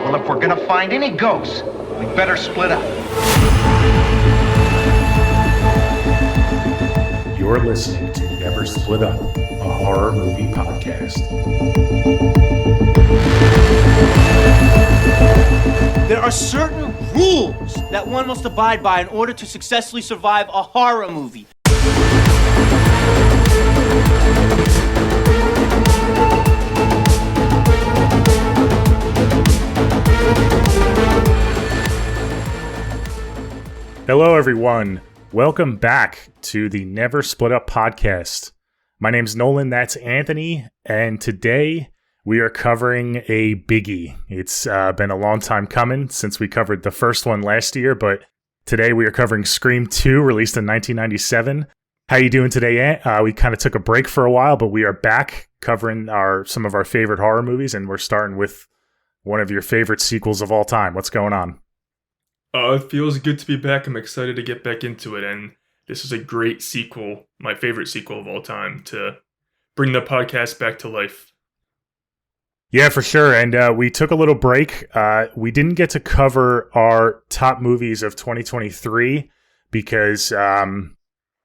Well, if we're gonna find any ghosts, we better split up. You're listening to Never Split Up, a horror movie podcast. There are certain rules that one must abide by in order to successfully survive a horror movie. Hello, everyone. Welcome back to the Never Split Up podcast. My name's Nolan, that's Anthony, and today we are covering a biggie. It's been a long time coming since we covered the first one last year, but today we are covering Scream 2, released in 1997. How you doing today, Ant? We kind of took a break for a while, but we are back covering some of our favorite horror movies, and we're starting with one of your favorite sequels of all time. What's going on? It feels good to be back. I'm excited to get back into it, and this is a great sequel, my favorite sequel of all time, to bring the podcast back to life. Yeah, for sure. And we took a little break. We didn't get to cover our top movies of 2023 because I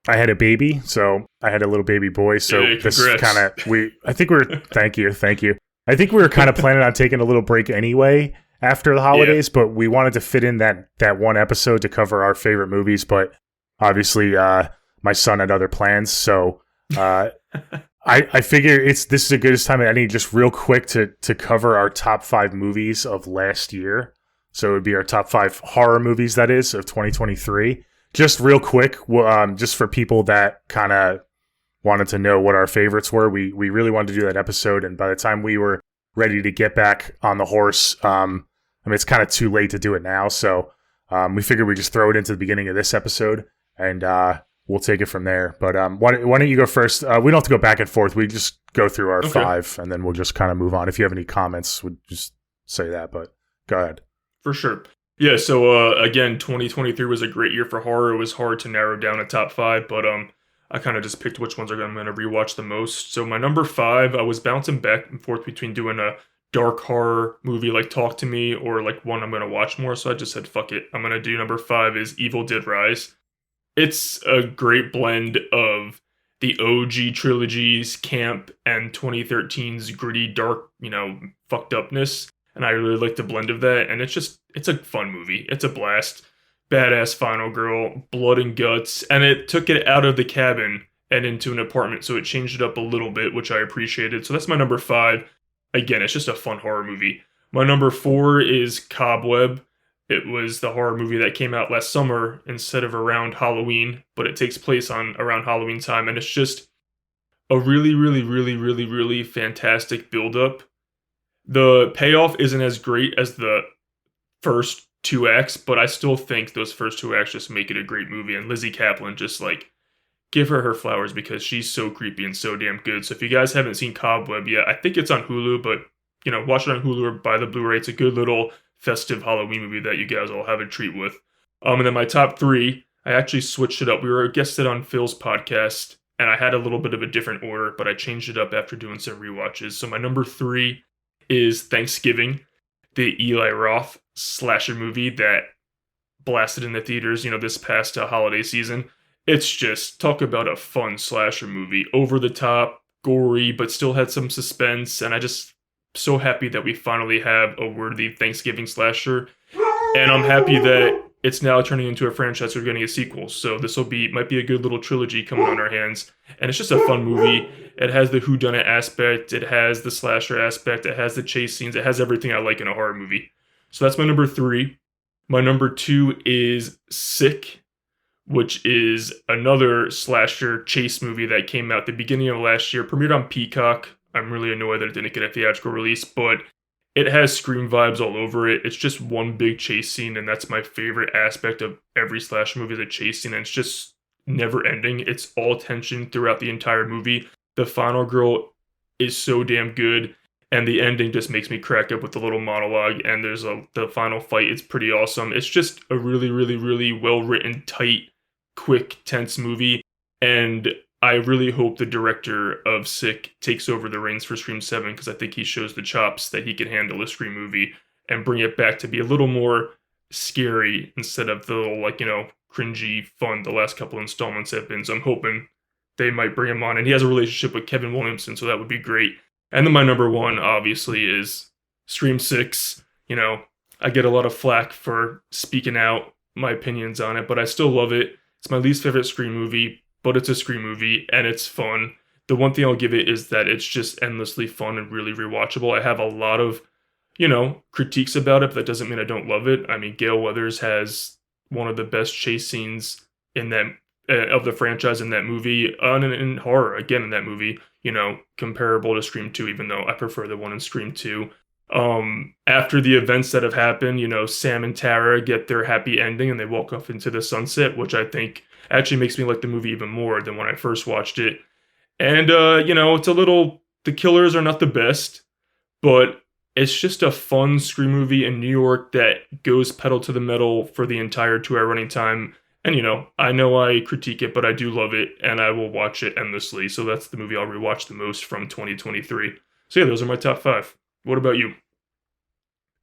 had a baby, so I had a little baby boy. So hey, this kind of thank you. I think we were kind of planning on taking a little break anyway after the holidays, but we wanted to fit in that one episode to cover our favorite movies, but obviously my son had other plans, so I figure this is a good time as any just real quick to cover our top 5 movies of last year. So it would be our top 5 horror movies, that is, of 2023. Just real quick, just for people that kind of wanted to know what our favorites were, we really wanted to do that episode, and by the time we were ready to get back on the horse, I mean, it's kind of too late to do it now, so we figured we'd just throw it into the beginning of this episode, and we'll take it from there. But why don't you go first? We don't have to go back and forth. We just go through our 5, and then we'll just kind of move on. If you have any comments, we'll just say that, but go ahead. For sure. Yeah, so again, 2023 was a great year for horror. It was hard to narrow down a top 5, but I kind of just picked which ones I'm going to rewatch the most. So my number 5, I was bouncing back and forth between doing a dark horror movie like Talk to Me or like one I'm going to watch more, so I just said fuck it. I'm going to do number 5 is Evil Dead Rise. It's a great blend of the OG trilogy's camp and 2013's gritty, dark, fucked upness, and I really like the blend of that, and it's a fun movie. It's a blast. Badass final girl, blood and guts, and it took it out of the cabin and into an apartment, so it changed it up a little bit, which I appreciated. So that's my number 5. Again, it's just a fun horror movie. My number 4 is Cobweb. It was the horror movie that came out last summer instead of around Halloween, but it takes place around Halloween time, and it's just a really, really, really, really, really fantastic build-up. The payoff isn't as great as the first 2 acts, but I still think those first 2 acts just make it a great movie, and Lizzie Kaplan just give her flowers because she's so creepy and so damn good. So if you guys haven't seen Cobweb yet, I think it's on Hulu, but watch it on Hulu or buy the Blu-ray. It's a good little festive Halloween movie that you guys all have a treat with. And then my top 3, I actually switched it up. We were guested on Phil's podcast, and I had a little bit of a different order, but I changed it up after doing some rewatches. So my number 3 is Thanksgiving, the Eli Roth slasher movie that blasted in the theaters, this past holiday season. It's just, talk about a fun slasher movie. Over the top, gory, but still had some suspense. And I just so happy that we finally have a worthy Thanksgiving slasher. And I'm happy that it's now turning into a franchise. We're getting a sequel. So this might be a good little trilogy coming on our hands. And it's just a fun movie. It has the whodunit aspect. It has the slasher aspect. It has the chase scenes. It has everything I like in a horror movie. So that's my number 3. My number 2 is Sick, which is another slasher chase movie that came out the beginning of last year, premiered on Peacock. I'm really annoyed that it didn't get a theatrical release, but it has Scream vibes all over it. It's just one big chase scene, and that's my favorite aspect of every slasher movie, the chase scene, and it's just never ending. It's all tension throughout the entire movie. The final girl is so damn good, and the ending just makes me crack up with the little monologue, and there's the final fight. It's pretty awesome. It's just a really, really, really well-written, tight, quick, tense movie, and I really hope the director of Sick takes over the reins for Scream 7, because I think he shows the chops that he can handle a Scream movie, and bring it back to be a little more scary instead of the little, like, cringy fun the last couple installments have been. So I'm hoping they might bring him on. And he has a relationship with Kevin Williamson, so that would be great. And then my number one, obviously, is Scream 6. I get a lot of flack for speaking out my opinions on it, but I still love it. It's my least favorite Scream movie, but it's a Scream movie, and it's fun. The one thing I'll give it is that it's just endlessly fun and really rewatchable. I have a lot of, critiques about it, but that doesn't mean I don't love it. I mean, Gale Weathers has one of the best chase scenes in that of the franchise in that movie, and in horror, again, in that movie, comparable to Scream 2, even though I prefer the one in Scream 2. After the events that have happened, Sam and Tara get their happy ending and they walk off into the sunset, which I think actually makes me like the movie even more than when I first watched it. And, it's a little, the killers are not the best, but it's just a fun Scream movie in New York that goes pedal to the metal for the entire 2-hour running time. And, I know I critique it, but I do love it and I will watch it endlessly. So that's the movie I'll rewatch the most from 2023. So yeah, those are my top 5. What about you?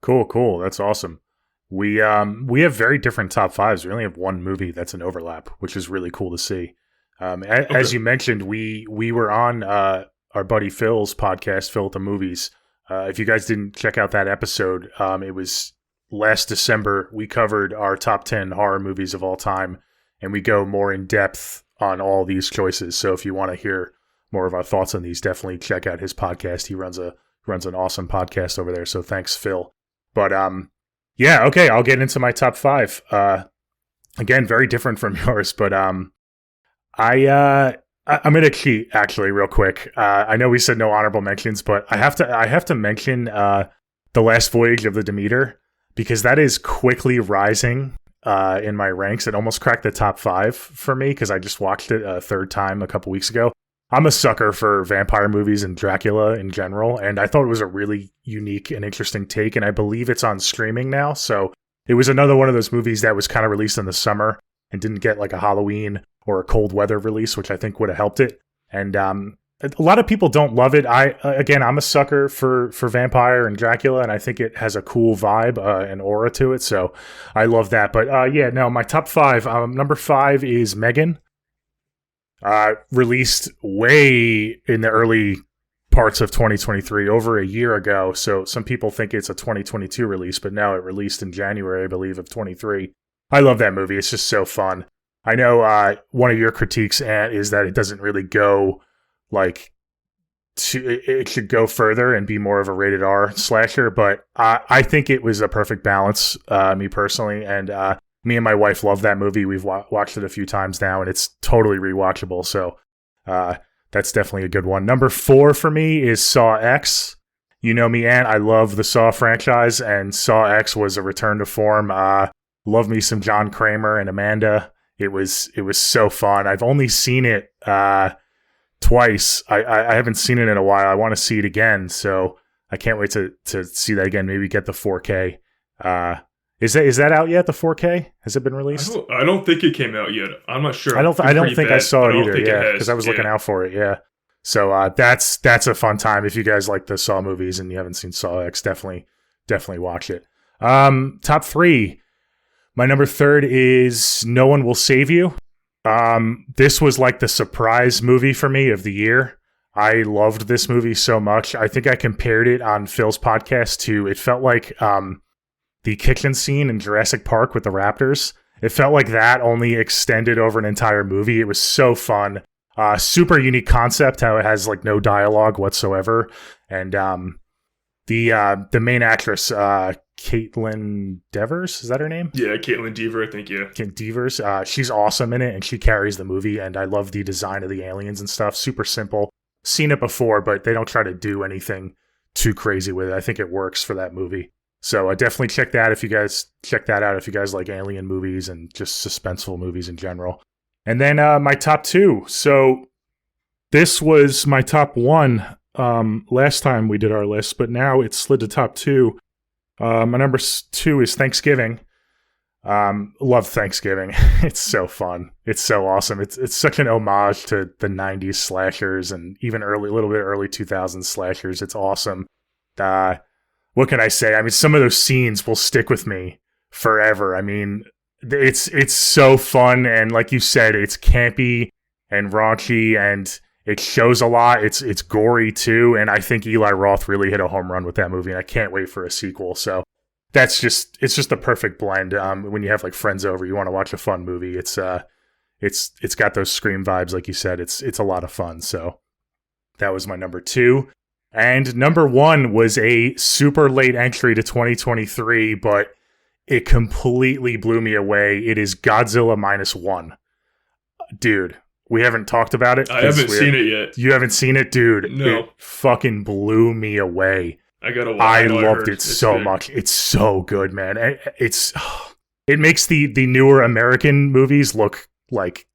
Cool. That's awesome. We have very different top 5s. We only have one movie that's an overlap, which is really cool to see. As you mentioned, we were on our buddy Phil's podcast, Phil at the Movies. If you guys didn't check out that episode, it was last December. We covered our top 10 horror movies of all time, and we go more in depth on all these choices. So if you want to hear more of our thoughts on these, definitely check out his podcast. He runs an awesome podcast over there. So thanks, Phil. But yeah, okay, I'll get into my top 5. Again, very different from yours, but I'm gonna cheat actually real quick. I know we said no honorable mentions, but I have to mention The Last Voyage of the Demeter, because that is quickly rising in my ranks. It almost cracked the top 5 for me because I just watched it a third time a couple weeks ago. I'm a sucker for vampire movies and Dracula in general, and I thought it was a really unique and interesting take, and I believe it's on streaming now. So it was another one of those movies that was kind of released in the summer and didn't get like a Halloween or a cold weather release, which I think would have helped it. And a lot of people don't love it. I'm a sucker for vampire and Dracula, and I think it has a cool vibe and aura to it. So I love that. But my top 5. Number 5 is Megan. Released way in the early parts of 2023, over a year ago. So some people think it's a 2022 release, but no, it released in January, I believe, of 23. I love that movie. It's just so fun. I know one of your critiques, Ant, is that it doesn't really go it should go further and be more of a rated R slasher, but I think it was a perfect balance, me personally, and me and my wife love that movie. We've watched it a few times now, and it's totally rewatchable, so that's definitely a good one. Number 4 for me is Saw X. You know me, Ant, I love the Saw franchise, and Saw X was a return to form. Love me some John Kramer and Amanda. It was so fun. I've only seen it twice. I haven't seen it in a while. I want to see it again, so I can't wait to see that again. Maybe get the 4K. Is that out yet? The 4K, has it been released? I don't think it came out yet. I'm not sure. I don't think I saw it either. Yeah, because I was looking Yeah. out for it. Yeah. So that's a fun time if you guys like the Saw movies and you haven't seen Saw X. Definitely watch it. Top 3. My number 3 is No One Will Save You. This was like the surprise movie for me of the year. I loved this movie so much. I think I compared it on Phil's podcast to, it felt like the kitchen scene in Jurassic Park with the raptors. It felt like that, only extended over an entire movie. It was so fun. Super unique concept, how it has like no dialogue whatsoever. And the main actress, Caitlin Devers, is that her name? Yeah, Caitlin Dever, I think, yeah. Devers. She's awesome in it, and she carries the movie, and I love the design of the aliens and stuff. Super simple. Seen it before, but they don't try to do anything too crazy with it. I think it works for that movie. So definitely check that out if you guys like alien movies and just suspenseful movies in general. And then my top 2. So this was my top 1 last time we did our list, but now it's slid to top 2. My number 2 is Thanksgiving. Love Thanksgiving. It's so fun. It's so awesome. It's such an homage to the 90s slashers and even little bit early 2000s slashers. It's awesome. what can I say? I mean, some of those scenes will stick with me forever. I mean, it's so fun, and like you said, it's campy and raunchy, and it shows a lot. It's gory too, and I think Eli Roth really hit a home run with that movie, and I can't wait for a sequel. So it's just the perfect blend. When you have like friends over, you want to watch a fun movie. It's got those Scream vibes, like you said. It's a lot of fun. So that was my number 2. And number 1 was a super late entry to 2023, but it completely blew me away. It is Godzilla -1. Dude, we haven't talked about it. I haven't seen it yet. You haven't seen it? Dude, No. It fucking blew me away. I gotta watch. I loved it so much. It's so good, man. It makes the newer American movies look like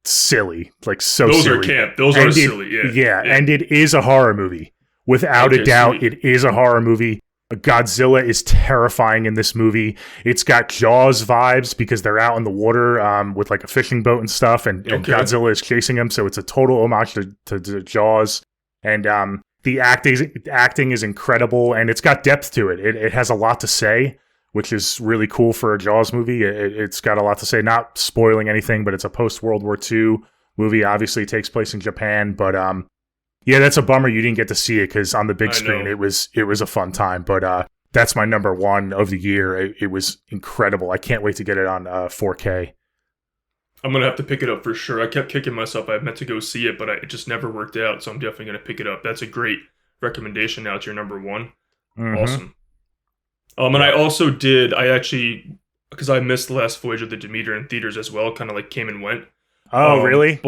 silly, like so Those silly. are camp. Those are silly. Yeah. And it is a horror movie. Without a doubt, sweet. it is a horror movie. Godzilla is terrifying in this movie. It's got Jaws vibes because they're out in the water with like a fishing boat and stuff, and Godzilla is chasing them. So it's a total homage to Jaws. And the acting is incredible, and it's got depth to it. It has a lot to say, which is really cool for a Jaws movie. It's got a lot to say, not spoiling anything, but it's a post-World War II movie. Obviously, it takes place in Japan, but yeah, that's a bummer you didn't get to see it because on the big screen it was a fun time. But that's my number 1 of the year. It was incredible. I can't wait to get it on 4K. I'm gonna have to pick it up for sure. I kept kicking myself. I meant to go see it, but it just never worked out. So I'm definitely gonna pick it up. That's a great recommendation. Now it's your number 1. Mm-hmm. Awesome. And I also did. I actually, because I missed the last Voyage of the Demeter in theaters as well. Kind of like came and went. Oh, really?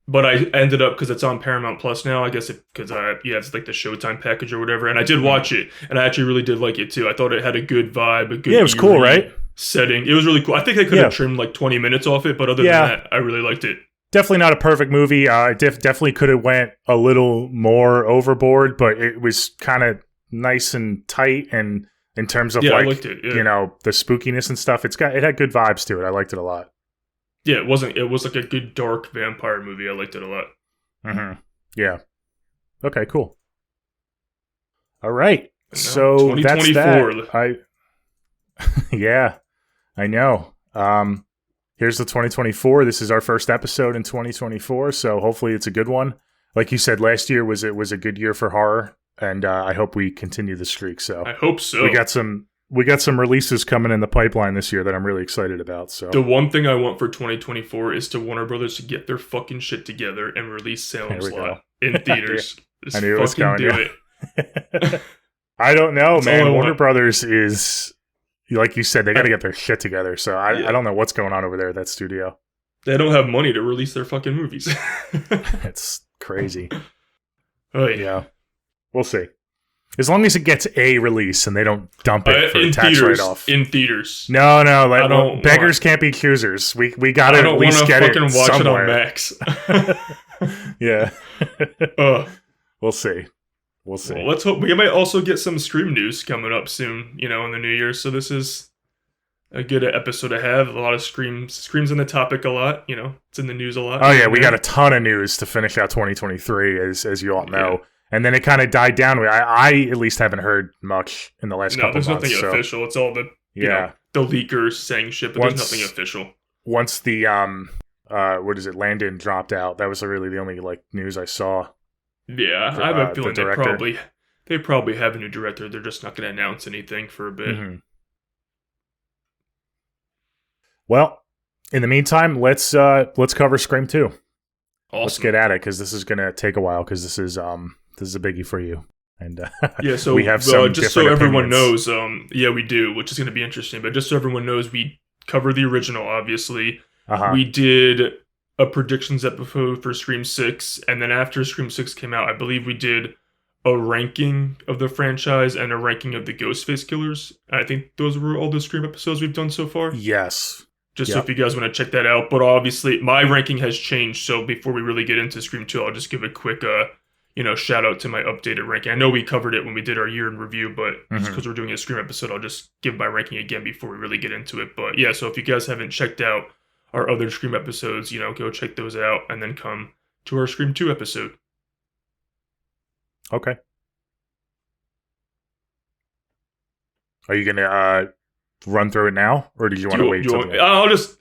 But I ended up, because it's on Paramount Plus now, I guess because it's like the Showtime package or whatever, and I did watch it, and I actually really did like it too. I thought it had a good vibe, a good it was cool, right? Setting. It was really cool. I think they could have trimmed like 20 minutes off it, but other than that, I really liked it. Definitely not a perfect movie. Definitely could have went a little more overboard, but it was kind of nice and tight, and in terms of I liked it, you know, the spookiness and stuff, it had good vibes to it. I liked it a lot. Yeah, it was like a good dark vampire movie. I liked it a lot. Mm-hmm. Yeah. Okay, cool. All right. So that's that. Yeah, I know. Here's the 2024. This is our first episode in 2024, so hopefully it's a good one. Like you said, last year was a good year for horror, and I hope we continue the streak. So I hope so. We got some releases coming in the pipeline this year that I'm really excited about. So the one thing I want for 2024 is to Warner Brothers to get their fucking shit together and release Salem's Lot in theaters. I knew it was coming. Do it. I don't know, That's man. Warner Brothers is, like you said, they got to get their shit together. So I don't know what's going on over there at that studio. They don't have money to release their fucking movies. It's crazy. Oh yeah. We'll see. As long as it gets a release and they don't dump it for a tax write-off. In theaters. No. Like, beggars can't be choosers. We got to at least get it somewhere. I don't want to fucking watch it on Max. Yeah. We'll see. Well, let's hope. We might also get some Scream news coming up soon, in the new year. So this is a good episode to have. A lot of Scream's in the topic a lot. It's in the news a lot. Oh, yeah. We got a ton of news to finish out 2023, as you all know. Yeah. And then it kind of died down. I at least haven't heard much in the last couple months. No, there's nothing official. It's all the the leakers saying shit, but there's nothing official. Once the Landon dropped out, that was really the only news I saw. Yeah, I have a feeling they probably have a new director. They're just not going to announce anything for a bit. Mm-hmm. Well, in the meantime, let's cover Scream 2. Awesome. Let's get at it because this is going to take a while because this is a biggie for you. And so we have some just so everyone opinions. knows, we do, which is going to be interesting. But just so everyone knows, we cover the original, obviously. Uh-huh. We did a predictions episode for Scream 6, and then after Scream 6 came out, I believe we did a ranking of the franchise and a ranking of the Ghostface killers. I think those were all the Scream episodes we've done so far. Yes. So if you guys want to check that out. But obviously, my ranking has changed, so before we really get into Scream 2, I'll just give a quick shout out to my updated ranking. I know we covered it when we did our year in review, but just because we're doing a Scream episode, I'll just give my ranking again before we really get into it. But yeah, so if you guys haven't checked out our other Scream episodes, go check those out and then come to our Scream 2 episode. Okay. Are you gonna run through it now, or did you want to wait?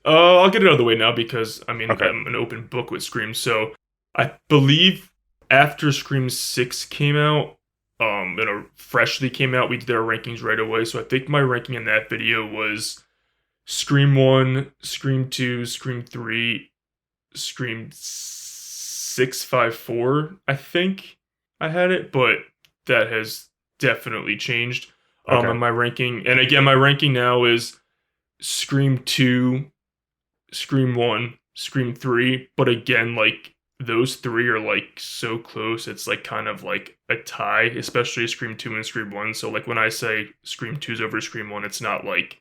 I'll get it out of the way now because I mean Okay. I'm an open book with Scream. So I believe after Scream 6 came out, freshly came out, we did our rankings right away. So I think my ranking in that video was Scream 1, Scream 2, Scream 3, Scream 6, 5, 4. I think I had it, but that has definitely changed. Okay. And my ranking, and again, my ranking now is Scream 2, Scream 1, Scream 3, but again, like, those three are, like, so close, it's, like, kind of, like, a tie, especially Scream 2 and Scream 1, so, like, when I say Scream 2's over Scream 1, it's not, like,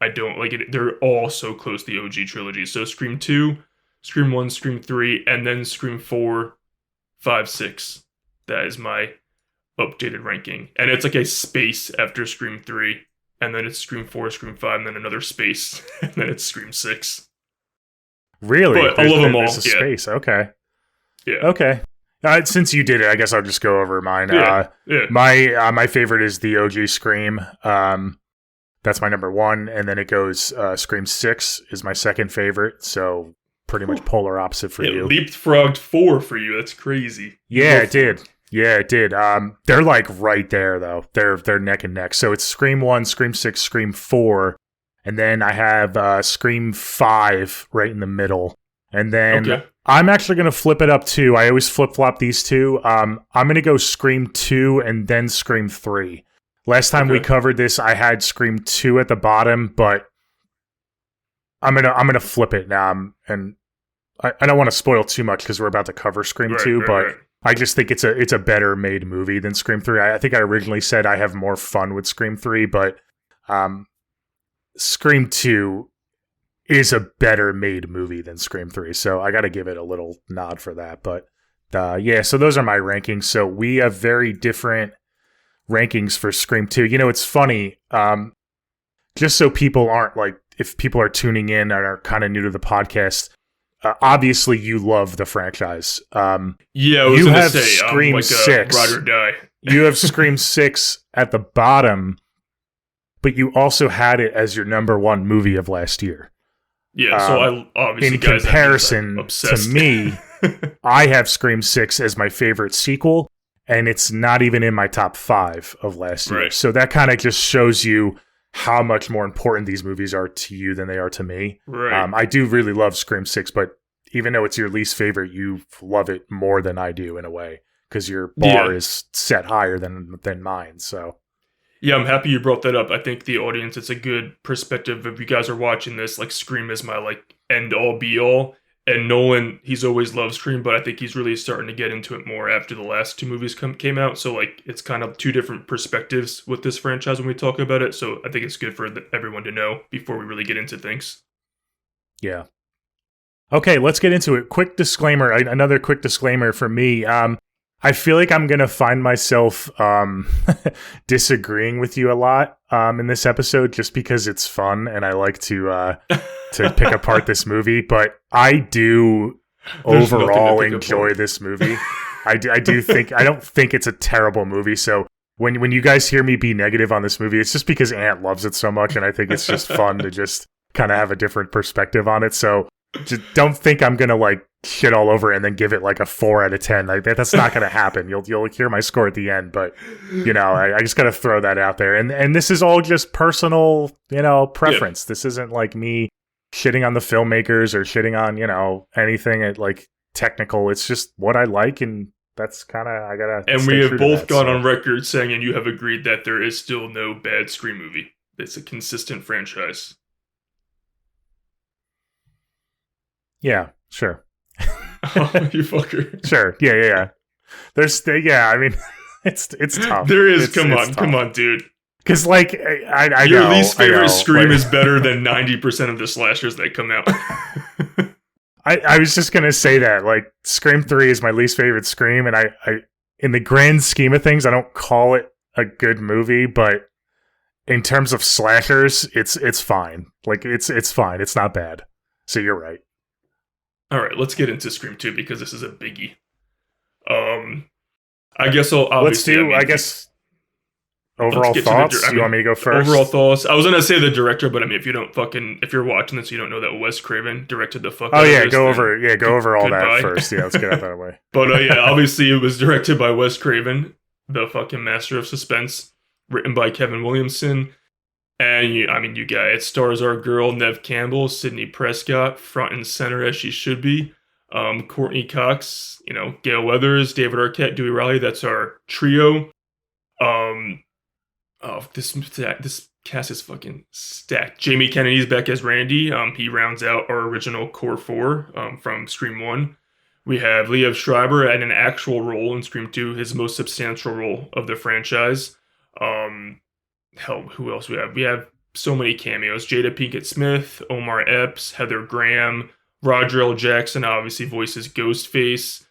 I don't, like, it, they're all so close, the OG trilogy, so Scream 2, Scream 1, Scream 3, and then Scream 4, 5, 6, that is my updated ranking, and it's like a space after Scream 3, and then it's Scream 4, Scream 5, and then another space, and then it's Scream 6. Really? But I love them all. There's a Yeah. space. Okay. Yeah. Okay. Since you did it, I guess I'll just go over mine. Yeah. My favorite is the OG Scream. That's my number one, and then it goes Scream 6 is my second favorite. So pretty much polar opposite for It you. leapfrogged 4 for you. That's crazy. Yeah, it did. Yeah, it did. They're like right there though. They're neck and neck. So it's Scream 1, Scream 6, Scream 4, and then I have Scream 5 right in the middle. And then Okay. I'm actually going to flip it up too. I always flip-flop these two. I'm going to go Scream 2 and then Scream 3. Last time we Okay. covered this, I had Scream 2 at the bottom, but I'm gonna flip it now. And I don't want to spoil too much because we're about to cover Scream 2, but right. I just think it's a better made movie than Scream 3. I think I originally said I have more fun with Scream 3, but Scream 2 is a better made movie than Scream 3. So I got to give it a little nod for that. But yeah, so those are my rankings. So we have very different rankings for Scream 2. You know, it's funny, just so people aren't like, if people are tuning in and are kind of new to the podcast, obviously you love the franchise. Yeah, I was You gonna have say, Scream I'm like 6. a ride or die. You have Scream 6 at the bottom, but you also had it as your number one movie of last year. Yeah, so I obviously In guys, comparison I'm obsessed. to me, I have Scream 6 as my favorite sequel, and it's not even in my top 5 of last year. Right. So that kind of just shows you how much more important these movies are to you than they are to me. Right. I do really love Scream 6, but even though it's your least favorite, you love it more than I do in a way, because your bar is set higher than mine. So Yeah, I'm happy you brought that up. I think the audience, it's a good perspective. If you guys are watching this, like, Scream is my, like, end-all, be-all. And Nolan, he's always loved Scream, but I think he's really starting to get into it more after the last two movies came out. So, like, it's kind of two different perspectives with this franchise when we talk about it. So I think it's good for everyone to know before we really get into things. yeah. Okay, let's get into it. Quick disclaimer, another quick disclaimer for me. I feel like I'm going to find myself disagreeing with you a lot in this episode just because it's fun and I like to pick apart this movie. But I do There's nothing to overall pick enjoy apart. this movie. I do think, I don't think it's a terrible movie. So when you guys hear me be negative on this movie, it's just because Ant loves it so much. And I think it's just fun to just kind of have a different perspective on it. So just don't think I'm going to like shit all over it and then give it like a 4 out of 10. Like that's not going to happen. You'll hear my score at the end, but you know, I just got to throw that out there. And this is all just personal, you know, preference. This isn't like me shitting on the filmmakers or shitting on, you know, anything at like technical. It's just what I like. And that's kind of, I got to. And we have both gone on record saying, and you have agreed, that there is still no bad Scream movie. It's a consistent franchise. Yeah, sure. Oh, you fucker. Sure. Yeah. I mean, it's tough. There is, It's come tough. on, dude. Because, like, I Your know, least I know, favorite Scream like- is better than 90% of the slashers that come out. I was just going to say that. Like, Scream 3 is my least favorite Scream, and I in the grand scheme of things, I don't call it a good movie, but in terms of slashers, it's fine. Like, it's fine. It's not bad. So you're right. All right, let's get into Scream 2 because this is a biggie. I guess I'll obviously. I guess. overall get to thoughts? You want me to go first? Overall thoughts. I was gonna say the director, but I mean, if you're watching this, you don't know that Wes Craven directed the fuck. Oh out yeah, of this, go over all goodbye. that first. Yeah, let's get out that way. But yeah, obviously it was directed by Wes Craven, the fucking master of suspense, written by Kevin Williamson. And you got it stars our girl Neve Campbell, Sidney Prescott, front and center as she should be. Courtney Cox, Gail Weathers, David Arquette, Dewey Riley. That's our trio. This cast is fucking stacked. Jamie Kennedy's back as Randy. He rounds out our original core four from Scream 1. We have Liev Schreiber at an actual role in Scream 2, his most substantial role of the franchise. Hell, who else we have? We have so many cameos. Jada Pinkett Smith, Omar Epps, Heather Graham, Roger L. Jackson obviously voices Ghostface.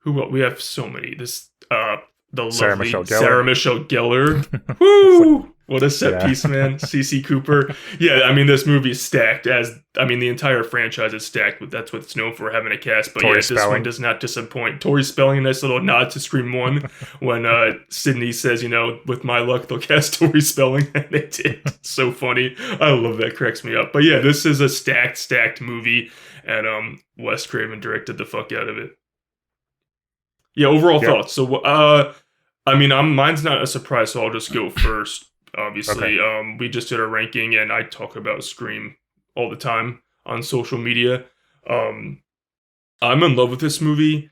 We have so many. The Sarah lovely Michelle Gellar. Sarah Michelle Gellar. Woo! What a set piece, man. CeCe Cooper. Yeah, I mean, this movie is stacked. The entire franchise is stacked, but that's what it's known for, having a cast. But Tori this one does not disappoint. Tori Spelling, nice little nod to Scream 1 when Sydney says, with my luck, they'll cast Tori Spelling, and they did. So funny. I love that. Cracks me up. But yeah, this is a stacked movie, and Wes Craven directed the fuck out of it. Yeah, overall thoughts. So, mine's not a surprise, so I'll just go first. Obviously, okay. We just did a ranking, and I talk about Scream all the time on social media. I'm in love with this movie,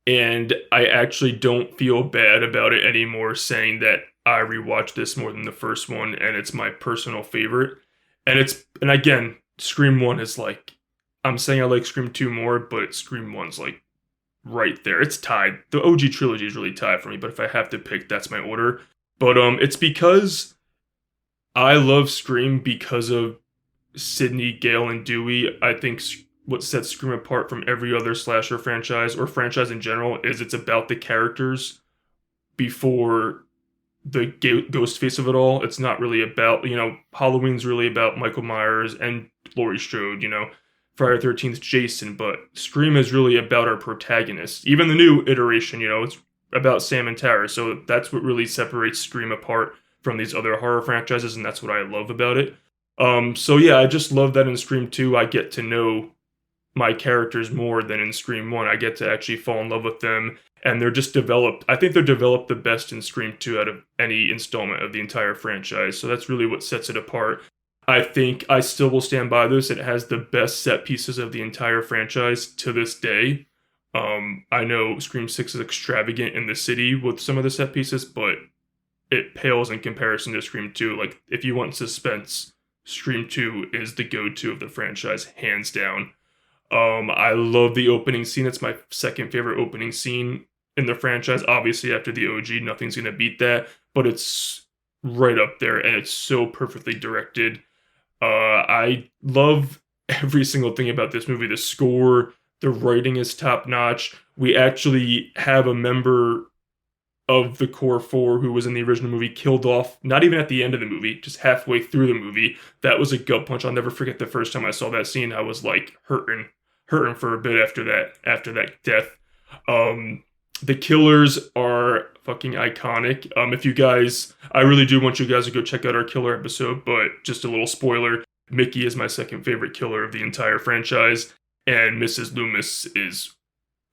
and I actually don't feel bad about it anymore, saying that I rewatched this more than the first one, and it's my personal favorite. And again, Scream 1 is like, I'm saying I like Scream 2 more, but Scream 1's like right there. It's tied. The OG trilogy is really tied for me, but if I have to pick, that's my order. But it's because I love Scream because of Sidney, Gale, and Dewey. I think what sets Scream apart from every other slasher franchise or franchise in general is it's about the characters before the ghost face of it all. It's not really about, Halloween's really about Michael Myers and Laurie Strode, Friday the 13th, Jason, but Scream is really about our protagonists. Even the new iteration, it's about Sam and Tara, so that's what really separates Scream apart from these other horror franchises, and that's what I love about it. So yeah, I just love that in Scream 2, I get to know my characters more than in Scream 1. I get to actually fall in love with them, and they're just developed. I think they're developed the best in Scream 2 out of any installment of the entire franchise, so that's really what sets it apart. I think I still will stand by this. It has the best set pieces of the entire franchise to this day. I know Scream 6 is extravagant in the city with some of the set pieces, but it pales in comparison to Scream 2. Like, if you want suspense, Scream 2 is the go-to of the franchise, hands down. I love the opening scene. It's my second favorite opening scene in the franchise. Obviously, after the OG, nothing's going to beat that, but it's right up there, and it's so perfectly directed. I love every single thing about this movie. The score, the writing is top-notch. We actually have a member of the core four who was in the original movie killed off, not even at the end of the movie, just halfway through the movie. That was a gut punch. I'll never forget the first time I saw that scene. I was like hurting for a bit after that death. The killers are fucking iconic. If you guys, I really do want you guys to go check out our killer episode, but just a little spoiler, Mickey is my second favorite killer of the entire franchise, and Mrs. Loomis is,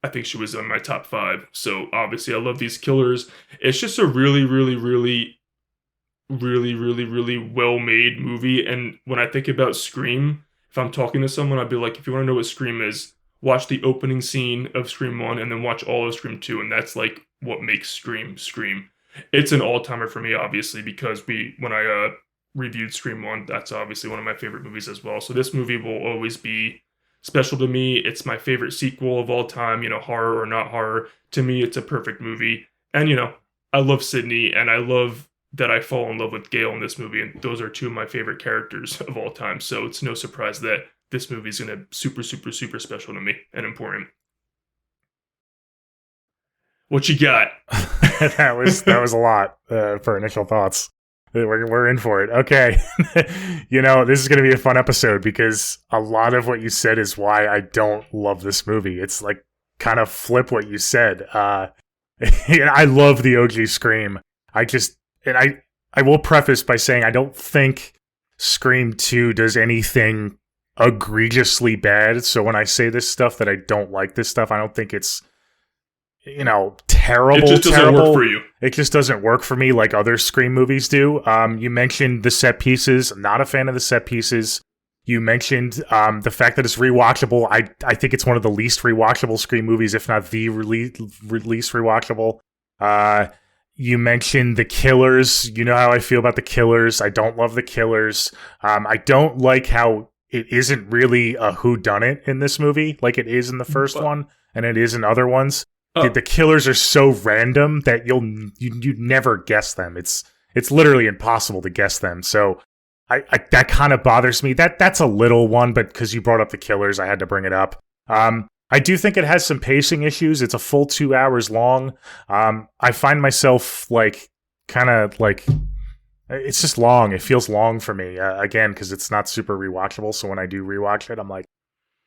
I think she was on my top 5. So obviously I love these killers. It's just a really, really, really, really, really, really well-made movie. And when I think about Scream, if I'm talking to someone, I'd be like, if you want to know what Scream is, watch the opening scene of Scream 1 and then watch all of Scream 2. And that's like what makes Scream Scream. It's an all-timer for me, obviously, because when I reviewed Scream 1, that's obviously one of my favorite movies as well. So this movie will always be special to me. It's my favorite sequel of all time, horror or not horror. To me, it's a perfect movie. And, I love Sidney, and I love that I fall in love with Gale in this movie, and those are two of my favorite characters of all time. So it's no surprise that this movie is going to super, super, super special to me and important. What you got? that was a lot for initial thoughts. We're in for it. Okay. This is going to be a fun episode because a lot of what you said is why I don't love this movie. It's like kind of flip what you said. I love the OG Scream. I will preface by saying I don't think Scream 2 does anything egregiously bad. So when I say this stuff that I don't like this stuff, I don't think it's, terrible. It just doesn't work for you. It just doesn't work for me like other Scream movies do. You mentioned the set pieces. I'm not a fan of the set pieces. You mentioned the fact that it's rewatchable. I think it's one of the least rewatchable Scream movies, if not the least rewatchable. You mentioned the killers. You know how I feel about the killers. I don't love the killers. I don't like how it isn't really a whodunit in this movie, like it is in the first one, and it is in other ones. The killers are so random that you'd never guess them. It's literally impossible to guess them. So I that kind of bothers me. That's a little one, but because you brought up the killers, I had to bring it up. I do think it has some pacing issues. It's a full 2 hours long. I find myself it's just long. It feels long for me, again, because it's not super rewatchable. So when I do rewatch it, I'm like,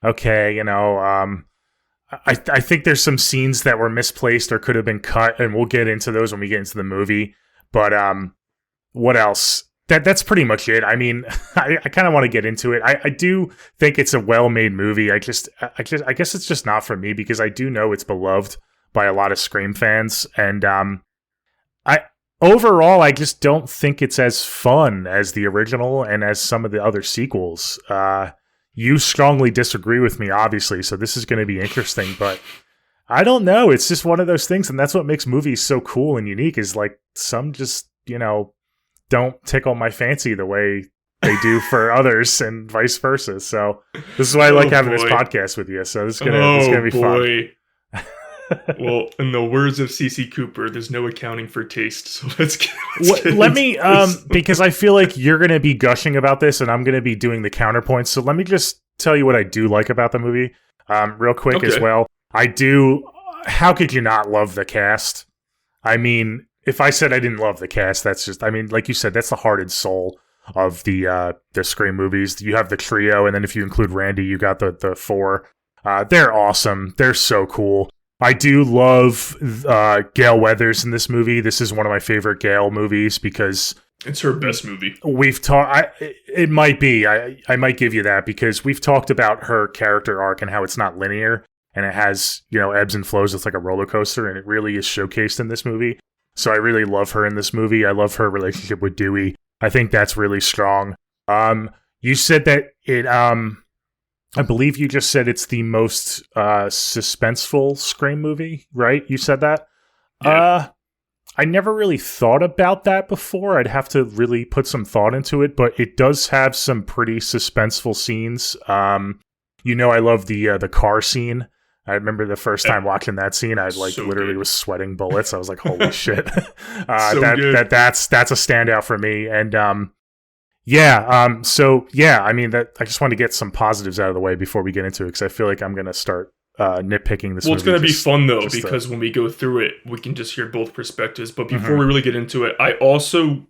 okay, I think there's some scenes that were misplaced or could have been cut, and we'll get into those when we get into the movie. But what else? That's pretty much it. I mean, I kind of want to get into it. I do think it's a well-made movie. I guess it's just not for me because I do know it's beloved by a lot of Scream fans, and overall, I just don't think it's as fun as the original and as some of the other sequels. You strongly disagree with me, obviously, so this is going to be interesting, but I don't know. It's just one of those things, and that's what makes movies so cool and unique is like some just, don't tickle my fancy the way they do for others and vice versa. So this is why I like having this podcast with you. So this is gonna be fun. Well, in the words of CC Cooper, there's no accounting for taste. So let me because I feel like you're going to be gushing about this and I'm going to be doing the counterpoints. So let me just tell you what I do like about the movie real quick as well. How could you not love the cast? I mean, if I said I didn't love the cast, that's just, I mean, like you said, that's the heart and soul of the Scream movies. You have the trio, and then if you include Randy, you got the four. They're awesome. They're so cool. I do love Gale Weathers in this movie. This is one of my favorite Gale movies because it's her best movie. We've talked. It might be. I might give you that because we've talked about her character arc and how it's not linear and it has ebbs and flows. It's like a roller coaster, and it really is showcased in this movie. So I really love her in this movie. I love her relationship with Dewey. I think that's really strong. You said that it. I believe you just said it's the most suspenseful Scream movie, right? You said that? Yeah. I never really thought about that before. I'd have to really put some thought into it, but it does have some pretty suspenseful scenes. I love the car scene. I remember the first time watching that scene, I literally was sweating bullets. I was like, holy shit. That's a standout for me. And I mean, I just want to get some positives out of the way before we get into it, because I feel like I'm going to start nitpicking this movie. It's going to be fun, though, because when we go through it, we can just hear both perspectives. But before we really get into it, I also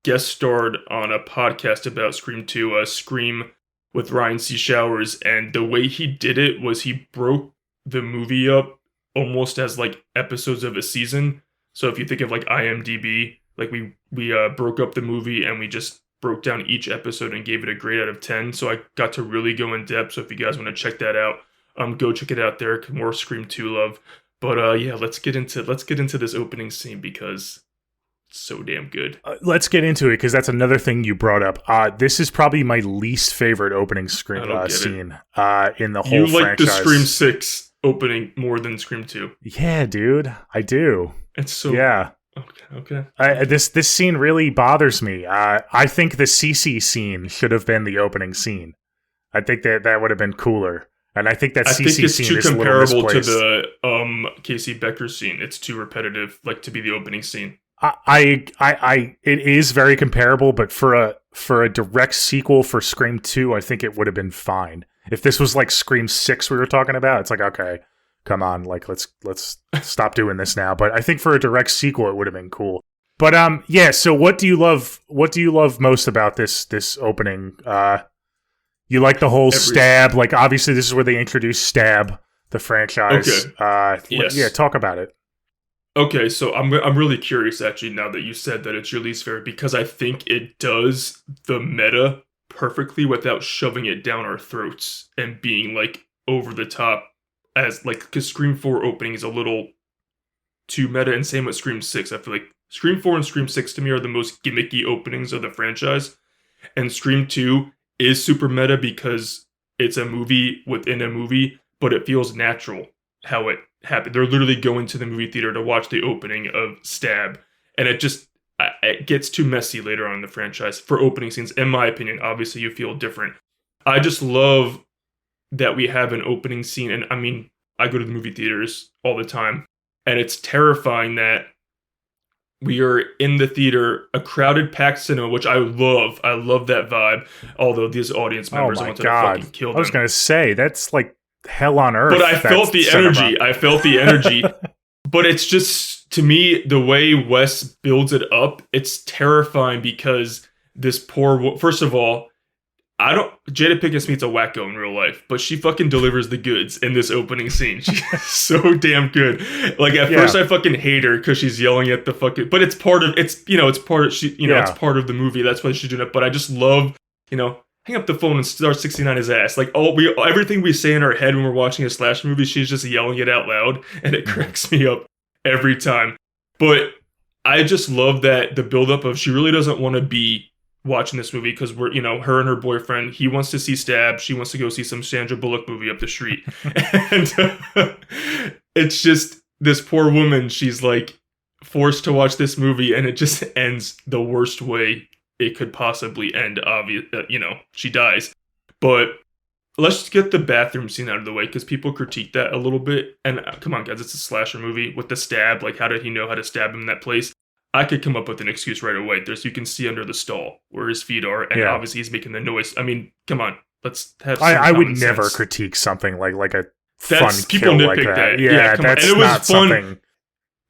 guest starred on a podcast about Scream 2, Scream with Ryan C. Showers, and the way he did it was he broke the movie up almost as like episodes of a season. So if you think of like IMDb, like we broke up the movie and we just broke down each episode and gave it a grade out of 10. So I got to really go in depth. So if you guys want to check that out, go check it out there. More Scream 2 love. But let's get into this opening scene because it's so damn good. Let's get into it because that's another thing you brought up. This is probably my least favorite opening scene in the whole franchise. You like the Scream 6 opening more than Scream 2? Yeah, dude, I do. It's so Okay. This scene really bothers me. I think the CC scene should have been the opening scene. I think that would have been cooler. And I think that CC scene is a little misplaced. I think it's too comparable to the Casey Becker scene. It's too repetitive, like to be the opening scene. It is very comparable, but for a direct sequel for Scream 2, I think it would have been fine. If this was like Scream 6 we were talking about, it's like, okay, come on, like let's stop doing this now. But I think for a direct sequel, it would have been cool. But so what do you love? What do you love most about this opening? You like the whole Stab? Like obviously, this is where they introduced Stab, the franchise. Okay. Yes. Yeah, talk about it. Okay, so I'm really curious actually now that you said that it's your least favorite because I think it does the meta perfectly without shoving it down our throats and being like over the top as like because Scream 4 opening is a little too meta and same with Scream 6. I feel like Scream 4 and Scream 6 to me are the most gimmicky openings of the franchise. And Scream 2 is super meta because it's a movie within a movie, but it feels natural how it happened. They're literally going to the movie theater to watch the opening of Stab, and it gets too messy later on in the franchise for opening scenes, in my opinion. Obviously, you feel different. I just love that we have an opening scene, and I mean, I go to the movie theaters all the time, and it's terrifying that we are in the theater, a crowded, packed cinema, which I love. I love that vibe. Although these audience members wanted to fucking kill them. I was gonna say that's like hell on earth. But I felt the energy. I felt the energy. But it's just, to me, the way Wes builds it up, it's terrifying because this first of all, Jada Pinkett Smith's a wacko in real life, but she fucking delivers the goods in this opening scene. She's so damn good. Like at first I fucking hate her because she's yelling at the fucking, but it's part of it's part of the movie. That's why she's doing it. But I just love, hang up the phone and start 69 his ass. Like everything we say in our head when we're watching a slasher movie, she's just yelling it out loud, and it cracks me up every time. But I just love that the buildup of she really doesn't want to be watching this movie because we're, her and her boyfriend, he wants to see Stab, she wants to go see some Sandra Bullock movie up the street. And it's just this poor woman, she's like forced to watch this movie, and it just ends the worst way it could possibly end. She dies. But let's just get the bathroom scene out of the way because people critique that a little bit. And come on, guys, it's a slasher movie with the stab. Like, how did he know how to stab him in that place? I could come up with an excuse right away. You can see under the stall where his feet are, and obviously he's making the noise. I mean, come on, let's have. I would never critique something like a fun people kill nitpick like that. Yeah, that's and it was not fun. something.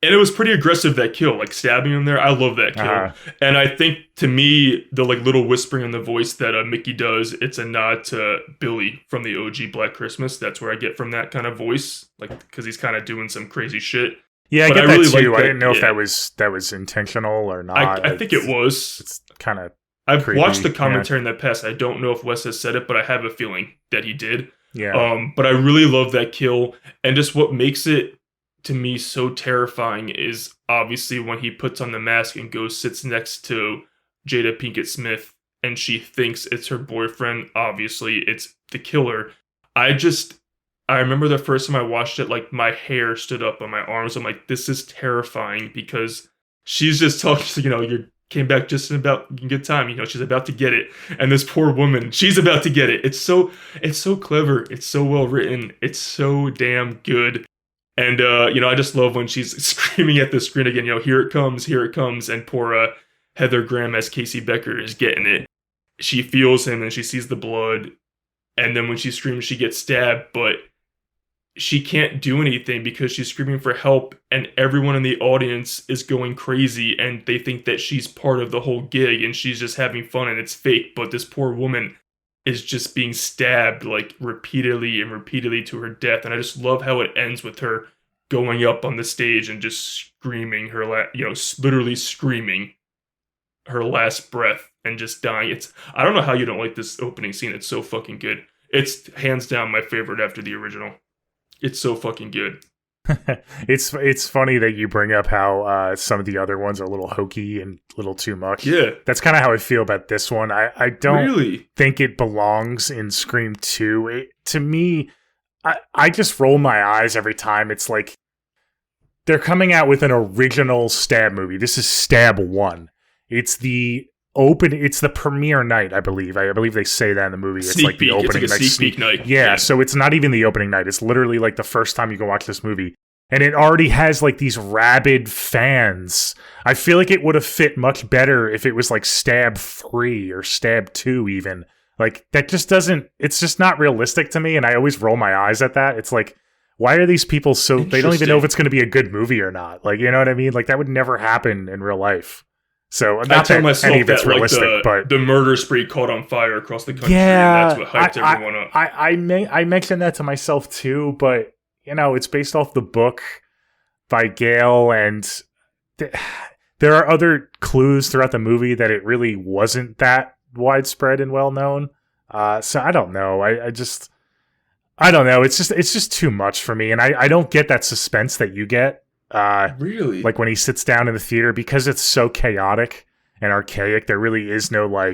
And it was pretty aggressive, that kill, like stabbing him there. I love that kill. And I think, to me, the like little whispering in the voice that Mickey does, it's a nod to Billy from the OG Black Christmas. That's where I get from that kind of voice, like because he's kind of doing some crazy shit. Yeah, I but get that really too. like I didn't know if yeah. that was intentional or not. I think it was. It's kind of. I've creepy, watched the commentary in that past. I don't know if Wes has said it, but I have a feeling that he did. Yeah. But I really love that kill, and just what makes it to me so terrifying is obviously when he puts on the mask and sits next to Jada Pinkett Smith, and she thinks it's her boyfriend. Obviously, it's the killer. I remember the first time I watched it, like my hair stood up on my arms. I'm like, this is terrifying because she's just talking, you came back just in about good time. She's about to get it. And this poor woman, she's about to get it. It's so clever. It's so well written. It's so damn good. And, I just love when she's screaming at the screen again, here it comes. And poor Heather Graham as Casey Becker is getting it. She feels him and she sees the blood. And then when she screams, she gets stabbed, but she can't do anything because she's screaming for help, and everyone in the audience is going crazy, and they think that she's part of the whole gig and she's just having fun and it's fake. But this poor woman is just being stabbed like repeatedly to her death. And I just love how it ends with her going up on the stage and just screaming literally screaming her last breath and just dying. I don't know how you don't like this opening scene. It's so fucking good. It's hands down my favorite after the original. It's so fucking good. It's funny that you bring up how some of the other ones are a little hokey and a little too much. Yeah. That's kind of how I feel about this one. I don't really think it belongs in Scream 2. To me, I just roll my eyes every time. It's like they're coming out with an original Stab movie. This is Stab 1. It's the premiere night, I believe. I believe they say that in the movie. It's like the opening night. Sneak peek night. Yeah, so it's not even the opening night. It's literally like the first time you can watch this movie. And it already has like these rabid fans. I feel like it would have fit much better if it was like Stab 3 or Stab 2 even. Like that just it's just not realistic to me, and I always roll my eyes at that. It's like, why are these people they don't even know if it's going to be a good movie or not? Like, you know what I mean? Like that would never happen in real life. So not I tell that myself any of it's that realistic, but the murder spree caught on fire across the country, yeah, and that's what hyped everyone up. I mentioned that to myself too, but it's based off the book. by Gale, and there are other clues throughout the movie that it really wasn't that widespread and well known. So I don't know. I don't know. It's just too much for me, and I don't get that suspense that you get. Really? Like when he sits down in the theater, because it's so chaotic and archaic, there really is no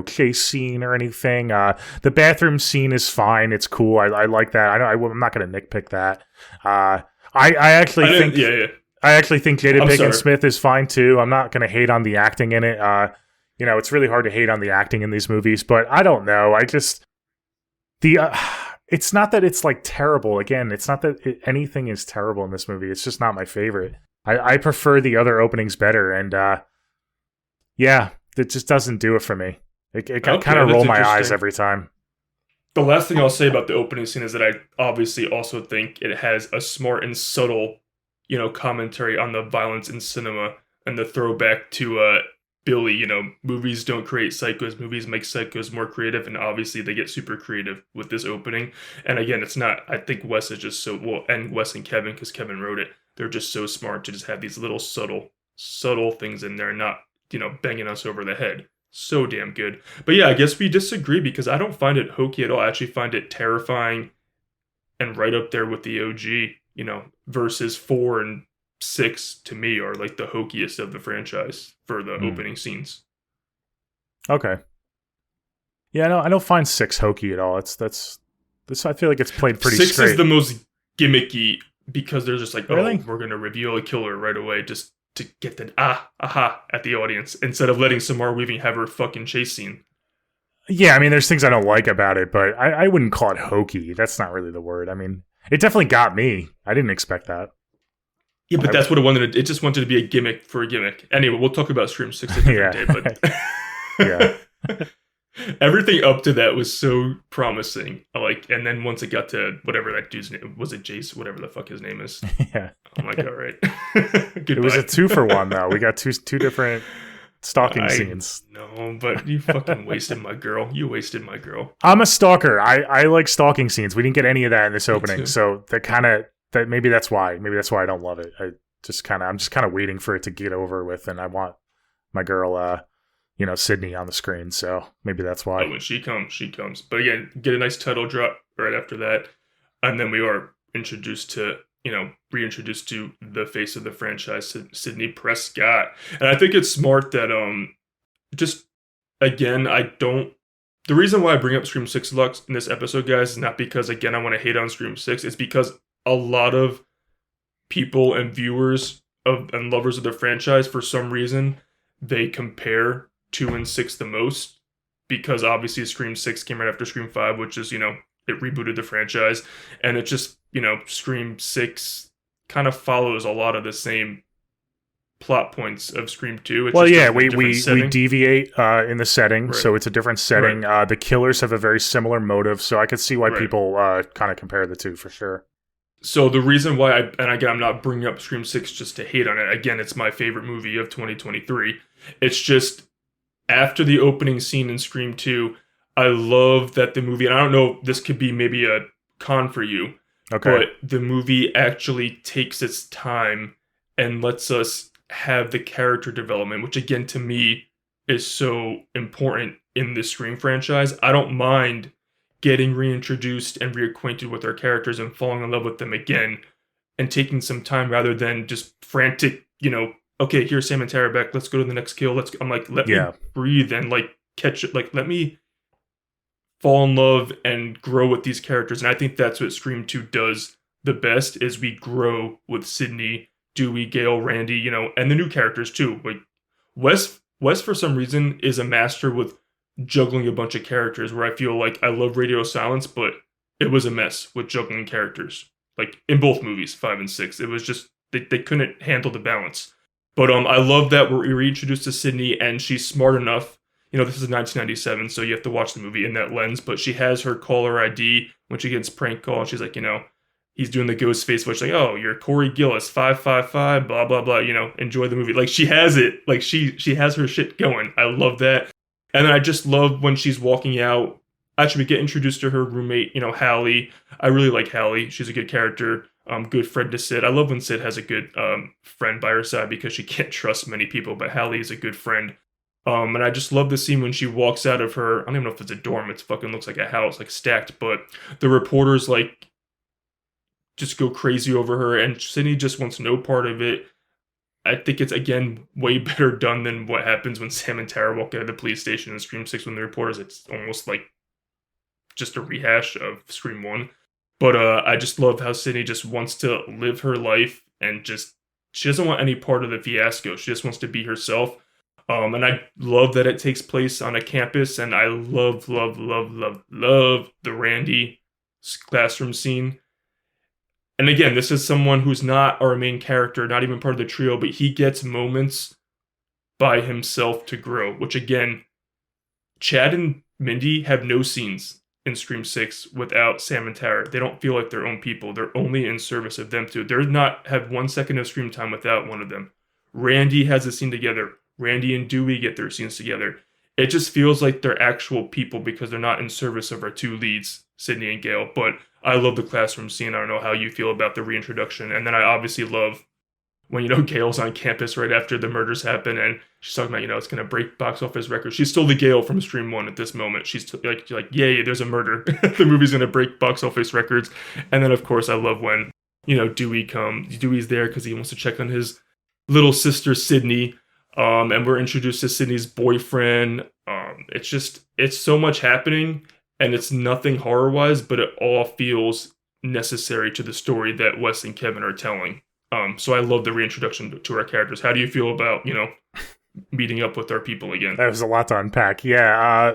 chase scene or anything. The bathroom scene is fine. It's cool. I like that. I'm not going to nitpick that. I actually think Jada Pinkett Smith is fine too. I'm not going to hate on the acting in it. It's really hard to hate on the acting in these movies, but I don't know. It's not that it's like terrible. Again, it's not that anything is terrible in this movie. It's just not my favorite. I prefer the other openings better, and it just doesn't do it for me. It kind of roll my eyes every time. The last thing I'll say about the opening scene is that I obviously also think it has a smart and subtle, commentary on the violence in cinema and the throwback to Billy. Movies don't create psychos, movies make psychos more creative, and obviously they get super creative with this opening. And again, it's not, I think Wes is just and Wes and Kevin, because Kevin wrote it, they're just so smart to just have these little subtle things in there, not, banging us over the head. So damn good. But yeah, I guess we disagree, because I don't find it hokey at all. I actually find it terrifying and right up there with the OG, versus 4 and 6 to me are like the hokiest of the franchise for the opening scenes. Okay. Yeah, no, I don't find 6 hokey at all. That's I feel like it's played pretty 6 straight. 6 is the most gimmicky, because they're just like, really? We're gonna reveal a killer right away just to get the aha at the audience, instead of letting Samara Weaving have her fucking chase scene. Yeah, I mean, there's things I don't like about it, but I wouldn't call it hokey. That's not really the word. I mean, it definitely got me. I didn't expect that. Yeah, but that's what it wanted. It just wanted to be a gimmick for a gimmick. Anyway, we'll talk about Scream 6 a different day. But yeah, everything up to that was so promising. And then once it got to whatever that dude's name was, it Jace, whatever the fuck his name is. Yeah, I'm like, all right. It was a 2-for-1 though. We got two different stalking scenes. No, but you fucking wasted my girl. You wasted my girl. I'm a stalker. I like stalking scenes. We didn't get any of that in this opening, so maybe that's why. Maybe that's why I don't love it. I'm just kind of waiting for it to get over with, and I want my girl, Sydney on the screen. So maybe that's why. Oh, when she comes. But again, get a nice title drop right after that, and then we are reintroduced to the face of the franchise, Sidney Prescott. And I think it's smart that just again, the reason why I bring up Scream 6 Lux in this episode, guys, is not because again I want to hate on Scream 6. It's because a lot of people and viewers and lovers of the franchise, for some reason, they compare 2 and 6 the most, because obviously Scream 6 came right after Scream 5, which is, it rebooted the franchise, and it just, Scream 6 kind of follows a lot of the same plot points of Scream 2. Well, yeah, we deviate in the setting, right. So it's a different setting. Right. The killers have a very similar motive, so I could see why people kind of compare the two for sure. So the reason why I'm not bringing up Scream 6 just to hate on it. Again, it's my favorite movie of 2023. It's just, after the opening scene in Scream 2, I love that the movie, and I don't know, this could be maybe a con for you, okay, but the movie actually takes its time and lets us have the character development, which again, to me, is so important in the Scream franchise. I don't mind getting reintroduced and reacquainted with our characters and falling in love with them again, and taking some time rather than just frantic, okay, here's Sam and Tara back, let's go to the next kill. I'm like, let me breathe and catch it. Let me fall in love and grow with these characters. And I think that's what Scream 2 does the best, is we grow with Sidney, Dewey, Gale, Randy, and the new characters too. Like Wes for some reason is a master with juggling a bunch of characters, where I feel like I love Radio Silence, but it was a mess with juggling characters. Like in both movies, 5 and 6, it was just they couldn't handle the balance. But I love that we're reintroduced to Sidney, and she's smart enough. This is 1997, so you have to watch the movie in that lens. But she has her caller ID when she gets prank call. She's like, he's doing the ghost face, which like, oh, you're Corey Gillis, 555, blah blah blah. Enjoy the movie. Like she has it. Like she has her shit going. I love that. And then I just love when she's walking out. Actually, we get introduced to her roommate, Hallie. I really like Hallie. She's a good character. good friend to Sid. I love when Sid has a good friend by her side because she can't trust many people, but Hallie is a good friend. And I just love the scene when she walks out of her, I don't even know if it's a dorm, it fucking looks like a house, like stacked, but the reporters like just go crazy over her, and Sydney just wants no part of it. I think it's, again, way better done than what happens when Sam and Tara walk out of the police station in Scream 6 when the reporters. It's almost like just a rehash of Scream 1. But I just love how Sydney just wants to live her life and just, she doesn't want any part of the fiasco. She just wants to be herself. And I love that it takes place on a campus, and I love the Randy classroom scene. And again, this is someone who's not our main character, not even part of the trio, but he gets moments by himself to grow, which again, Chad and Mindy have no scenes in Scream 6 without Sam and Tara. They don't feel like their own people. They're only in service of them two. They're not have 1 second of screen time without one of them. Randy has a scene together. Randy and Dewey get their scenes together. It just feels like they're actual people because they're not in service of our two leads, Sydney and Gale. But I love the classroom scene. I don't know how you feel about the reintroduction. And then I obviously love when, Gale's on campus right after the murders happen, and she's talking about, it's going to break box office records. She's still the Gale from Scream 1 at this moment. She's like, yay, there's a murder. The movie's going to break box office records. And then, of course, I love when, Dewey comes. Dewey's there because he wants to check on his little sister, Sydney. And we're introduced to Sydney's boyfriend. It's so much happening, and it's nothing horror-wise, but it all feels necessary to the story that Wes and Kevin are telling. So I love the reintroduction to our characters. How do you feel about, meeting up with our people again? That was a lot to unpack. Yeah.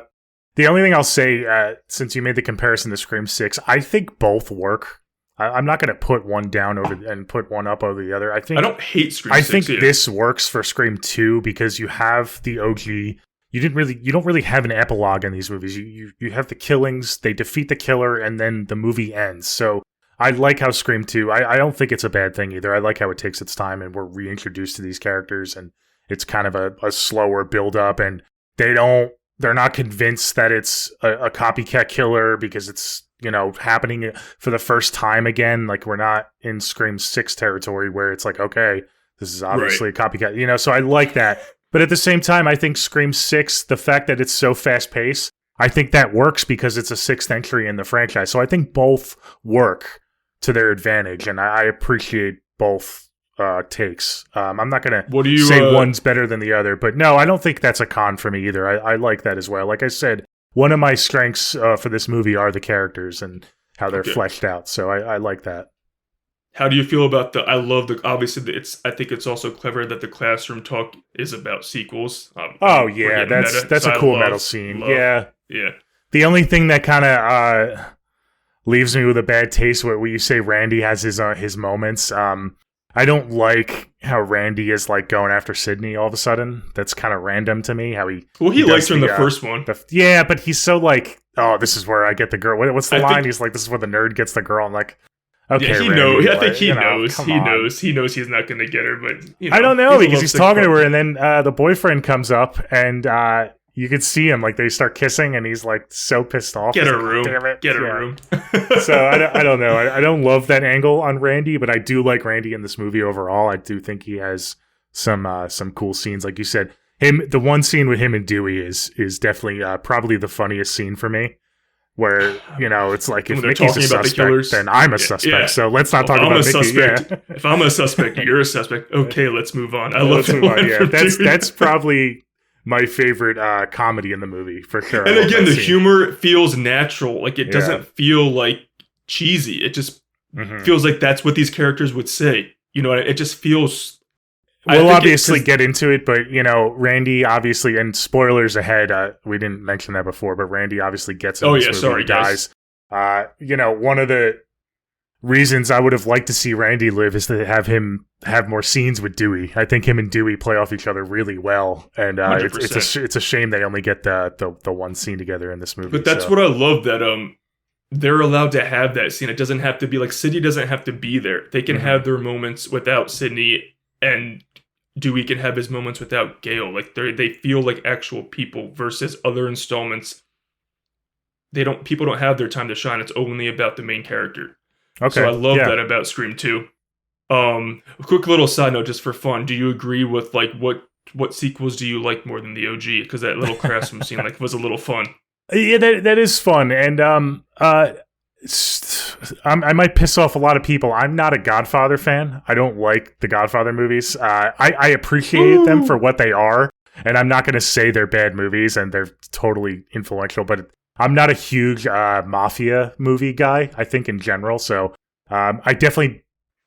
The only thing I'll say, since you made the comparison to Scream 6, I think both work. I'm not going to put one down and put one up over the other. I don't hate Scream 6. I think this works for Scream 2 because you have the OG. You don't really have an epilogue in these movies. You have the killings, they defeat the killer, and then the movie ends. So I like how Scream 2, I don't think it's a bad thing either. I like how it takes its time and we're reintroduced to these characters, and it's kind of a slower build up, and they're not convinced that it's a copycat killer because it's, happening for the first time again. Like, we're not in Scream 6 territory where it's like, okay, this is obviously a copycat, so I like that. But at the same time, I think Scream 6, the fact that it's so fast paced, I think that works because it's a sixth entry in the franchise. So I think both work to their advantage, and I appreciate both takes. I'm not going to say one's better than the other, but no, I don't think that's a con for me either. I like that as well. Like I said, one of my strengths for this movie are the characters and how they're fleshed out. So I like that. How do you feel about obviously I think it's also clever that the classroom talk is about sequels. That's a cool metal scene. Yeah. The only thing that kind of leaves me with a bad taste when you say Randy has his moments. I don't like how Randy is like going after Sydney all of a sudden. That's kind of random to me. How he likes her in the first one. But he's so like, oh, this is where I get the girl. What's the line? He's like, this is where the nerd gets the girl. I'm like, okay, yeah, he knows. I think he knows. He knows. He knows he's not going to get her. But I don't know because he's talking to her, and then the boyfriend comes up, and you could see him like they start kissing, and he's like so pissed off. Get a room. Damn it. Get a room. So I don't know. I don't love that angle on Randy, but I do like Randy in this movie overall. I do think he has some cool scenes, like you said. The one scene with him and Dewey is definitely probably the funniest scene for me. Where, it's like, if Mickey's a suspect, then I'm a suspect. Yeah. So let's not talk about Mickey. Yeah. If I'm a suspect, you're a suspect. Okay, let's move on. I love that one. Yeah, that's probably my favorite comedy in the movie, for sure. And again, the humor feels natural. Like, it doesn't feel like cheesy. It just feels like that's what these characters would say. It just feels... We'll obviously get into it, but, Randy obviously, and spoilers ahead, we didn't mention that before, but Randy obviously gets in this movie and dies. One of the reasons I would have liked to see Randy live is to have him have more scenes with Dewey. I think him and Dewey play off each other really well, and it's a shame they only get the one scene together in this movie. But that's what I love, that they're allowed to have that scene. It doesn't have to be like, Sydney doesn't have to be there. They can have their moments without Sydney, and Dewey can have his moments without Gale. Like, they feel like actual people versus other installments. People don't have their time to shine. It's only about the main character. Okay. So I love yeah. that about Scream 2. A quick little side note, just for fun. Do you agree with like what sequels do you like more than the OG? Because that little classroom scene like was a little fun. Yeah, that is fun, and I might piss off a lot of people. I'm not a Godfather fan. I don't like the Godfather movies. I appreciate them for what they are, and I'm not going to say they're bad movies and they're totally influential, but I'm not a huge mafia movie guy, I think, in general. So I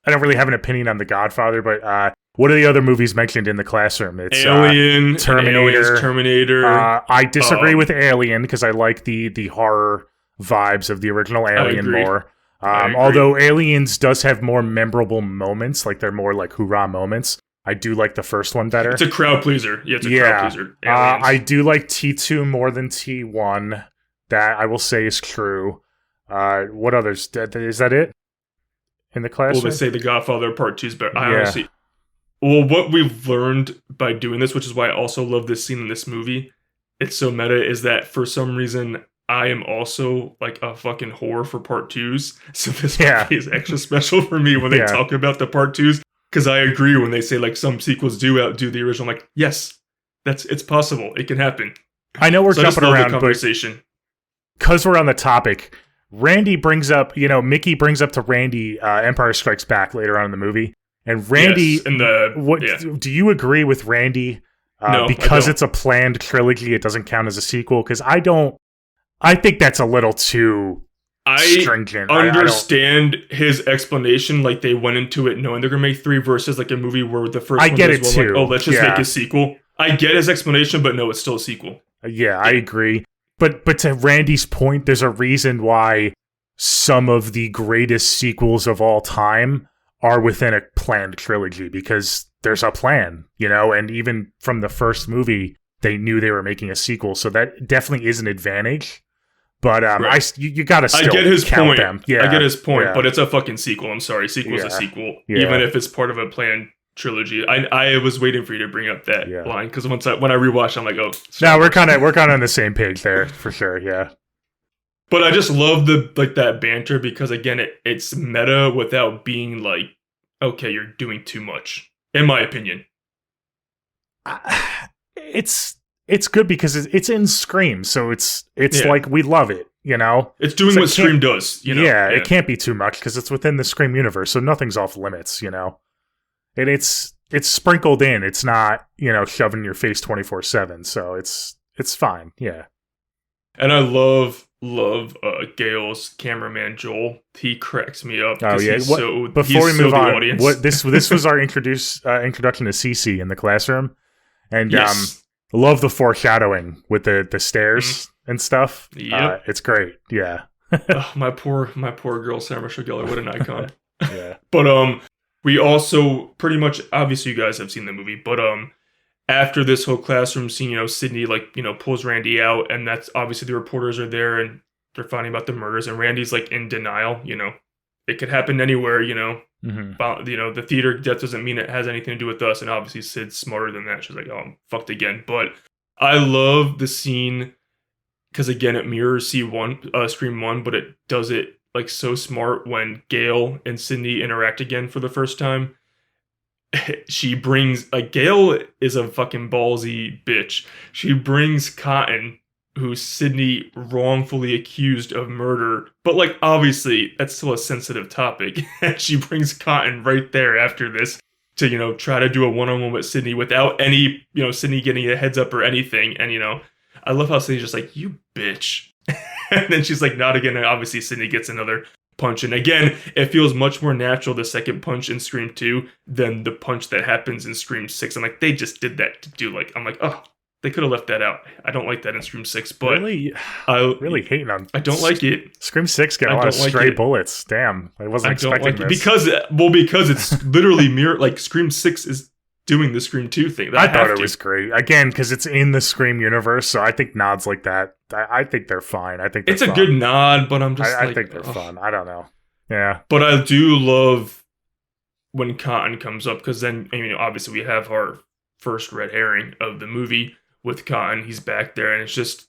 don't really have an opinion on the Godfather, but what are the other movies mentioned in the classroom? It's Alien, Terminator. Terminator. I disagree with Alien because I like the horror vibes of the original Alien more. Although Aliens does have more memorable moments, like they're more like hoorah moments. I do like the first one better. It's a crowd pleaser. Yeah, it's a crowd pleaser. I do like T2 more than T1. That I will say is true. What others? Is that it? In the classroom? Well, they say The Godfather Part 2 is better. I honestly... Well, what we've learned by doing this, which is why I also love this scene in this movie, it's so meta, is that for some reason I am also like a fucking whore for Part 2s. So this movie is extra special for me when they talk about the Part 2s. Because I agree when they say like some sequels do outdo the original. I'm like, yes, it's possible. It can happen. I know we're jumping around, the conversation. But because we're on the topic, Randy brings up, Mickey brings up to Randy Empire Strikes Back later on in the movie. And Randy, do you agree with Randy? No, because it's a planned trilogy, it doesn't count as a sequel? Because I think that's a little too stringent. I understand his explanation, like they went into it knowing they're going to make 3 versus like a movie where the first one get it was too. Like, oh, let's just make a sequel. I get his explanation, but no, it's still a sequel. Yeah, I agree. But to Randy's point, there's a reason why some of the greatest sequels of all time are within a planned trilogy, because there's a plan, and even from the first movie, they knew they were making a sequel. So that definitely is an advantage. But you gotta still count them. Yeah, I get his point, but it's a fucking sequel. I'm sorry. Sequel's a sequel. Yeah. Even if it's part of a planned trilogy. I was waiting for you to bring up that line, because when I rewatched, I'm like, oh. No, we're kind of on the same page there, for sure, yeah. But I just love that banter, because again, it's meta without being like, okay, you're doing too much, in my opinion. It's good because it's in Scream, so it's like we love it, It's doing what Scream does, Yeah, it can't be too much because it's within the Scream universe, so nothing's off limits, And it's sprinkled in. It's not, shoved in your face 24/7, so it's fine, yeah. And I love Gale's cameraman Joel. He cracks me up. Oh yeah. Before we move on, this was our introduction to Cece in the classroom, and love the foreshadowing with the stairs and stuff. Yep. It's great. Yeah. My poor girl Sarah Michelle Gellar. What an icon. Yeah. But we also pretty much, obviously you guys have seen the movie, but after this whole classroom scene, Sydney pulls Randy out, and that's obviously the reporters are there and they're finding about the murders, and Randy's like in denial. It could happen anywhere. Mm-hmm. The theater death doesn't mean it has anything to do with us, and obviously Sid's smarter than that. She's like, oh, I'm fucked again. But I love the scene because again, it mirrors Scream 1, but it does it like so smart when Gale and Sydney interact again for the first time. She brings Gale is a fucking ballsy bitch. She brings Cotton, who Sydney wrongfully accused of murder, but obviously that's still a sensitive topic. And she brings Cotton right there after this to try to do a one-on-one with Sydney without any Sydney getting a heads up or anything. And I love how Sydney's just like, you bitch. And then she's like, not again. And obviously Sydney gets another punch, and again, it feels much more natural, the second punch in Scream 2 than the punch that happens in Scream 6. I'm like, they just did that to do I'm like, oh, they could have left that out. I don't like that in Scream 6, but really hating on. I don't like it. Scream 6 got a lot of stray bullets. Damn, I wasn't expecting this. Because it's literally Scream 6 is doing the Scream 2 thing. I thought it was great. Again, because it's in the Scream universe, so I think nods like that, I think they're fine. I think it's a good nod, but I'm just I think they're fun. I don't know. Yeah. But I do love when Cotton comes up, because then, obviously we have our first red herring of the movie with Cotton. He's back there, and it's just,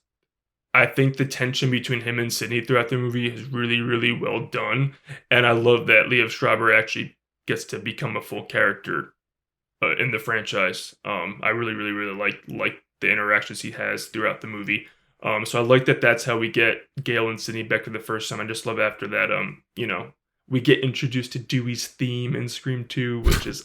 I think the tension between him and Sidney throughout the movie is really, really well done. And I love that Liev Schreiber actually gets to become a full character in the franchise. I really, really, really like the interactions he has throughout the movie. So I like that that's how we get Gale and Sidney back for the first time. I just love after that, we get introduced to Dewey's theme in Scream 2, which is,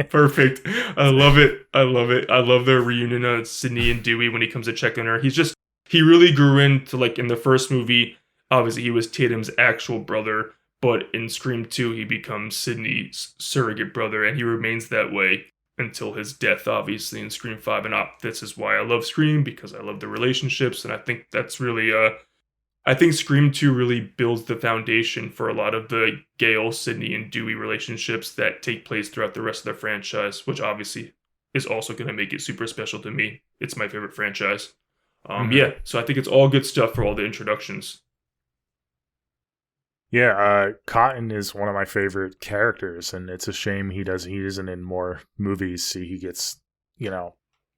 perfect. I love it. I love their reunion of Sidney and Dewey when he comes to check on her. He really grew into, like, in the first movie, obviously he was Tatum's actual brother, but in Scream 2, he becomes Sidney's surrogate brother, and he remains that way until his death, obviously, in Scream 5. And this is why I love Scream, because I love the relationships, and I think that's really, I think Scream 2 really builds the foundation for a lot of the Gale, Sidney, and Dewey relationships that take place throughout the rest of the franchise, which obviously is also going to make it super special to me. It's my favorite franchise. Yeah, so I think it's all good stuff for all the introductions. Yeah, Cotton is one of my favorite characters, and it's a shame he isn't in more movies. See, he gets,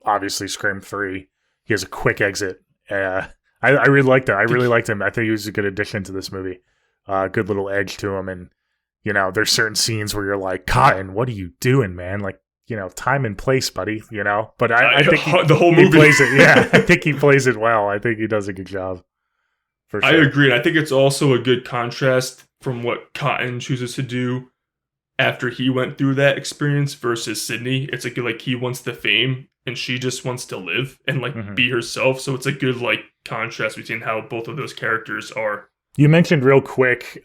obviously Scream 3. He has a quick exit. I really liked that. I really liked him. I think he was a good addition to this movie. Good little edge to him, and there's certain scenes where you're like, Cotton, what are you doing, man? Like, time and place, buddy. But I think the whole movie he plays it. Yeah, I think he plays it well. I think he does a good job. For sure. I agree. I think it's also a good contrast from what Cotton chooses to do after he went through that experience versus Sidney. It's a good, like, he wants the fame and she just wants to live and be herself. So it's a good contrast between how both of those characters are. You mentioned real quick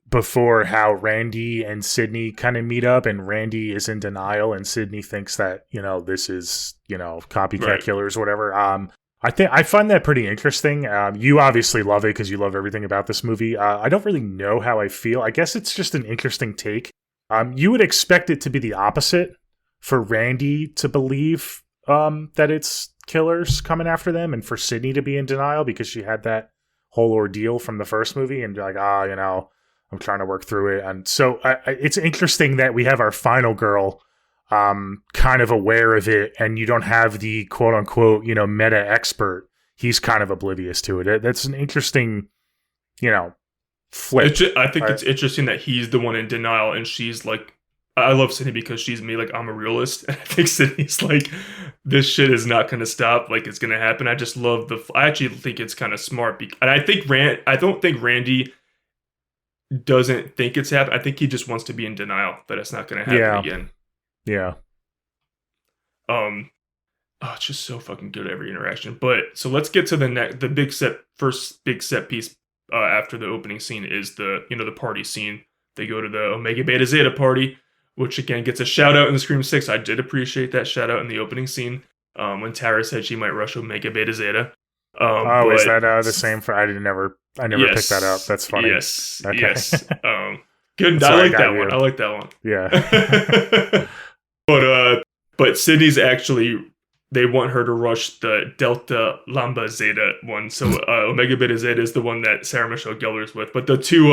before how Randy and Sidney kind of meet up, and Randy is in denial and Sidney thinks that, this is, copycat killers or whatever. I find that pretty interesting. You obviously love it because you love everything about this movie. I don't really know how I feel. I guess it's just an interesting take. You would expect it to be the opposite, for Randy to believe that it's killers coming after them, and for Sidney to be in denial because she had that whole ordeal from the first movie and be like, I'm trying to work through it. And so it's interesting that we have our final girl kind of aware of it, and you don't have the quote unquote, meta expert. He's kind of oblivious to it. That's an interesting, flip. I think it's interesting that he's the one in denial and she's like, I love Sidney because she's me, like, I'm a realist. And I think Sidney's like, this shit is not going to stop. Like, it's going to happen. I just love I actually think it's kind of smart. And I think I don't think Randy doesn't think it's happening. I think he just wants to be in denial that it's not going to happen again. Yeah. It's just so fucking good every interaction. But so let's get to the first big set piece after the opening scene is the party scene. They go to the Omega Beta Zeta party, which again gets a shout out in the Scream 6. I did appreciate that shout out in the opening scene when Tara said she might rush Omega Beta Zeta. Is that the same for? I never picked that up. That's funny. Yes. Okay. Yes. Good. I like that one. I like that one. Yeah. But Sidney's actually, they want her to rush the Delta Lambda Zeta one. So Omega Beta Zeta is the one that Sarah Michelle Gellar's with. But the two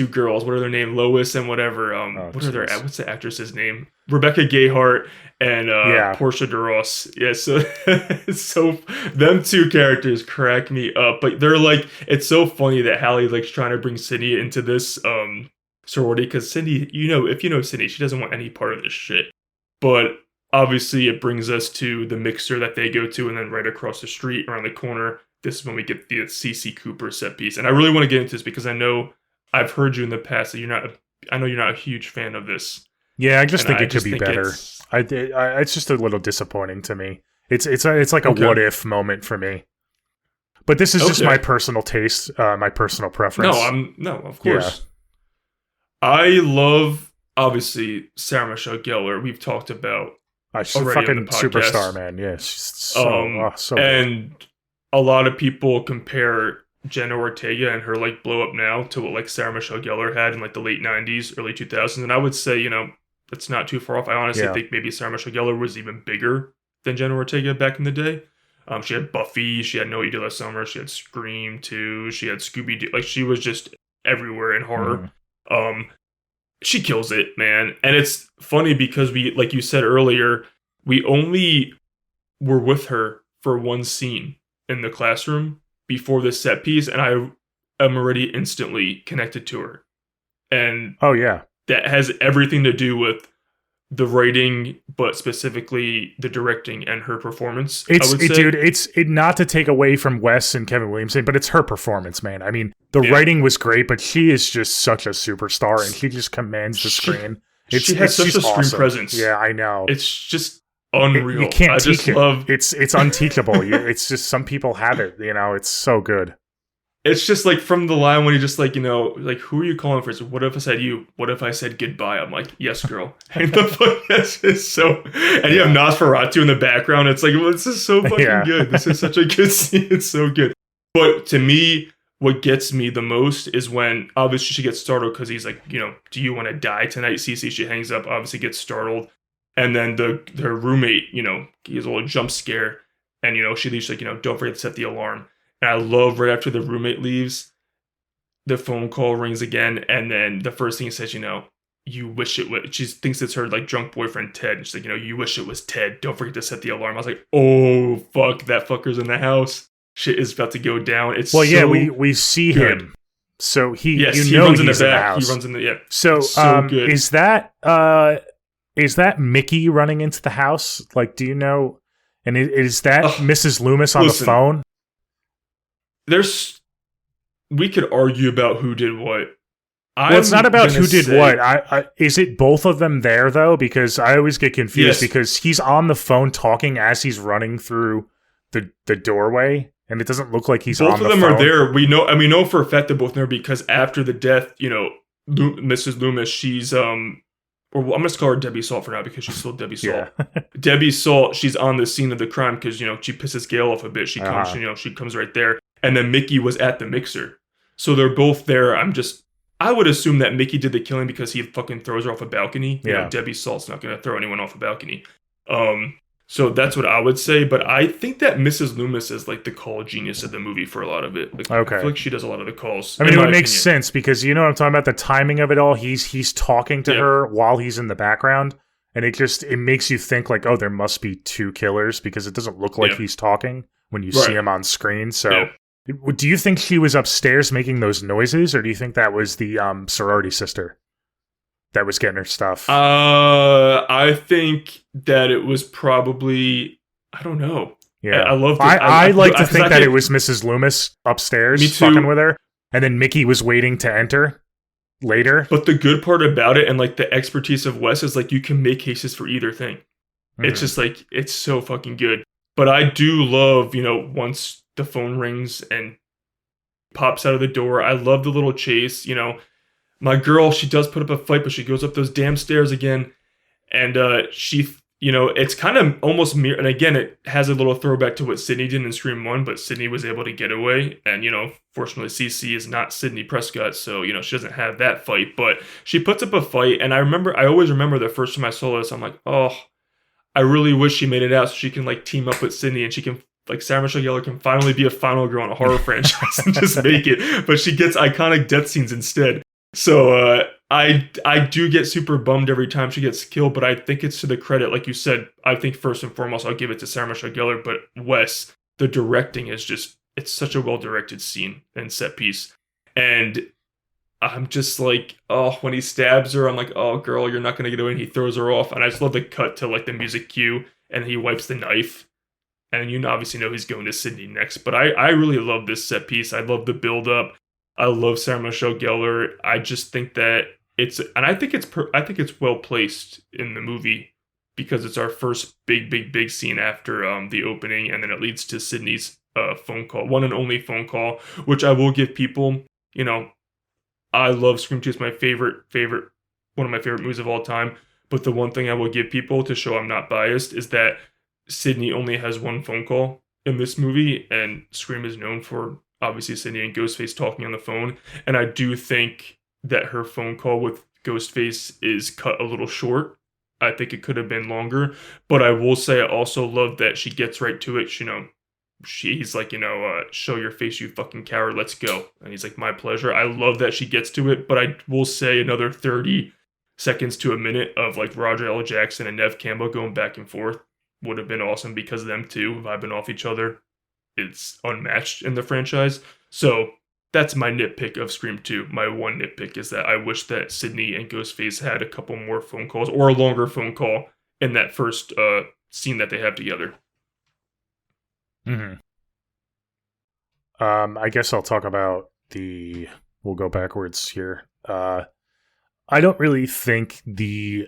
girls, what are their name? Lois and whatever. What's the actress's name? Rebecca Gayheart and Portia de Ross. Yeah, so them two characters crack me up. But they're like, it's so funny that Hallie trying to bring Sidney into this sorority, because Sidney, if you know Sidney, she doesn't want any part of this shit. But obviously it brings us to the mixer that they go to, and then right across the street around the corner, this is when we get the CC Cooper set piece. And I really want to get into this because I know I've heard you in the past that you're not a huge fan of this. Yeah, I just think it could be better. It's just a little disappointing to me. It's like a what if moment for me. But this is just my personal taste, my personal preference. No, of course. Yeah. I love, obviously, Sarah Michelle Gellar. We've talked about she's a fucking superstar, man. Yeah, she's so good. And a lot of people compare Jenna Ortega and her blow up now to what Sarah Michelle Gellar had in the late 90s, early 2000s. And I would say, that's not too far off. I honestly think maybe Sarah Michelle Gellar was even bigger than Jenna Ortega back in the day. She had Buffy, she had No You Did Last Summer, she had Scream 2, she had Scooby-Doo. She was just everywhere in horror. She kills it, man. And it's funny because we, like you said earlier, we only were with her for one scene in the classroom before this set piece, and I am already instantly connected to her. And oh yeah, that has everything to do with the writing, but specifically the directing and her performance. Dude, it's not to take away from Wes and Kevin Williamson, but it's her performance, man. I mean, the writing was great, but she is just such a superstar, and she just commands the screen. She has such a screen presence. Yeah, I know. It's just unreal. You can't teach it. It's unteachable. It's just some people have it. You know, it's so good. It's just like from the line when he just like, you know, like, who are you calling for? So what if I said you? What if I said goodbye? I'm like, yes, girl. And the fuck, this is so. And you have Nosferatu in the background. It's like, well, this is so fucking good. This is such a good scene. It's so good. But to me, what gets me the most is when obviously she gets startled because he's like, you know, do you want to die tonight, Cece? She hangs up, obviously gets startled. And then her roommate, you know, he has a little jump scare. And, you know, she leaves like, you know, don't forget to set the alarm. And I love right after the roommate leaves, the phone call rings again. And then the first thing he says, you know, you wish it was, she thinks it's her like drunk boyfriend, Ted. And she's like, you know, you wish it was Ted. Don't forget to set the alarm. I was like, oh, fuck, that fucker's in the house. Shit is about to go down. It's well, yeah, we see good. Him. So he runs in the back. He runs in the, yeah. So, good. Is that Mickey running into the house? Like, do you know? And is that Mrs. Loomis on the phone? We could argue about who did what. Well, it's not about who did what. Is it both of them there, though? Because I always get confused because he's on the phone talking as he's running through the doorway, and it doesn't look like he's on the phone. Both of them are there. We know for a fact they're both there because after the death, you know, Mrs. Loomis, she's or I'm going to call her Debbie Salt for now because she's still Debbie Salt. Yeah. Debbie Salt, she's on the scene of the crime because, you know, she pisses Gail off a bit. She comes, she comes right there. And then Mickey was at the mixer. So they're both there. I would assume that Mickey did the killing because he fucking throws her off a balcony. You know, Debbie Salt's not going to throw anyone off a balcony. So that's what I would say. But I think that Mrs. Loomis is like the call genius of the movie for a lot of it. Like, okay. I feel like she does a lot of the calls. I mean, it makes sense because you know what I'm talking about, the timing of it all. He's talking to her while he's in the background. And it makes you think like, oh, there must be two killers because it doesn't look like he's talking when you see him on screen. So do you think she was upstairs making those noises, or do you think that was the sorority sister that was getting her stuff? I think that it was probably, I don't know. Yeah, I love. I like to think that it was Mrs. Loomis upstairs fucking with her, and then Mickey was waiting to enter later. But the good part about it, and like the expertise of Wes, is like you can make cases for either thing. It's just like it's so fucking good. But I do love, you know, once the phone rings and pops out of the door. I love the little chase. You know, my girl, she does put up a fight, but she goes up those damn stairs again. And she, you know, it's kind of almost mirror. And again, it has a little throwback to what Sidney did in Scream 1, but Sidney was able to get away. And, you know, fortunately, CC is not Sidney Prescott. So, you know, she doesn't have that fight. But she puts up a fight. And I always remember the first time I saw this, I'm like, oh, I really wish she made it out so she can, like, team up with Sidney and she can, like, Sarah Michelle Gellar can finally be a final girl in a horror franchise and just make it. But she gets iconic death scenes instead. So I do get super bummed every time she gets killed, but I think it's to the credit, like you said, I think first and foremost, I'll give it to Sarah Michelle Gellar, but Wes, the directing is just, it's such a well-directed scene and set piece. And I'm just like, oh, when he stabs her, I'm like, oh, girl, you're not going to get away. And he throws her off. And I just love the cut to, like, the music cue, and he wipes the knife. And you obviously know he's going to Sidney next. But I really love this set piece. I love the build-up. I love Sarah Michelle Gellar. I just think that I think it's well placed in the movie because it's our first big scene after the opening, and then it leads to Sidney's phone call, one and only phone call, which I will give people. You know, I love Scream 2. It's my favorite one of my favorite movies of all time. But the one thing I will give people to show I'm not biased is that Sidney only has one phone call in this movie, and Scream is known for obviously Sidney and Ghostface talking on the phone. And I do think that her phone call with Ghostface is cut a little short. I think it could have been longer. But I will say I also love that she gets right to it. You know, he's like, you know, show your face, you fucking coward, let's go. And he's like, my pleasure. I love that she gets to it. But I will say another 30 seconds to a minute of like Roger L. Jackson and Nev Campbell going back and forth would have been awesome because them two vibing off each other. It's unmatched in the franchise. So that's my nitpick of Scream 2. My one nitpick is that I wish that Sidney and Ghostface had a couple more phone calls or a longer phone call in that first scene that they have together. Mm-hmm. I guess I'll talk about we'll go backwards here. I don't really think the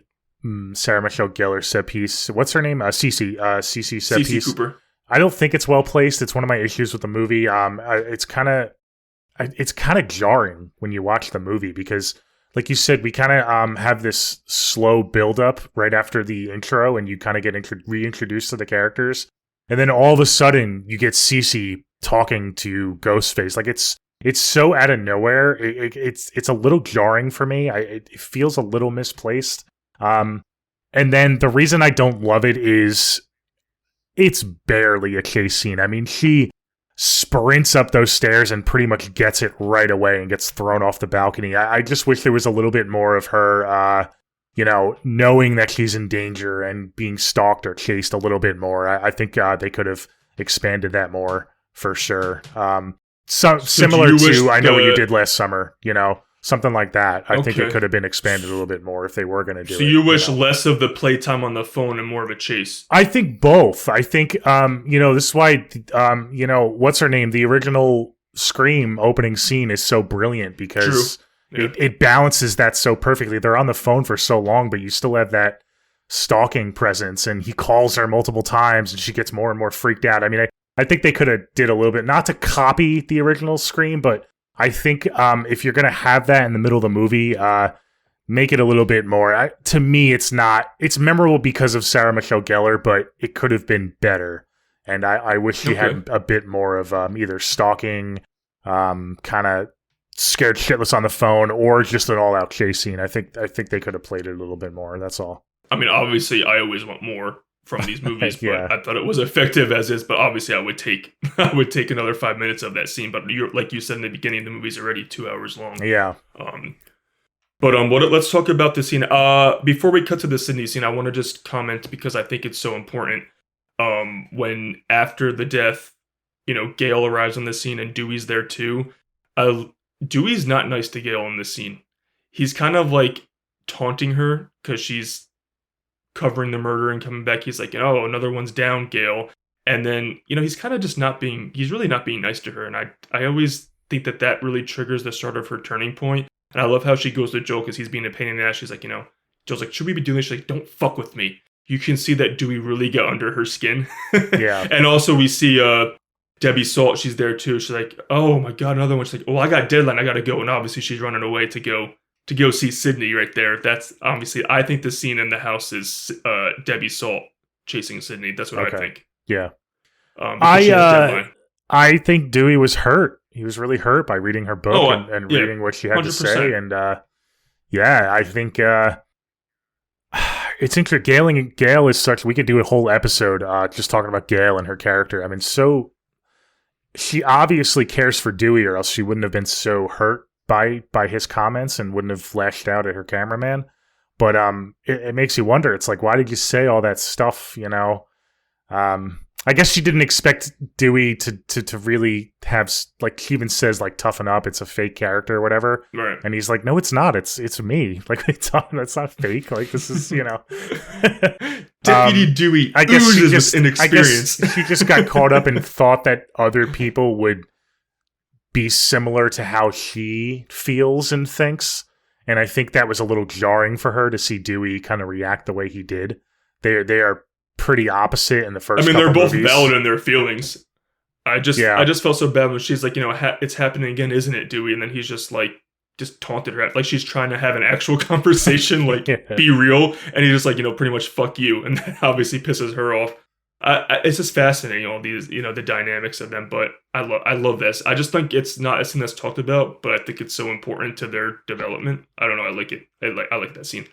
Sarah Michelle Gellar set piece, what's her name? Cece set CeCe piece. Cooper. I don't think it's well placed. It's one of my issues with the movie. It's kind of jarring when you watch the movie because, like you said, we kind of have this slow build up right after the intro, and you kind of get reintroduced to the characters, and then all of a sudden you get Cece talking to Ghostface. Like it's so out of nowhere. It's a little jarring for me. It feels a little misplaced. And then the reason I don't love it is it's barely a chase scene. I mean, she sprints up those stairs and pretty much gets it right away and gets thrown off the balcony. I just wish there was a little bit more of her, knowing that she's in danger and being stalked or chased a little bit more. I think they could have expanded that more for sure. Similar to I Know What You Did Last Summer, something like that. I think it could have been expanded a little bit more if they were going to do it. So you wish less of the playtime on the phone and more of a chase? I think both. I think, this is why, what's her name? The original Scream opening scene is so brilliant because it balances that so perfectly. They're on the phone for so long, but you still have that stalking presence, and he calls her multiple times, and she gets more and more freaked out. I mean, I think they could have did a little bit, not to copy the original Scream, but I think if you're going to have that in the middle of the movie, make it a little bit more. To me, it's memorable because of Sarah Michelle Gellar, but it could have been better. And I wish she had a bit more of either stalking, kind of scared shitless on the phone, or just an all-out chase scene. I think they could have played it a little bit more. That's all. I mean, obviously, I always want more from these movies, but I thought it was effective as is. But obviously, I would take another 5 minutes of that scene. But like you said in the beginning, the movie's already 2 hours long. Yeah. Let's talk about the scene. Before we cut to the Sidney scene, I want to just comment because I think it's so important. When after the death, Gale arrives on the scene and Dewey's there too. Dewey's not nice to Gale in this scene. He's kind of like taunting her because she's covering the murder and coming back. He's like, oh, another one's down, Gale. And then, he's kind of just he's really not being nice to her. And I always think that really triggers the start of her turning point. And I love how she goes to Joel because he's being a pain in the ass. She's like, Joel's like, should we be doing this? She's like, don't fuck with me. You can see that Dewey really got under her skin. Yeah. And also we see Debbie Salt. She's there too. She's like, oh my God, another one. She's like, well, I got deadline. I got to go. And obviously she's running away to go see Sidney right there. That's obviously, I think the scene in the house is Debbie Salt chasing Sidney. That's what I think. Yeah. I think Dewey was hurt. He was really hurt by reading her book and reading what she had 100%. To say. And I think it's interesting. Gale is such, we could do a whole episode just talking about Gale and her character. I mean, so she obviously cares for Dewey, or else she wouldn't have been so hurt by his comments and wouldn't have lashed out at her cameraman. But it makes you wonder. It's like, why did you say all that stuff? I guess she didn't expect Dewey to really have, like, she even says, like, toughen up, it's a fake character or whatever. Right. And he's like, no, it's not. It's me. Like, it's not fake. Like, this is, Deputy Dewey. I guess she just got caught up and thought that other people would be similar to how she feels and thinks. And I think that was a little jarring for her to see Dewey kind of react the way he did. They are pretty opposite in the first. I mean, they're both movies. valid in their feelings. I just felt so bad when she's like, it's happening again, isn't it, Dewey? And then he's just like, just taunted her, like she's trying to have an actual conversation, like be real, and he's just like, pretty much fuck you, and that obviously pisses her off. It's just fascinating, all these, the dynamics of them. But I love this. I just think it's not a scene that's talked about, but I think it's so important to their development. I don't know. I like it. I like that scene.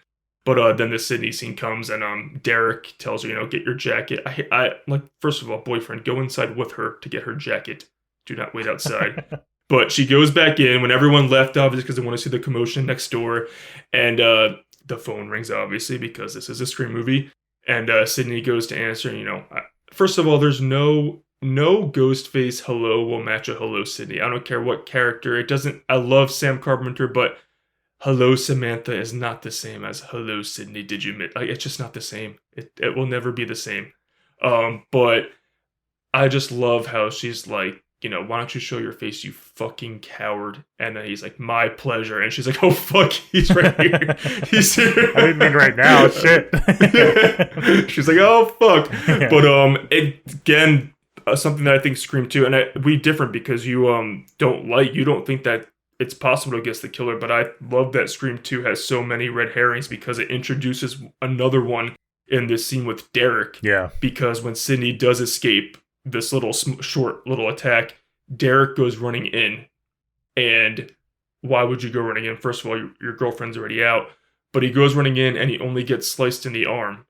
But then the Sidney scene comes, and Derek tells her, get your jacket. I like, first of all, boyfriend, go inside with her to get her jacket. Do not wait outside. But she goes back in when everyone left, obviously, because they want to see the commotion next door. And the phone rings, obviously, because this is a Scream movie. And Sydney goes to answer, and, first of all, there's no Ghostface hello will match a hello Sydney. I don't care what character. It doesn't. I love Sam Carpenter, but hello Samantha is not the same as hello Sydney. Did you admit? Like, it's just not the same. It will never be the same. But I just love how she's like, why don't you show your face, you fucking coward? And then he's like, my pleasure. And she's like, oh, fuck, he's right here. He's here. I didn't mean right now. Shit. She's like, oh, fuck. Yeah. But again, something that I think Scream 2, and we different because you don't think that it's possible to guess the killer, but I love that Scream 2 has so many red herrings because it introduces another one in this scene with Derek. Yeah. Because when Sydney does escape this little short little attack, Derek goes running in. And why would you go running in? First of all, your girlfriend's already out. But he goes running in and he only gets sliced in the arm.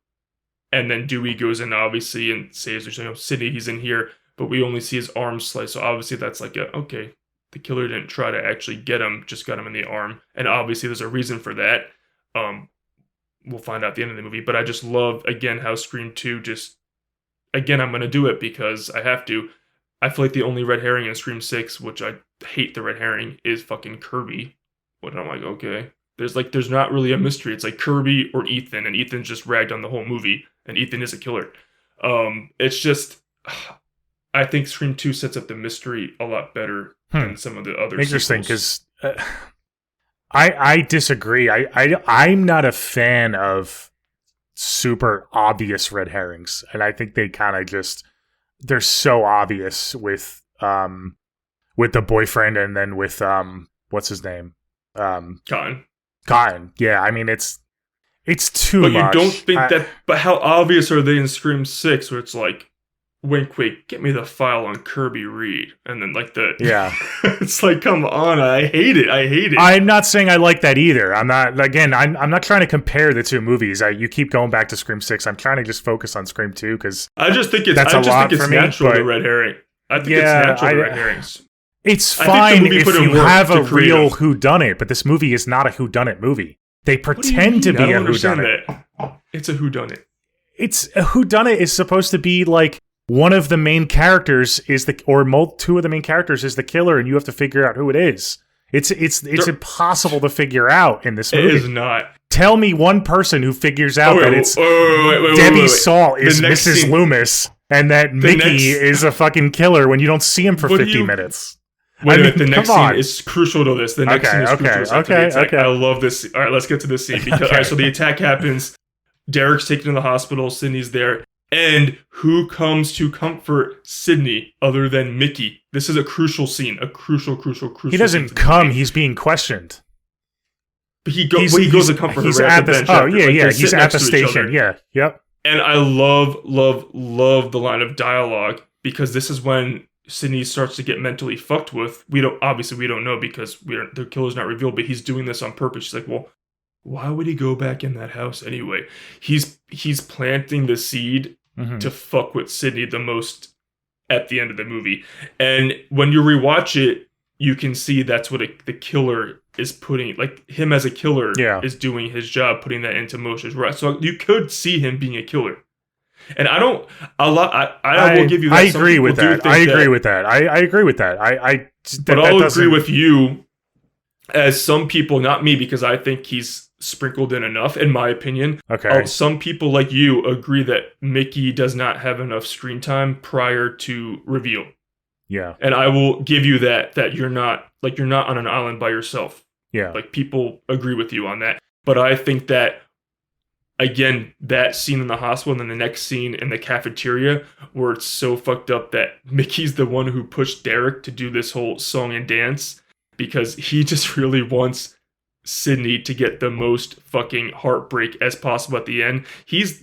And then Dewey goes in, obviously, and says, Sydney, he's in here. But we only see his arm sliced. So obviously that's like, okay, the killer didn't try to actually get him, just got him in the arm. And obviously there's a reason for that. We'll find out at the end of the movie. But I just love, again, how Scream 2 just... Again, I'm going to do it because I have to. I feel like the only red herring in Scream 6, which I hate the red herring, is fucking Kirby. But I'm like, okay. There's not really a mystery. It's like Kirby or Ethan, and Ethan's just ragged on the whole movie, and Ethan is a killer. It's just... I think Scream 2 sets up the mystery a lot better than some of the other Interesting, because I disagree. I'm not a fan of super obvious red herrings, and I think they kind of just, they're so obvious with the boyfriend, and then with what's his name, Cotton. Yeah, I mean it's too much. But you don't think that? But how obvious are they in Scream 6, where it's like, wink, wink, get me the file on Kirby Reed. And then like yeah. It's like, come on, I hate it. I'm not saying I like that either. I'm not trying to compare the two movies. You keep going back to Scream 6. I'm trying to just focus on Scream 2 because I just think it's natural to red herring. I think it's natural to red herrings. It's fine if you have a real whodunit, but this movie is not a whodunit movie. They pretend to be a whodunit. It's a whodunit. It's a whodunit is supposed to be like one of the main characters is two of the main characters is the killer, and you have to figure out who it is. It's impossible to figure out in this movie. It is not. Tell me one person who figures out that it's Debbie Salt is Mrs. Loomis, and that Mickey is a fucking killer when you don't see him for 50 minutes. The next scene is crucial to this. The next scene is crucial. Okay. I love this. All right, let's get to this scene. Because, all right, so the attack happens. Derek's taken to the hospital. Sydney's there. And who comes to comfort Sydney other than Mickey? This is a crucial scene. A crucial He doesn't come. He's being questioned. But he goes to comfort her. He's at the bench. Oh, yeah. He's at the station. Yeah. Yep. And I love the line of dialogue because this is when Sydney starts to get mentally fucked with. We don't know because the killer's not revealed, but he's doing this on purpose. She's like, well, why would he go back in that house anyway? He's planting the seed to fuck with Sydney the most at the end of the movie. And when you rewatch it, you can see that's what the killer is putting, like him as a killer is doing his job, putting that into motion. Right. So you could see him being a killer. And I will give you that. I agree with that. I agree with that. But I'll agree with you as some people, not me, because I think he's sprinkled in enough, in my opinion. Okay. Some people like you agree that Mickey does not have enough screen time prior to reveal. Yeah. And I will give you that you're not on an island by yourself. Yeah. Like people agree with you on that. But I think that, again, that scene in the hospital and then the next scene in the cafeteria where it's so fucked up that Mickey's the one who pushed Derek to do this whole song and dance because he just really wants Sydney to get the most fucking heartbreak as possible at the end. He's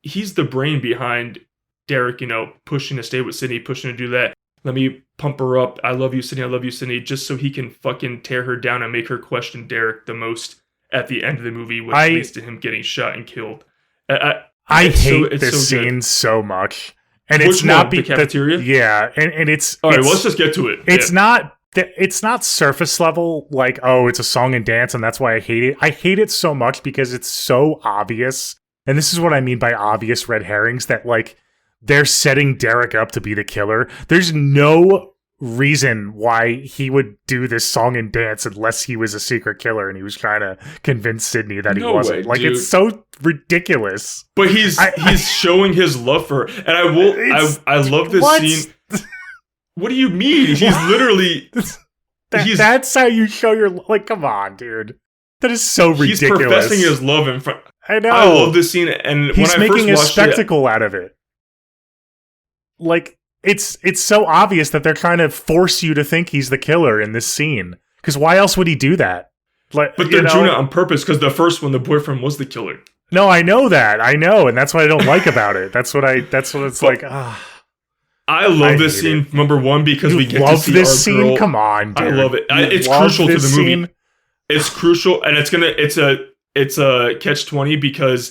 the brain behind Derek, pushing to stay with Sydney, pushing to do that. Let me pump her up. I love you, Sydney, just so he can fucking tear her down and make her question Derek the most at the end of the movie, which leads to him getting shot and killed. I hate this scene so much. And it's not the cafeteria? Yeah, and it's... All right, well, let's just get to it. It's not surface level, like, oh, it's a song and dance, and that's why I hate it. I hate it so much because it's so obvious and this is what I mean by obvious red herrings, that like they're setting Derek up to be the killer. There's no reason why he would do this song and dance unless he was a secret killer and he was trying to convince Sydney that he No wasn't. way, Like, dude. it's so ridiculous. But he's showing his love for her. And I love this What? scene. What do you mean? He's literally That's how you show your, like, come on, dude. That is so ridiculous. he's professing his love in front. I know. I love this scene, and He's when I first making a watched spectacle out of it. Like, it's so obvious that they're trying to force you to think he's the killer in this scene. Because why else would he do that? Like, but they're doing it on purpose because the first one, the boyfriend was the killer. No, I know that. I know, and that's what I don't like about it. That's what it's like. I love this hate scene, number one, because You we get to love see this our scene? girl. Come on, dude. I love it. You It's love crucial to the this movie. scene? It's crucial, and it's a catch-20 because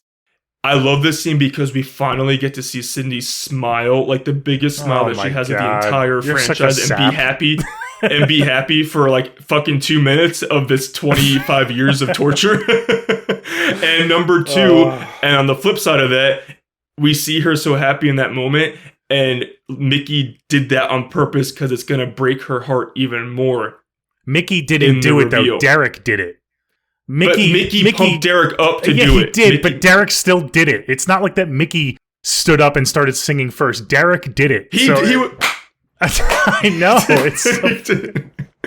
I love this scene because we finally get to see Sydney smile, like the biggest smile Oh that my she has of the God. entire You're such a franchise, and sap. be happy. And be happy for like fucking 2 minutes of this 25 years of torture. And number two, and on the flip side of that, we see her so happy in that moment, and Mickey did that on purpose because it's gonna break her heart even more. Mickey didn't in do the it, though. reveal. Derek did it. But Mickey pumped Derek up to yeah, do he it. did, Mickey- but Derek still did it. It's not like that Mickey stood up and started singing first. Derek did it. he I know. It's so,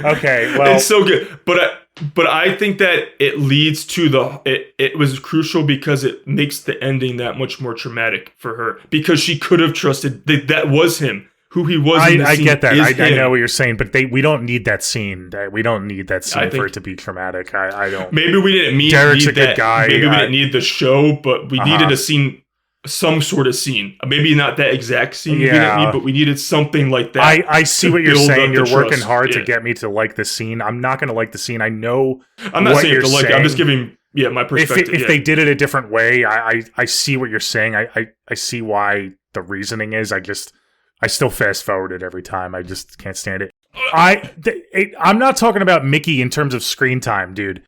okay, well, it's so good, but I think that it leads to it was crucial because it makes the ending that much more traumatic for her, because she could have trusted that was him, who he was. In the I scene get that. is I him. know what you're saying, but we don't need that scene. We don't need that scene I for think- it to be traumatic. I don't. Maybe we didn't need Derek's a good that. guy. Maybe we I- didn't need the show, but we needed Uh-huh. a scene, some sort of scene. Maybe not that exact scene we Yeah. didn't need, but we needed something like that. I see to what you're build saying. up You're the working trust. hard to Yeah. get me to like the scene. I'm not going to like the scene. I know. I'm not what saying you have you're to like it. I'm just saying. giving my perspective. If yeah. they did it a different way, I see what you're saying. I see why the reasoning is. I still fast forward it every time. I just can't stand it. I'm not talking about Mickey in terms of screen time, dude.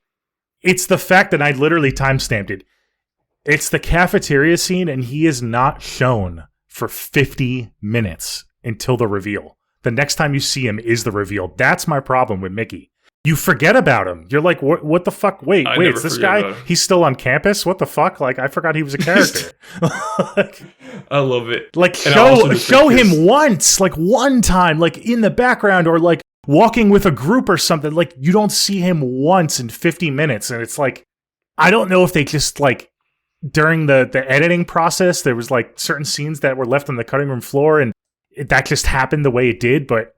It's the fact that I literally timestamped it. It's the cafeteria scene, and he is not shown for 50 minutes until the reveal. The next time you see him is the reveal. That's my problem with Mickey. You forget about him. You're like, what the fuck? Wait, I wait, never it's this forget guy? about him. He's still on campus? What the fuck? Like, I forgot he was a character. I love it. Like, And I also just show think him his- once, like one time, like in the background, or like walking with a group or something. Like, you don't see him once in 50 minutes. And it's like, I don't know if they just like, during the editing process, there was like certain scenes that were left on the cutting room floor, and that just happened the way it did. But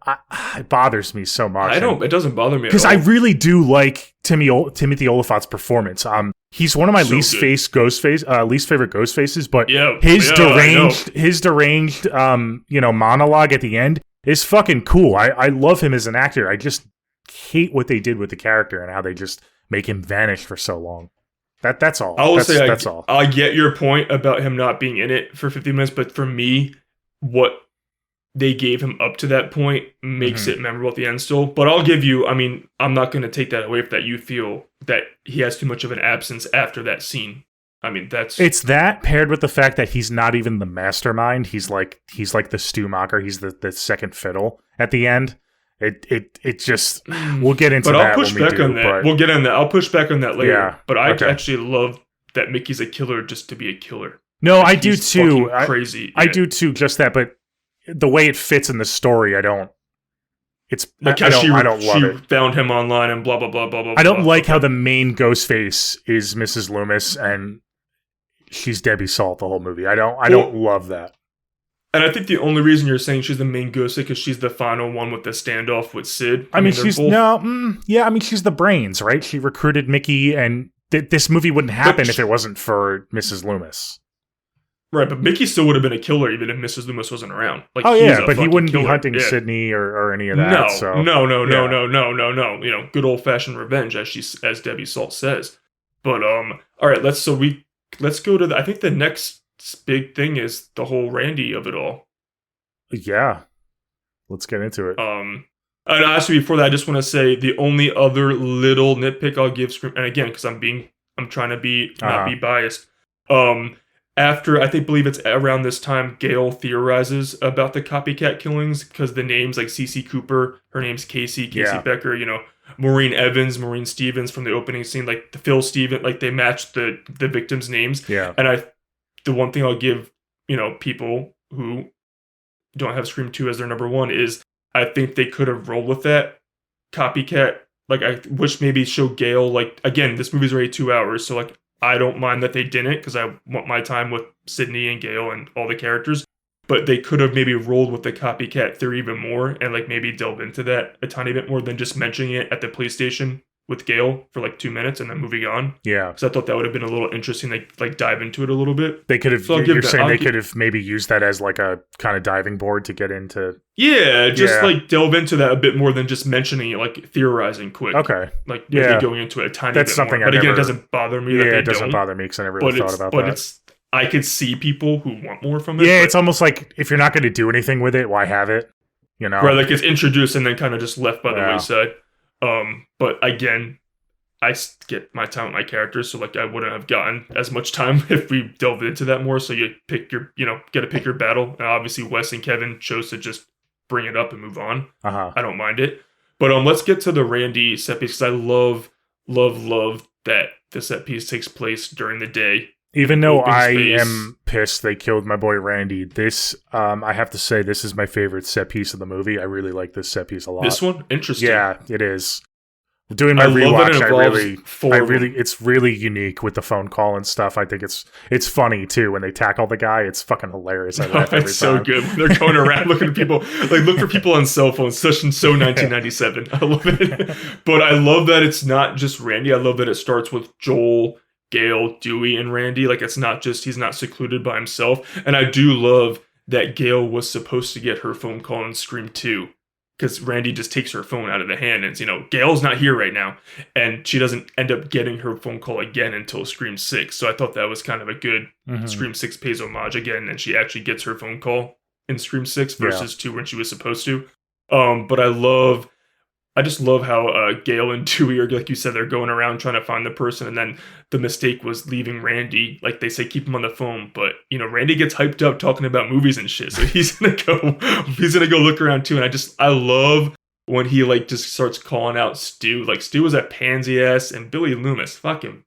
it bothers me so much. It doesn't bother me at Because all. I really do like Timothy Oliphant's performance. He's one of my So least good. favorite ghost faces, but Yeah, his yeah, I know. deranged monologue at the end is fucking cool. I love him as an actor. I just hate what they did with the character and how they just make him vanish for so long. That's all. I will say that's all. I get your point about him not being in it for 50 minutes, but for me, what they gave him up to that point makes Mm-hmm. it memorable at the end still. But I'll give you, I mean, I'm not going to take that away if that you feel that he has too much of an absence after that scene. I mean, It's that paired with the fact that he's not even the mastermind. He's like the Stumacher. He's the second fiddle at the end. It just, we'll get into But that I'll push when we back do, on that. but- We'll get on that. I'll push back on that later. Yeah, But I okay. actually love that Mickey's a killer just to be a killer. No, Like, I do he's too. fucking crazy. I Yeah. do too. Just that, but the way it fits in the story, I don't. Like I how don't love she it. found him online and blah blah blah blah blah. I don't blah. like how the main Ghostface is Mrs. Loomis and she's Debbie Salt the whole movie. I don't love that. And I think the only reason you're saying she's the main ghost is because she's the final one with the standoff with Sid. I mean, they're she's both- I mean, she's the brains, right? She recruited Mickey, and this movie wouldn't happen But if it wasn't for Mrs. Loomis. right, but Mickey still would have been a killer even if Mrs. Loomis wasn't around. Like, Oh he's yeah, a but he fucking wouldn't be killer. hunting Yeah. Sydney or any of that. No, so. no. Yeah. You know, good old fashioned revenge, as Debbie Salt says. But all right, let's go to I think the next big thing is the whole Randy of it all. Yeah, let's get into it. And actually, before that, I just want to say the only other little nitpick I'll give Scream, and again, because I'm trying to be not Uh-huh. be biased. after, I believe it's around this time, Gale theorizes about the copycat killings because the names like Cece Cooper, her name's Casey Becker, you know, Maureen Evans, Maureen Stevens from the opening scene, like the Phil Stevens, like they matched the victims' names. Yeah. And the one thing I'll give, you know, people who don't have Scream 2 as their number one is I think they could have rolled with that copycat. Like, I wish maybe show Gale, like, again, this movie's already 2 hours, so, like, I don't mind that they didn't, because I want my time with Sydney and Gale and all the characters, but they could have maybe rolled with the copycat theory even more, and, like, maybe delve into that a tiny bit more than just mentioning it at the police station with Gale for, like, 2 minutes and then moving on. Yeah. Because I thought that would have been a little interesting, like dive into it a little bit. They could have, So you're saying they could have maybe used that as, like, a kind of diving board to get into... Yeah, just like delve into that a bit more than just mentioning it, like theorizing quick. Okay. Like maybe going into it a tiny That's bit something more. I But again, never- it doesn't bother me that they it doesn't don't. bother me because I never really thought about that. But I could see people who want more from it. Yeah, but, it's almost like if you're not going to do anything with it, why have it? You know? right, like it's introduced and then kind of just left by the Yeah. wayside. But again, I get my time with my characters, so like I wouldn't have gotten as much time if we delved into that more. So you pick your, get to pick your battle. And obviously Wes and Kevin chose to just bring it up and move on. Uh-huh. I don't mind it. But let's get to the Randy set piece, because I love that the set piece takes place during the day. Even though Open I space. am pissed they killed my boy Randy, this, I have to say, this is my favorite set piece of the movie. I really like this set piece a lot. This one? Interesting. Yeah, it is. Doing my I love that rewatch, it involves four of them. it's really unique with the phone call and stuff. I think it's funny too when they tackle the guy. It's fucking hilarious. I laugh every It's so time. good. They're going around looking at people, like look for people on cell phones. So 1997. I love it. But I love that it's not just Randy. I love that it starts with Joel, Gale, Dewey, and Randy. Like it's not just, he's not secluded by himself. And I do love that Gale was supposed to get her phone call in Scream 2. Because Randy just takes her phone out of the hand and, Gale's not here right now. And she doesn't end up getting her phone call again until Scream 6. So I thought that was kind of a good Scream 6 pays homage again. And she actually gets her phone call in Scream 6 versus 2 when she was supposed to. But I just love how Gale and Dewey are, like you said, they're going around trying to find the person. And then the mistake was leaving Randy. Like they say, keep him on the phone. But, Randy gets hyped up talking about movies and shit. So he's going to go look around too. And I love when he just starts calling out Stu. Like Stu was that pansy ass and Billy Loomis, fucking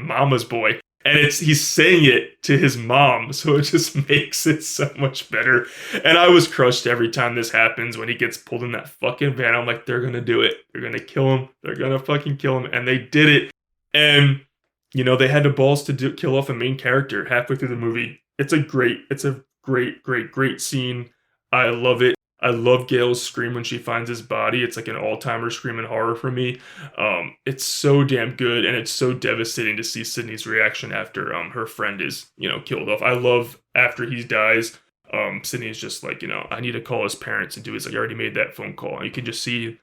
mama's boy. And he's saying it to his mom, so it just makes it so much better. And I was crushed every time this happens when he gets pulled in that fucking van. I'm like, they're gonna do it. They're gonna kill him. They're gonna fucking kill him. And they did it. And, they had the balls to kill off a main character halfway through the movie. It's a great scene. I love it. I love Gale's scream when she finds his body. It's like an all-timer scream in horror for me. It's so damn good, and it's so devastating to see Sydney's reaction after her friend is, killed off. I love after he dies, Sydney's just like, I need to call his parents and do his, like, I already made that phone call. And you can just see,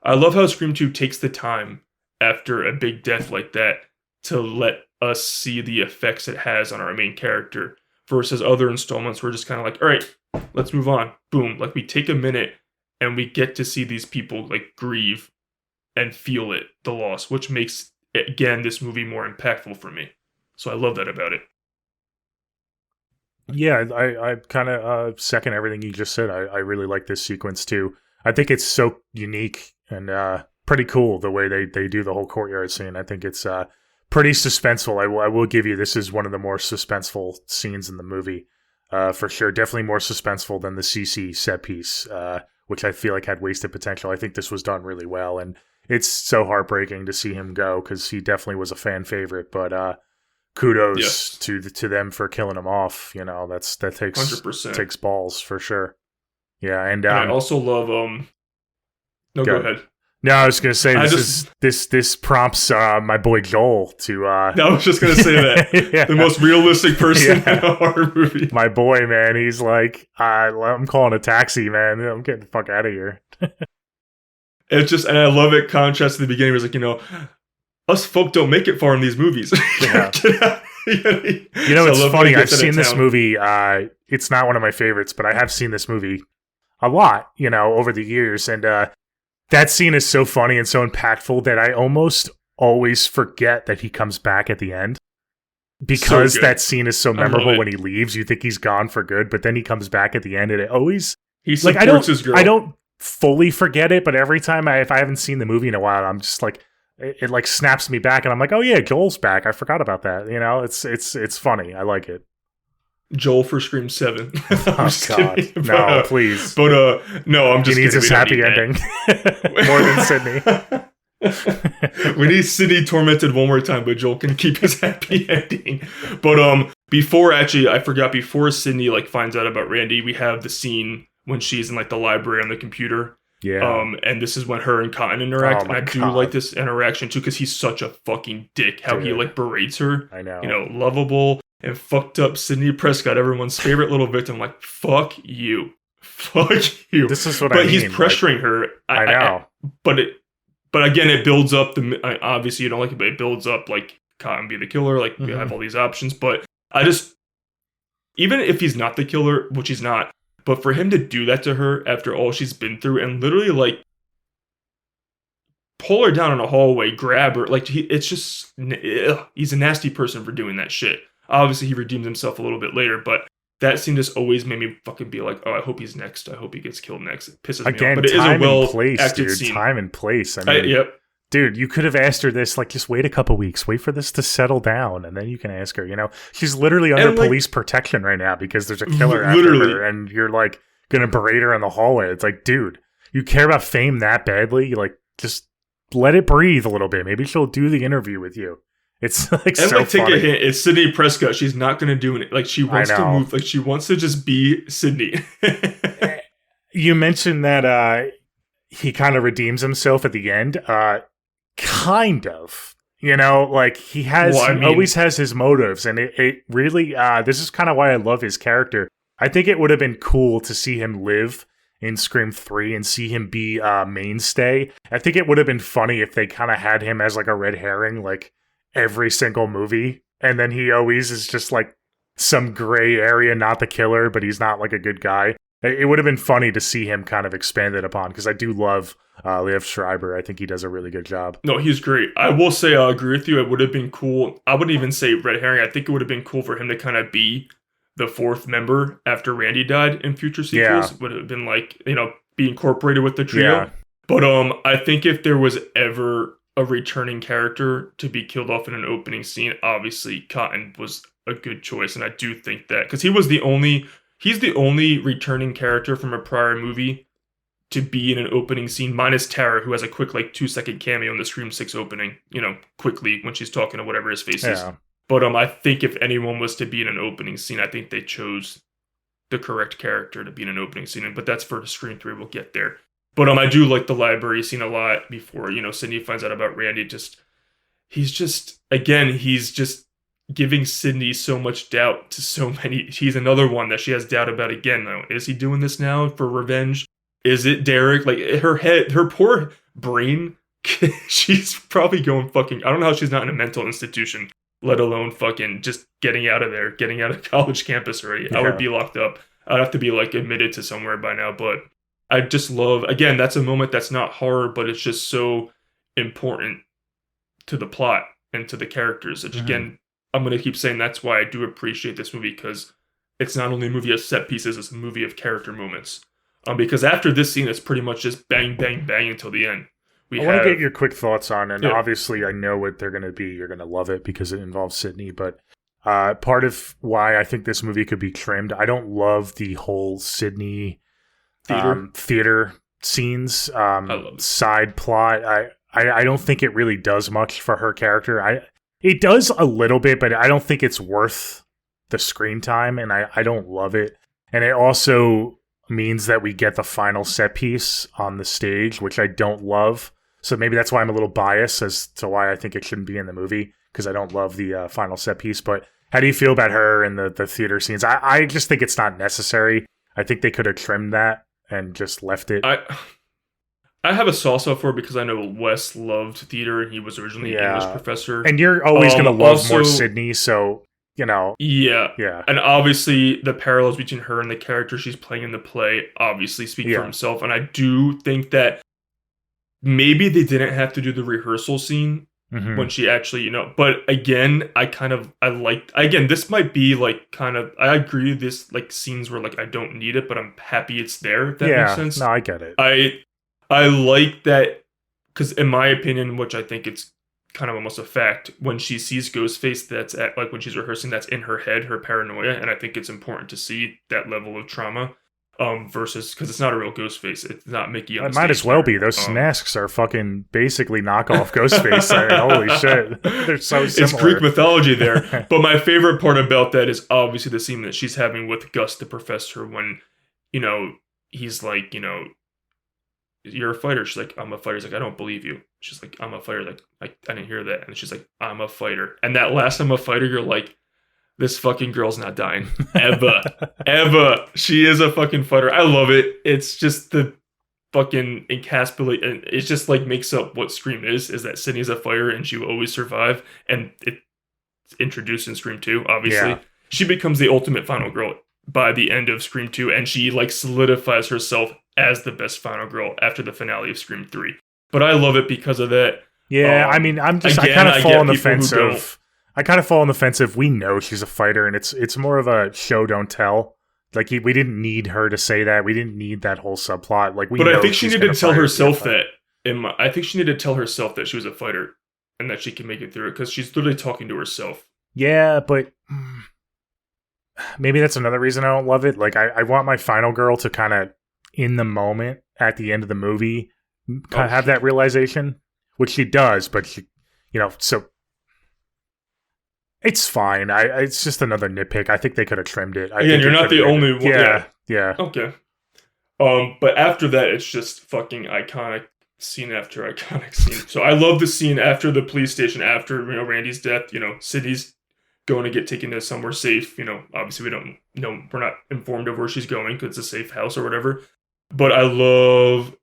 I love how Scream 2 takes the time after a big death like that to let us see the effects it has on our main character versus other installments. We're just kind of like, all right, let's move on. Boom. Like we take a minute and we get to see these people like grieve and feel it, the loss, which makes, again, this movie more impactful for me. So I love that about it. Yeah, I kind of second everything you just said. I really like this sequence too. I think it's so unique and pretty cool the way they do the whole courtyard scene. I think it's pretty suspenseful. I will give you, this is one of the more suspenseful scenes in the movie. For sure. Definitely more suspenseful than the CC set piece, which I feel like had wasted potential. I think this was done really well, and it's so heartbreaking to see him go because he definitely was a fan favorite, but kudos to them for killing him off. That takes 100%. Takes balls for sure. Yeah, and I also love no, go ahead. No, I was going to say this prompts my boy Joel to. I was just going to say that yeah. the most realistic person in a horror movie. My boy, man, he's like, I'm calling a taxi, man. I'm getting the fuck out of here. It's just, and I love it. Contrast to the beginning, was like, us folk don't make it far in these movies. Yeah. It's funny. I've seen this movie. It's not one of my favorites, but I have seen this movie a lot, over the years, and. That scene is so funny and so impactful that I almost always forget that he comes back at the end. because good. that scene is so I love memorable it. when he leaves, you think he's gone for good, but then he comes back at the end and it always He like supports his girl. I don't fully forget it, but every time if I haven't seen the movie in a while, I'm just like it like snaps me back and I'm like, oh yeah, Joel's back. I forgot about that. You know, it's funny. I like it. Joel for Scream 7. Oh God, no, please. But no, I'm just He needs kidding. his We don't happy need ending more than Sydney. We need Sydney tormented one more time, but Joel can keep his happy ending. But before Sydney like finds out about Randy, we have the scene when she's in like the library on the computer. Yeah. And this is when her and Cotton interact, Oh and I do God. like this interaction too because he's such a fucking dick. How he Dude. like berates her. I know. You know, lovable and fucked up Sydney Prescott, everyone's favorite little victim. Like, fuck you. Fuck you. This is what but I mean. he's pressuring her. I know. But again, it builds up obviously you don't like it, but it builds up like Cotton be the killer. Like we have all these options, but I just even if he's not the killer, which he's not, but for him to do that to her after all she's been through and literally like pull her down in a hallway, grab her, like it's just he's a nasty person for doing that shit. Obviously, he redeems himself a little bit later, but that scene just always made me fucking be like, oh, I hope he's next. I hope he gets killed next. It pisses me off. But it is a time and well place, acted dude. scene. Time and place. I mean, Yep. dude, you could have asked her this, like, just wait a couple weeks, wait for this to settle down, and then you can ask her. You know, she's literally under And, like, police protection right now because there's a killer after literally. her, and you're like gonna berate her in the hallway. It's like, dude, you care about fame that badly? Like, just let it breathe a little bit. Maybe she'll do the interview with you. It's like And so like take funny. a hint, it's Sydney Prescott. She's not gonna do it. Like she wants to know. move. Like she wants to just be Sydney. You mentioned that he kind of redeems himself at the end. Kind of. You know, like he has Well, I mean- always has his motives, and it really this is kind of why I love his character. I think it would have been cool to see him live in Scream 3 and see him be a mainstay. I think it would have been funny if they kind of had him as like a red herring, like every single movie, and then he always is just like some gray area, not the killer, but he's not like a good guy. It would have been funny to see him kind of expanded upon because I do love Liev Schreiber. I think he does a really good job. No, he's great. I will say I agree with you. It would have been cool. I wouldn't even say red herring. I think it would have been cool for him to kind of be the fourth member after Randy died in future sequels. Yeah. Would have been like, you know, be incorporated with the trio. Yeah. But I think if there was ever a returning character to be killed off in an opening scene, obviously Cotton was a good choice, and I do think that because he's the only returning character from a prior movie to be in an opening scene, minus Tara, who has a quick like 2-second cameo in the Scream 6 opening, you know, quickly when she's talking to whatever his face is. Yeah. But I think if anyone was to be in an opening scene, I think they chose the correct character to be in an opening scene. But that's for Scream 3. We'll get there. But I do like the library scene a lot before, you know, Sydney finds out about Randy. He's just giving Sydney so much doubt to so many. He's another one that she has doubt about again, though. Is he doing this now for revenge? Is it Derek? Like, her poor brain, she's probably going fucking, I don't know how she's not in a mental institution, let alone fucking just getting out of there, getting out of college campus already. Yeah. I would be locked up. I'd have to be, like, admitted to somewhere by now, but I just love, again, that's a moment that's not horror, but it's just so important to the plot and to the characters. Which, again, I'm going to keep saying that's why I do appreciate this movie, because it's not only a movie of set pieces, it's a movie of character moments. Because after this scene, it's pretty much just bang, bang, bang until the end. I want to get your quick thoughts on, and Yeah. obviously I know what they're going to be. You're going to love it because it involves Sydney, but part of why I think this movie could be trimmed, I don't love the whole Sydney theater scenes, love it. side plot. I don't think it really does much for her character. It does a little bit, but I don't think it's worth the screen time, and I don't love it. And it also means that we get the final set piece on the stage, which I don't love. So maybe that's why I'm a little biased as to why I think it shouldn't be in the movie, because I don't love the final set piece. But how do you feel about her and the theater scenes? I just think it's not necessary. I think they could have trimmed that and just left it. I have a soft spot for it because I know Wes loved theater and he was originally an English professor. And you're always going to love more also- Sydney, so, you know. Yeah. Yeah. And obviously the parallels between her and the character she's playing in the play obviously speak for himself. And I do think that maybe they didn't have to do the rehearsal scene Mhm. when she actually, but again, again, this might be like I agree, this like scenes where like I don't need it, but I'm happy it's there, if that makes sense. No, I get it. I like that, because in my opinion, which I think it's kind of almost a fact, when she sees Ghostface, that's at like when she's rehearsing, that's in her head, her paranoia, and I think it's important to see that level of trauma. Versus, because it's not a real Ghostface, it's not Mickey on It the might stage as well there. be. Those masks are fucking basically knockoff Ghostface. I mean, holy shit, they're so similar. It's Greek mythology there. But my favorite part about that is obviously the scene that she's having with Gus, the professor, when, he's like, you're a fighter. She's like, I'm a fighter. He's like, I don't believe you. She's like, I'm a fighter. Like, I didn't hear that. And she's like, I'm a fighter. And that last I'm a fighter, you're like, this fucking girl's not dying. Ever. She is a fucking fighter. I love it. It's just the fucking encapsulate, and it just like makes up what Scream is that Sydney's a fighter and she will always survive. And it's introduced in Scream 2, obviously. Yeah. She becomes the ultimate final girl by the end of Scream 2, and she like solidifies herself as the best final girl after the finale of Scream 3. But I love it because of that. Yeah, I mean, I kind of fall on the fence of. I kind of fall on the fence of, we know she's a fighter, and it's more of a show don't tell. Like, we didn't need her to say that. We didn't need that whole subplot. Like, but I think she needed to tell herself that. I think she needed to tell herself that she was a fighter and that she can make it through it, because she's literally talking to herself. Yeah, but maybe that's another reason I don't love it. Like, I want my final girl to kind of, in the moment, at the end of the movie, have that realization, which she does, but she, so... It's fine. It's just another nitpick. I think they could have trimmed it. Again, you're not the only one. Yeah. Okay. But after that, it's just fucking iconic scene after iconic scene. So I love the scene after the police station, after Randy's death. Sydney's going to get taken to somewhere safe. Obviously we don't know. We're not informed of where she's going because it's a safe house or whatever. But I love,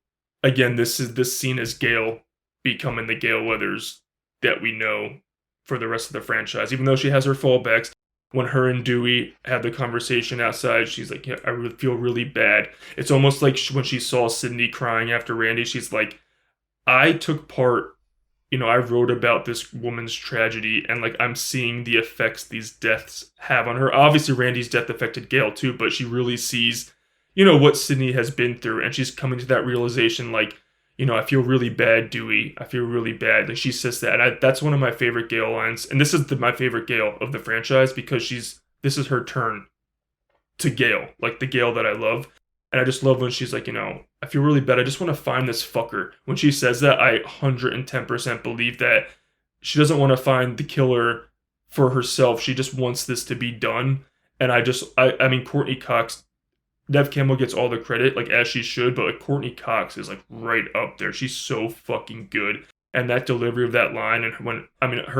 again, this scene is Gale becoming the Gale Weathers that we know for the rest of the franchise, even though she has her fallbacks. When her and Dewey had the conversation outside, she's like, yeah, I really feel really bad. It's almost like when she saw Sydney crying after Randy, she's like, I took part, I wrote about this woman's tragedy, and like, I'm seeing the effects these deaths have on her. Obviously, Randy's death affected Gale too, but she really sees, what Sydney has been through, and she's coming to that realization, like, I feel really bad, Dewey. I feel really bad. Like, she says that. And that's one of my favorite Gale lines. And this is my favorite Gale of the franchise, because this is her turn to Gale. Like, the Gale that I love. And I just love when she's like, I feel really bad. I just want to find this fucker. When she says that, I 110% believe that she doesn't want to find the killer for herself. She just wants this to be done. And I mean, Courtney Cox, Neve Campbell gets all the credit, like, as she should, but like, Courtney Cox is like right up there. She's so fucking good. And that delivery of that line, and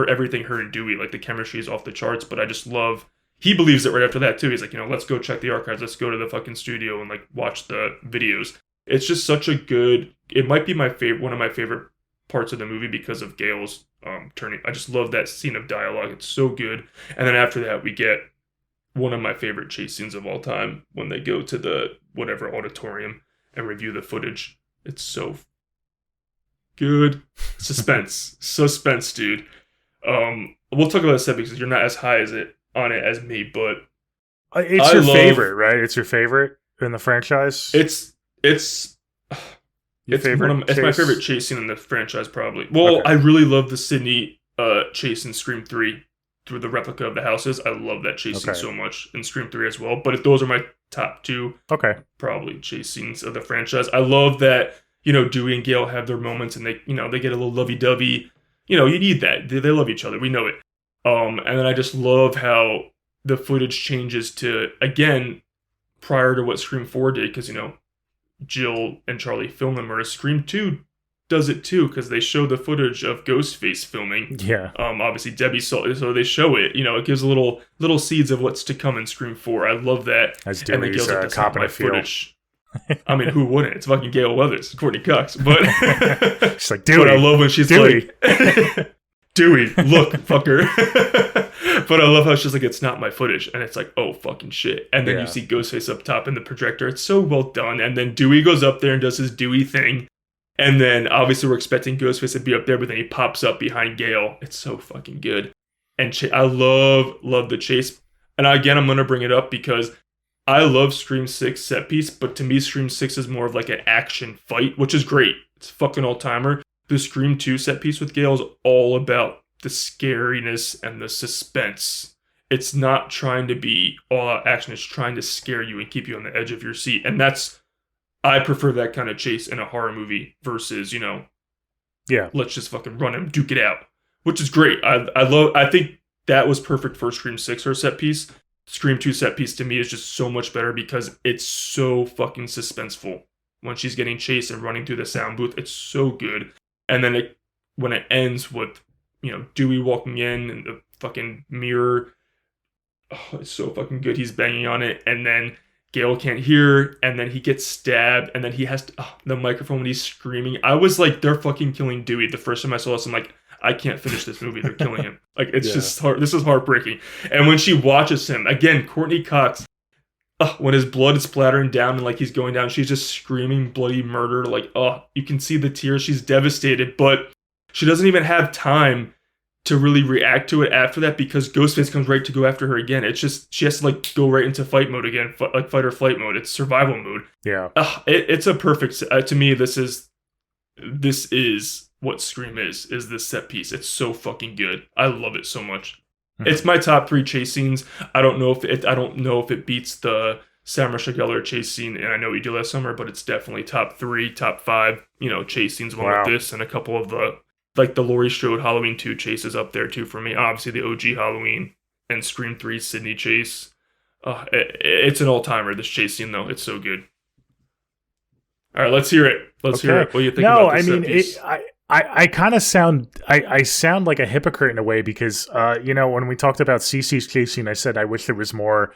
everything, her and Dewey, like, the chemistry is off the charts, but I just love, he believes it right after that too. He's like, let's go check the archives, let's go to the fucking studio and like watch the videos. It's just such a good, it might be one of my favorite parts of the movie because of Gale's turning. I just love that scene of dialogue. It's so good. And then after that, we get one of my favorite chase scenes of all time, when they go to the whatever auditorium and review the footage. It's so good. Suspense, dude. We'll talk about this because you're not as high on it as me, but it's your favorite, right? It's your favorite in the franchise. It's my favorite chase scene in the franchise, probably. Well, okay. I really love the Sydney chase in Scream 3. Through the replica of the houses. I love that chase scene so much in Scream 3 as well. But those are my top two, probably, chase scenes of the franchise. I love that, Dewey and Gale have their moments, and they, they get a little lovey-dovey. You need that. They love each other. We know it. And then I just love how the footage changes to, again, prior to what Scream 4 did, because, Jill and Charlie filmed the murder. Scream 2 does it too, because they show the footage of Ghostface filming. Yeah. Obviously Debbie saw it, so they show it. It gives little seeds of what's to come in Scream 4. I love that. As Dewey's cop in a field. Footage. I mean, who wouldn't? It's fucking Gale Weathers, Courtney Cox. But she's like, Dewey. But I love when she's Dewey. Like, Dewey, look, fucker. But I love how she's like, it's not my footage. And it's like, oh, fucking shit. And then you see Ghostface up top in the projector. It's so well done. And then Dewey goes up there and does his Dewey thing. And then obviously we're expecting Ghostface to be up there, but then he pops up behind Gale. It's so fucking good. And I love the chase. And again, I'm going to bring it up because I love Scream 6 set piece, but to me, Scream 6 is more of like an action fight, which is great. It's fucking all-timer. The Scream 2 set piece with Gale is all about the scariness and the suspense. It's not trying to be all-out action. It's trying to scare you and keep you on the edge of your seat. And I prefer that kind of chase in a horror movie versus, let's just fucking run and duke it out, which is great. I think that was perfect for Scream 6 or set piece. Scream 2 set piece to me is just so much better because it's so fucking suspenseful. When she's getting chased and running through the sound booth, it's so good. And then when it ends with, Dewey walking in and the fucking mirror, it's so fucking good. He's banging on it, and then Gale can't hear, and then he gets stabbed, and then he has the microphone when he's screaming. I was like, they're fucking killing Dewey. The first time I saw this, I'm like, I can't finish this movie. They're killing him. Like, it's just hard. This is heartbreaking. And when she watches him, again, Courtney Cox, when his blood is splattering down and like he's going down, she's just screaming bloody murder. Like, you can see the tears. She's devastated, but she doesn't even have time to really react to it after that because Ghostface comes right to go after her again. It's just, she has to like go right into fight mode again, like fight or flight mode. It's survival mode. Yeah. It's a perfect, to me, this is what Scream is this set piece. It's so fucking good. I love it so much. Mm-hmm. It's my top 3 chase scenes. I don't know if it beats the Sarah Michelle Gellar chase scene, and I Know What You Do Last Summer, but it's definitely top 3, top 5, chase scenes along with this, and a couple of the Laurie Strode Halloween 2 chases up there too for me. Obviously the OG Halloween and Scream 3 Sydney chase. It's an all-timer, this chase scene though. It's so good. All right, let's hear it. Let's hear it. What do you think about this set piece? I kind of sound I sound like a hypocrite in a way because when we talked about Cece's chase scene, I said I wish there was more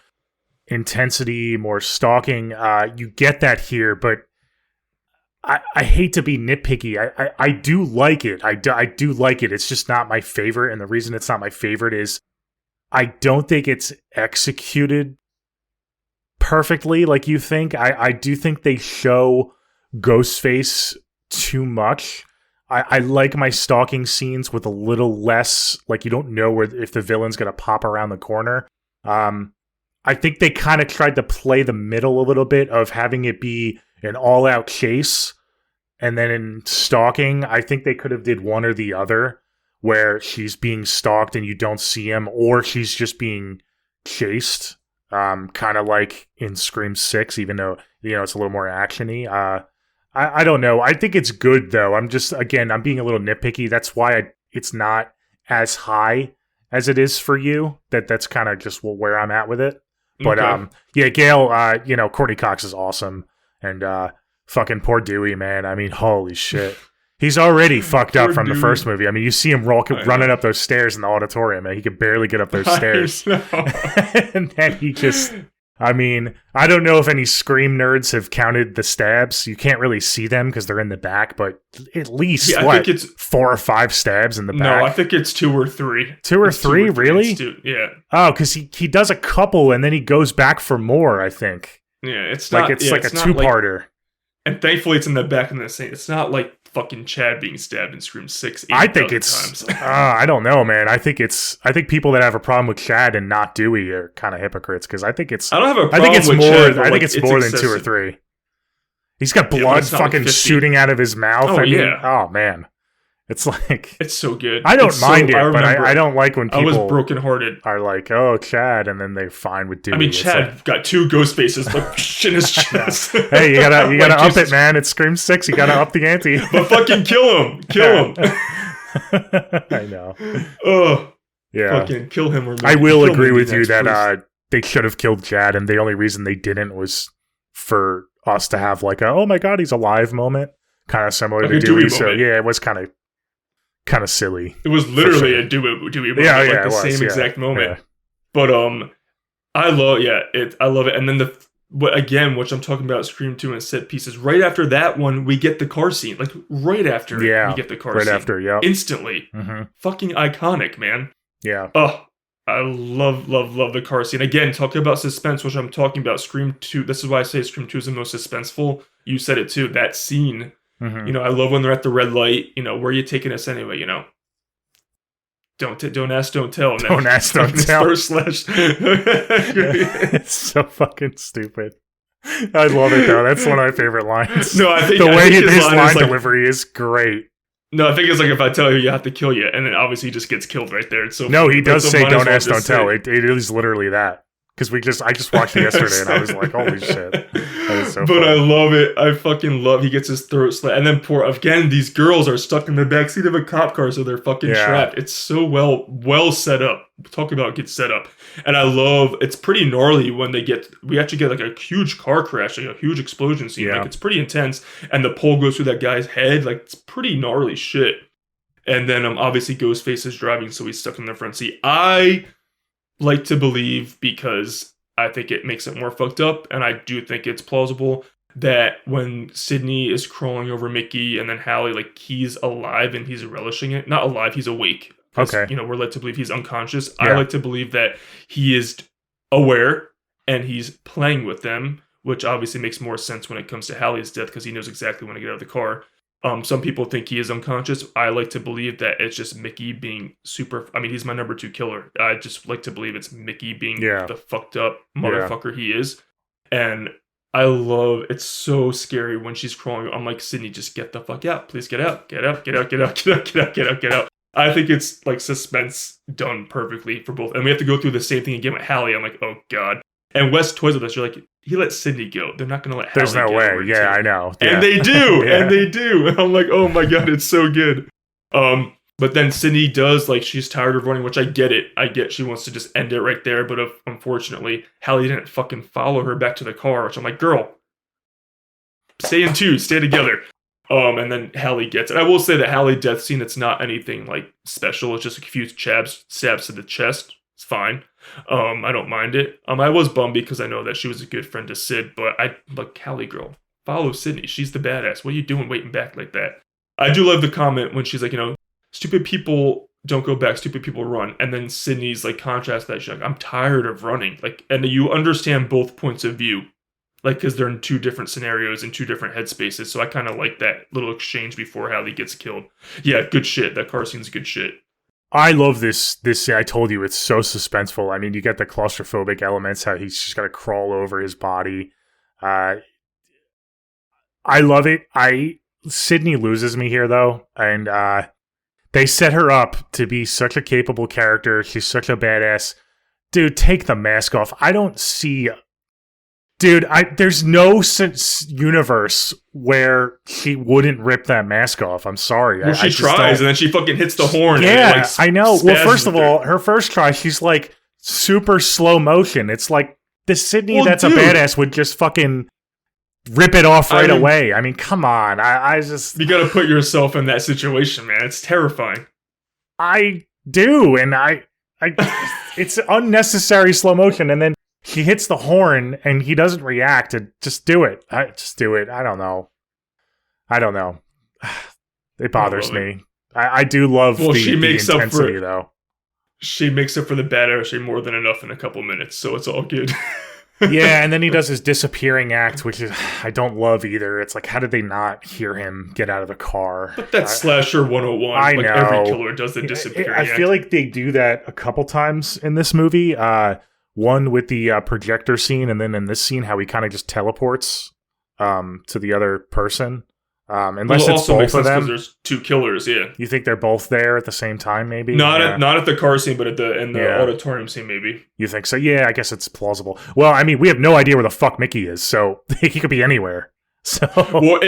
intensity, more stalking. You get that here, but I hate to be nitpicky. I do like it. I do like it. It's just not my favorite, and the reason it's not my favorite is I don't think it's executed perfectly like you think. I do think they show Ghostface too much. I like my stalking scenes with a little less, like you don't know if the villain's going to pop around the corner. I think they kind of tried to play the middle a little bit of having it be an all-out chase, and then in stalking, I think they could have did one or the other, where she's being stalked and you don't see him, or she's just being chased, kind of like in Scream 6, even though it's a little more actiony. I don't know. I think it's good though. I'm being a little nitpicky. That's why it's not as high as it is for you. That's kind of just where I'm at with it. But Gale, Courtney Cox is awesome, and fucking poor Dewey, man. I mean, holy shit. He's already fucked up from the first movie. I mean, you see him running up those stairs in the auditorium, man. He could barely get up those stairs. And then he just... I mean, I don't know if any Scream nerds have counted the stabs. You can't really see them because they're in the back, but at least, I think it's 4 or 5 stabs in the back? No, I think it's 2 or 3. 2 or 3, really? Yeah. Oh, because he does a couple and then he goes back for more, I think. Yeah, it's like a 2-parter. And thankfully it's in the back in the same. It's not like fucking Chad being stabbed in Scream 6. I think it's I don't know, man. I think people that have a problem with Chad and not Dewey are kind of hypocrites because I think it's I don't have a problem with Chad. I think it's more than 2 or 3. He's got blood fucking shooting out of his mouth. Oh man. It's like... It's so good. I don't mind it, but I don't like when people... I was brokenhearted. ...are like, oh, Chad, and then they're fine with Dewey. I mean, Chad got 2 ghost faces like in his chest. Hey, you gotta up it, man. It's Scream 6. You gotta up the ante. But fucking kill him. Kill him. I know. Oh. Yeah. Fucking kill him. I will agree with you that they should have killed Chad, and the only reason they didn't was for us to have like a, oh my god, he's alive moment. Kind of similar to Dewey. So, yeah, it was kind of silly. It was literally a Dewey moment, the same exact moment. Yeah. But I love it. And then which I'm talking about Scream 2 and set pieces. Right after that one, we get the car scene. Like right after we get the car scene. Right after, yeah. Instantly. Mm-hmm. Fucking iconic, man. Yeah. Oh, I love the car scene. Again, talking about suspense, which I'm talking about Scream 2. This is why I say Scream 2 is the most suspenseful. You said it too. That scene Mhm. You know, I love when they're at the red light. You know, where are you taking us anyway? You know, don't ask, don't tell. And then Don't ask, don't fucking tell. Slash. It's so fucking stupid. I love it though. That's one of my favorite lines. No, I think the way his his line line is like, delivery is great. no, I think it's like if I tell you, you have to kill you, and then obviously he just gets killed right there. It's so No, funny. he But does so say might as don't well ask, don't just tell. say- It is literally that. Because I just watched it yesterday and I was like, holy shit. That is so But funny. I love it. I fucking love. He gets his throat slit, and then these girls are stuck in the backseat of a cop car, so they're fucking Yeah. trapped. It's so well set up. Talk about get set up, and I love. It's pretty gnarly when we actually get like a huge car crash, like a huge explosion scene. Yeah. Like it's pretty intense, and the pole goes through that guy's head. Like it's pretty gnarly shit. And then obviously Ghostface is driving, so he's stuck in the front seat. I like to believe, because I think it makes it more fucked up, and I do think it's plausible, that when Sydney is crawling over Mickey and then Hallie, like, he's alive and he's relishing it. Not alive, he's awake. 'Cause, Okay. you know, we're led to believe he's unconscious. Yeah. I like to believe that he is aware and he's playing with them, which obviously makes more sense when it comes to Hallie's death, because he knows exactly when to get out of the car. Some people think he is unconscious. I like to believe that it's just Mickey being super. I mean, he's my number 2 killer. I just like to believe it's Mickey being Yeah. the fucked up motherfucker he is. And I love, it's so scary when she's crawling. I'm like, Sydney, just get the fuck out. Please get out. Get out, get out, get out, get out, get out, get out, get out. I think it's like suspense done perfectly for both. And we have to go through the same thing again with Hallie. I'm like, oh God. And Wes toys with us. You're like, he let Sydney go. They're not going to let There's Hallie no get way. over it, Yeah, too. I know. And Yeah. they do. Yeah. And they do. And I'm like, oh my God, it's so good. But then Sydney does, like, she's tired of running, which I get it. I get she wants to just end it right there. But unfortunately, Hallie didn't fucking follow her back to the car, which I'm like, girl, stay in 2, stay together. And then Hallie gets it. I will say that Hallie death scene, it's not anything like special. It's just a few stabs to the chest. It's fine. I don't mind it. I was bummed because I know that she was a good friend to Sid, but I like Hallie, girl, follow Sydney. She's the badass. What are you doing waiting back like that? I do love the comment when she's like, you know, stupid people don't go back, stupid people run. And then Sydney's like contrast that. She's like, I'm tired of running. Like, and you understand both points of view. Like, because they're in 2 different scenarios and 2 different headspaces. So I kind of like that little exchange before Hallie gets killed. Yeah, good shit. That car scene's good shit. I love this. I told you, it's so suspenseful. I mean, you get the claustrophobic elements, how he's just got to crawl over his body. I love it. Sydney loses me here, though. And they set her up to be such a capable character. She's such a badass. Dude, take the mask off. I don't see... Dude, there's no universe where she wouldn't rip that mask off. I'm sorry. Well, she I just tries, don't- and then she fucking hits the horn. Yeah, and it, like, I know. Well, spazzes first of with her. all, her first try, she's like super slow motion. It's like the Sydney Well, that's dude. a badass would just fucking rip it off right I mean- away. I mean, come on. I just, You gotta put yourself in that situation, man. It's terrifying. I do. And I it's unnecessary slow motion. And then she hits the horn and he doesn't react. And just do it. Just do it. I don't know. It bothers love it. me. I do love Well, the, she the makes up for intensity, it. though. She makes up for the bad air more than enough in a couple minutes, so it's all good. Yeah, and then he does his disappearing act, which is I don't love either. It's like, how did they not hear him get out of the car? But that's Slasher 101. I like know. every killer does the disappearing I feel like they do that a couple times in this movie. One with the projector scene, and then in this scene, how he kind of just teleports to the other person. Unless Well, it it's also both makes of sense because them. there's 2 killers, yeah. You think they're both there at the same time, maybe? Not Yeah. at the car scene, but in the Yeah. auditorium scene, maybe. You think so? Yeah, I guess it's plausible. Well, I mean, we have no idea where the fuck Mickey is, so he could be anywhere. So Well,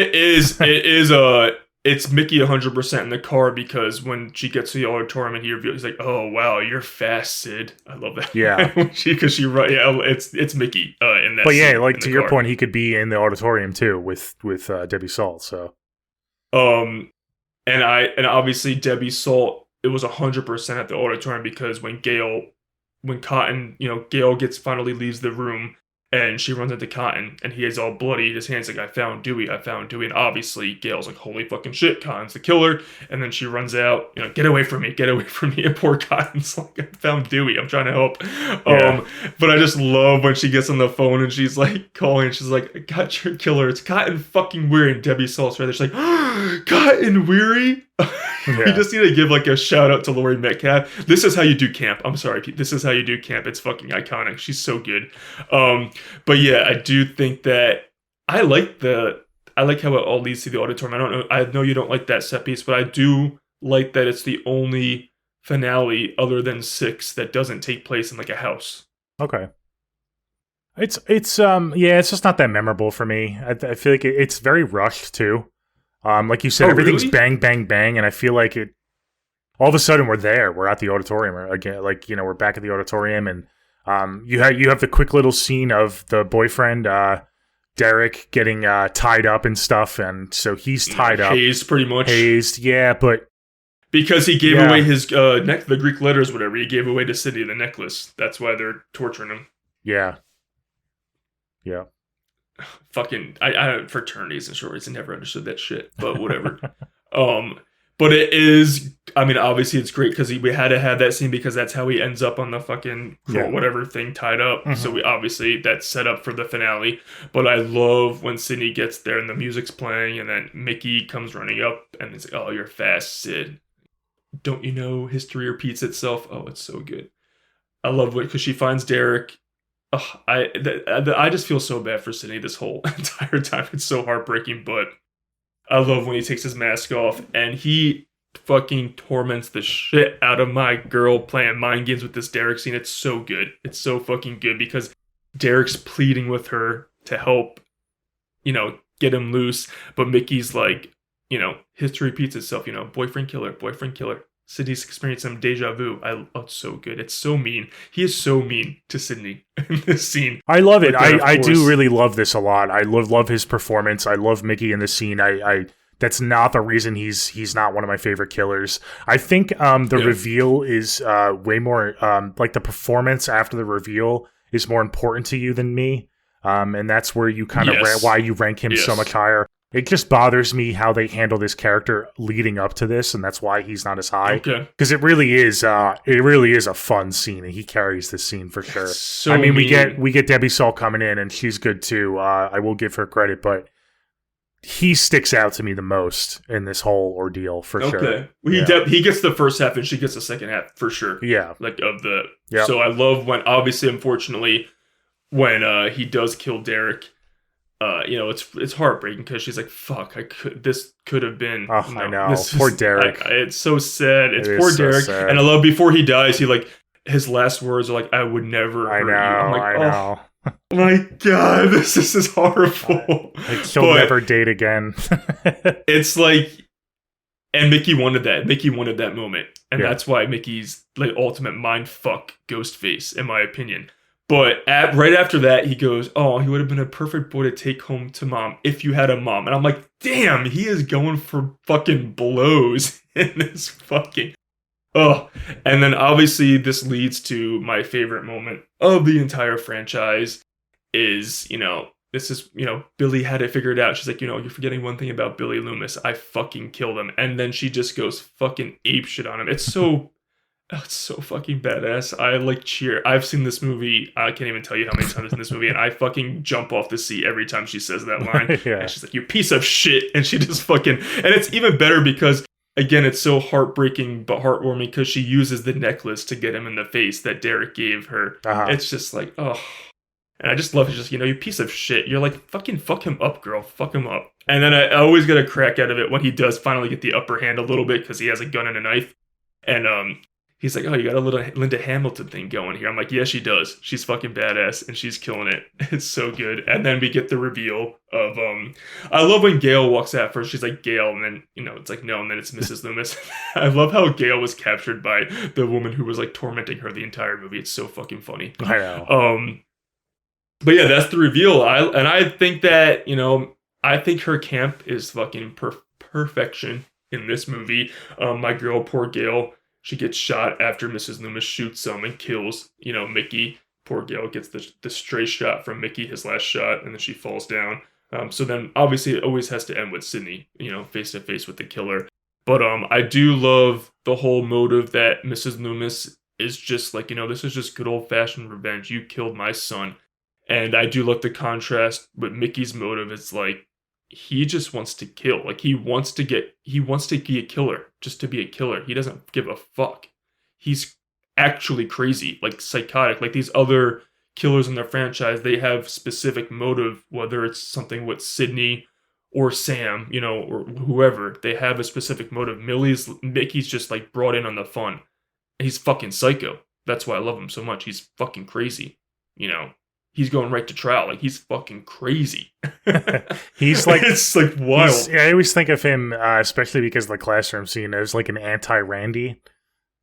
it's Mickey 100% in the car, because when she gets to the auditorium and he reveals, he's like, "Oh wow, you're fast, Sid." I love that. Yeah. because she right, yeah, it's Mickey in that. But yeah, scene like in to the your car. point, he could be in the auditorium too with Debbie Salt. So And obviously Debbie Salt, it was 100% at the auditorium, because when Cotton, Gail finally leaves the room and she runs into Cotton and he is all bloody. His hand's like, I found Dewey. And obviously Gail's like, holy fucking shit, Cotton's the killer. And then she runs out, get away from me. And poor Cotton's like, I found Dewey. I'm trying to help. Yeah. But I just love when she gets on the phone and she's like calling. She's like, I got your killer. It's Cotton fucking Weir. And Debbie Salt's right there. She's like, Cotton Weary. We Yeah. just need to give like a shout out to Laurie Metcalf. This is how you do camp. I'm sorry, Pete. This is how you do camp. It's fucking iconic. She's so good. But yeah, I do think that I like how it all leads to the auditorium. I know you don't like that set piece, but I do like that it's the only finale other than 6 that doesn't take place in like a house. Okay. It's just not that memorable for me. I feel like it's very rushed too. Like you said, Oh, everything's really? bang, bang, bang, and I feel like it. All of a sudden, we're there. We're at the auditorium again. Like we're back at the auditorium, and you have the quick little scene of the boyfriend, Derek, getting tied up and stuff, and so he's tied up, Hazed, pretty much. hazed. Yeah, but Because he gave Yeah. away his the Greek letters, whatever. He gave away to Sydney the necklace. That's why they're torturing him. yeah. Fucking I fraternities and shorties. I never understood that shit, but whatever. But it is. I mean, obviously it's great because we had to have that scene because that's how he ends up on the fucking Yeah. whatever thing tied up. Mhm. So we obviously that's set up for the finale. But I love when Sydney gets there and the music's playing and then Mickey comes running up and it's like, "Oh, you're fast, Sid. Don't you know history repeats itself?" Oh, it's so good. I love it because she finds Derek. Ugh, I just feel so bad for Sydney this whole entire time. It's so heartbreaking, but I love when he takes his mask off and he fucking torments the shit out of my girl playing mind games with this Derek scene. It's so good. It's so fucking good because Derek's pleading with her to help, get him loose. But Mickey's like, history repeats itself, boyfriend killer, boyfriend killer. Sydney's experiencing some deja vu. It's so good. It's so mean. He is so mean to Sydney in this scene. I love it. But then, of I do course- really love this a lot. I love his performance. I love Mickey in the scene. I that's not the reason he's not one of my favorite killers. I think the Yeah. reveal is way more like the performance after the reveal is more important to you than me. And that's where you kind of Yes. why you rank him so Yes. much higher. It just bothers me how they handle this character leading up to this, and that's why he's not as high. Okay. Because it really is a fun scene, and he carries this scene for sure. So I mean, we mean. get Debbie Saul coming in, and she's good too. I will give her credit, but he sticks out to me the most in this whole ordeal for sure. Okay. Yeah. He gets the first half and she gets the second half for sure. Yeah, Like of the. Yep. So I love when, obviously, unfortunately, when he does kill Derek. It's heartbreaking because she's like, "Fuck, this could have been." Oh, I know. Poor Derek. It's so sad. It's It poor is so Derek, sad. and I love before he dies. His last words are like, "I would never I hurt know. you." I'm like, I know. "Oh my god, this is horrible." Like, she'll But never date again. it's like, and Mickey wanted that. Mickey wanted that moment, and Yeah. that's why Mickey's like ultimate mind fuck Ghostface, in my opinion. But right after that, he goes, "Oh, he would have been a perfect boy to take home to mom if you had a mom." And I'm like, "Damn, he is going for fucking blows in this fucking." Oh, and then obviously this leads to my favorite moment of the entire franchise. Is this is Billy had it figured out. She's like, you're forgetting one thing about Billy Loomis. I fucking killed him, and then she just goes fucking ape shit on him. It's so. Oh, it's so fucking badass. I like cheer. I've seen this movie. I can't even tell you how many times I've seen this movie, and I fucking jump off the seat every time she says that line. Yeah. And she's like, "You piece of shit," and she just fucking. And it's even better because again, it's so heartbreaking but heartwarming because she uses the necklace to get him in the face that Derek gave her. Uh-huh. It's just like, oh. And I just love it. Just, you piece of shit. You're like, fucking fuck him up, girl. Fuck him up. And then I always get a crack out of it when he does finally get the upper hand a little bit because he has a gun and a knife. And he's like, "Oh, you got a little Linda Hamilton thing going here." I'm like, "Yeah, she does. She's fucking badass and she's killing it." It's so good. And then we get the reveal of I love when Gail walks out first. She's like, "Gail," and then it's like, no, and then it's Mrs. Loomis. I love how Gail was captured by the woman who was like tormenting her the entire movie. It's so fucking funny. I know. But yeah, that's the reveal. I think that I think her camp is fucking perfection in this movie. My girl, poor Gail, she gets shot after Mrs. Loomis shoots and kills Mickey. Poor Gail gets the stray shot from Mickey, his last shot, and then she falls down. So then obviously it always has to end with Sydney, face to face with the killer. But I do love the whole motive that Mrs. Loomis is just like, this is just good old fashioned revenge. You killed my son. And I do love the contrast with Mickey's motive. It's like, he just wants to kill. Like he wants to be a killer just to be a killer. He doesn't give a fuck. He's actually crazy, like psychotic. Like these other killers in their franchise, they have specific motive, whether it's something with Sydney or Sam, you know, or whoever. They have a specific motive. Mickey's just like brought in on the fun. He's fucking psycho. That's why I love him so much. He's fucking crazy. You know, he's going right to trial. Like he's fucking crazy. He's like, it's like wild. I always think of him, especially because of the classroom scene, as like an anti-Randy.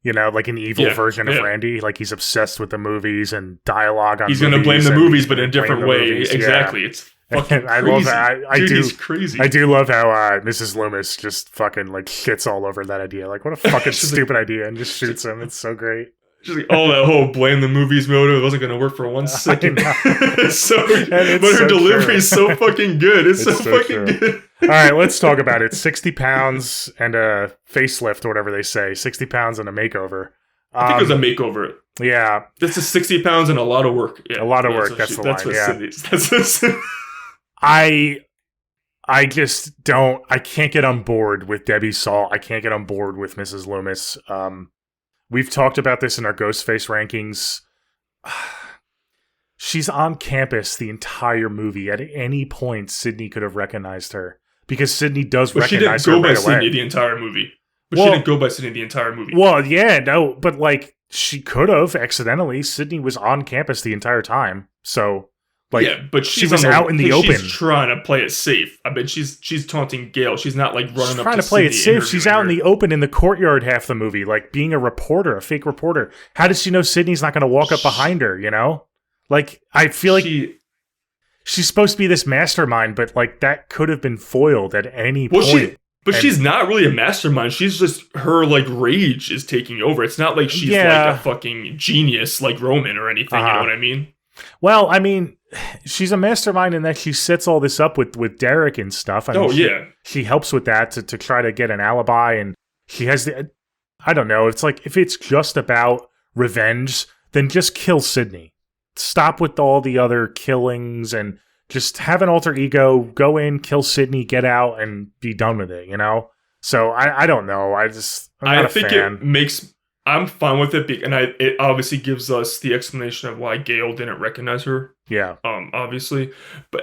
You know, like an evil version of Randy. Like he's obsessed with the movies and dialogue on. He's going to blame the movies, but in a different way. Exactly. Yeah. It's fucking crazy. I love that. Dude, he's crazy. I do love how Mrs. Loomis just fucking like shits all over that idea. Like, what a fucking stupid idea, and just shoots him. It's so great. She's like, oh, that whole blame the movies motive wasn't going to work for 1 second. But her delivery is so fucking good. It's so fucking good. All right, let's talk about it. 60 pounds and a facelift, or whatever they say. 60 pounds and a makeover. I think it was a makeover. Yeah. This is 60 pounds and a lot of work. Yeah, a lot of work. That's the line. Yeah. I just don't. I can't get on board with Debbie Salt. I can't get on board with Mrs. Loomis. We've talked about this in our Ghostface rankings. She's on campus the entire movie. At any point, Sydney could have recognized her. Because Sydney does recognize her right away. She didn't go by Sydney the entire movie. She didn't go by Sydney the entire movie. Well, yeah, no, but like, she could have accidentally. Sydney was on campus the entire time. So, like, yeah, but she was out in the open. She's trying to play it safe. I mean, she's taunting Gale. She's not like running up to play it safe. She's out in the open in the courtyard half the movie, like being a reporter, a fake reporter. How does she know Sydney's not going to walk up behind her, you know? Like, I feel like she's supposed to be this mastermind, but like that could have been foiled at any point. She's not really a mastermind. She's just, her like rage is taking over. It's not like she's like a fucking genius like Roman or anything. You know what I mean? Well, I mean, she's a mastermind in that she sets all this up with Derek and stuff. I mean, she helps with that to try to get an alibi, and she has I don't know. It's like, if it's just about revenge, then just kill Sydney. Stop with all the other killings and just have an alter ego, go in, kill Sydney, get out, and be done with it, you know? So, I don't know. I'm not a fan. I'm fine with it, and it obviously gives us the explanation of why Gale didn't recognize her. Yeah. Obviously.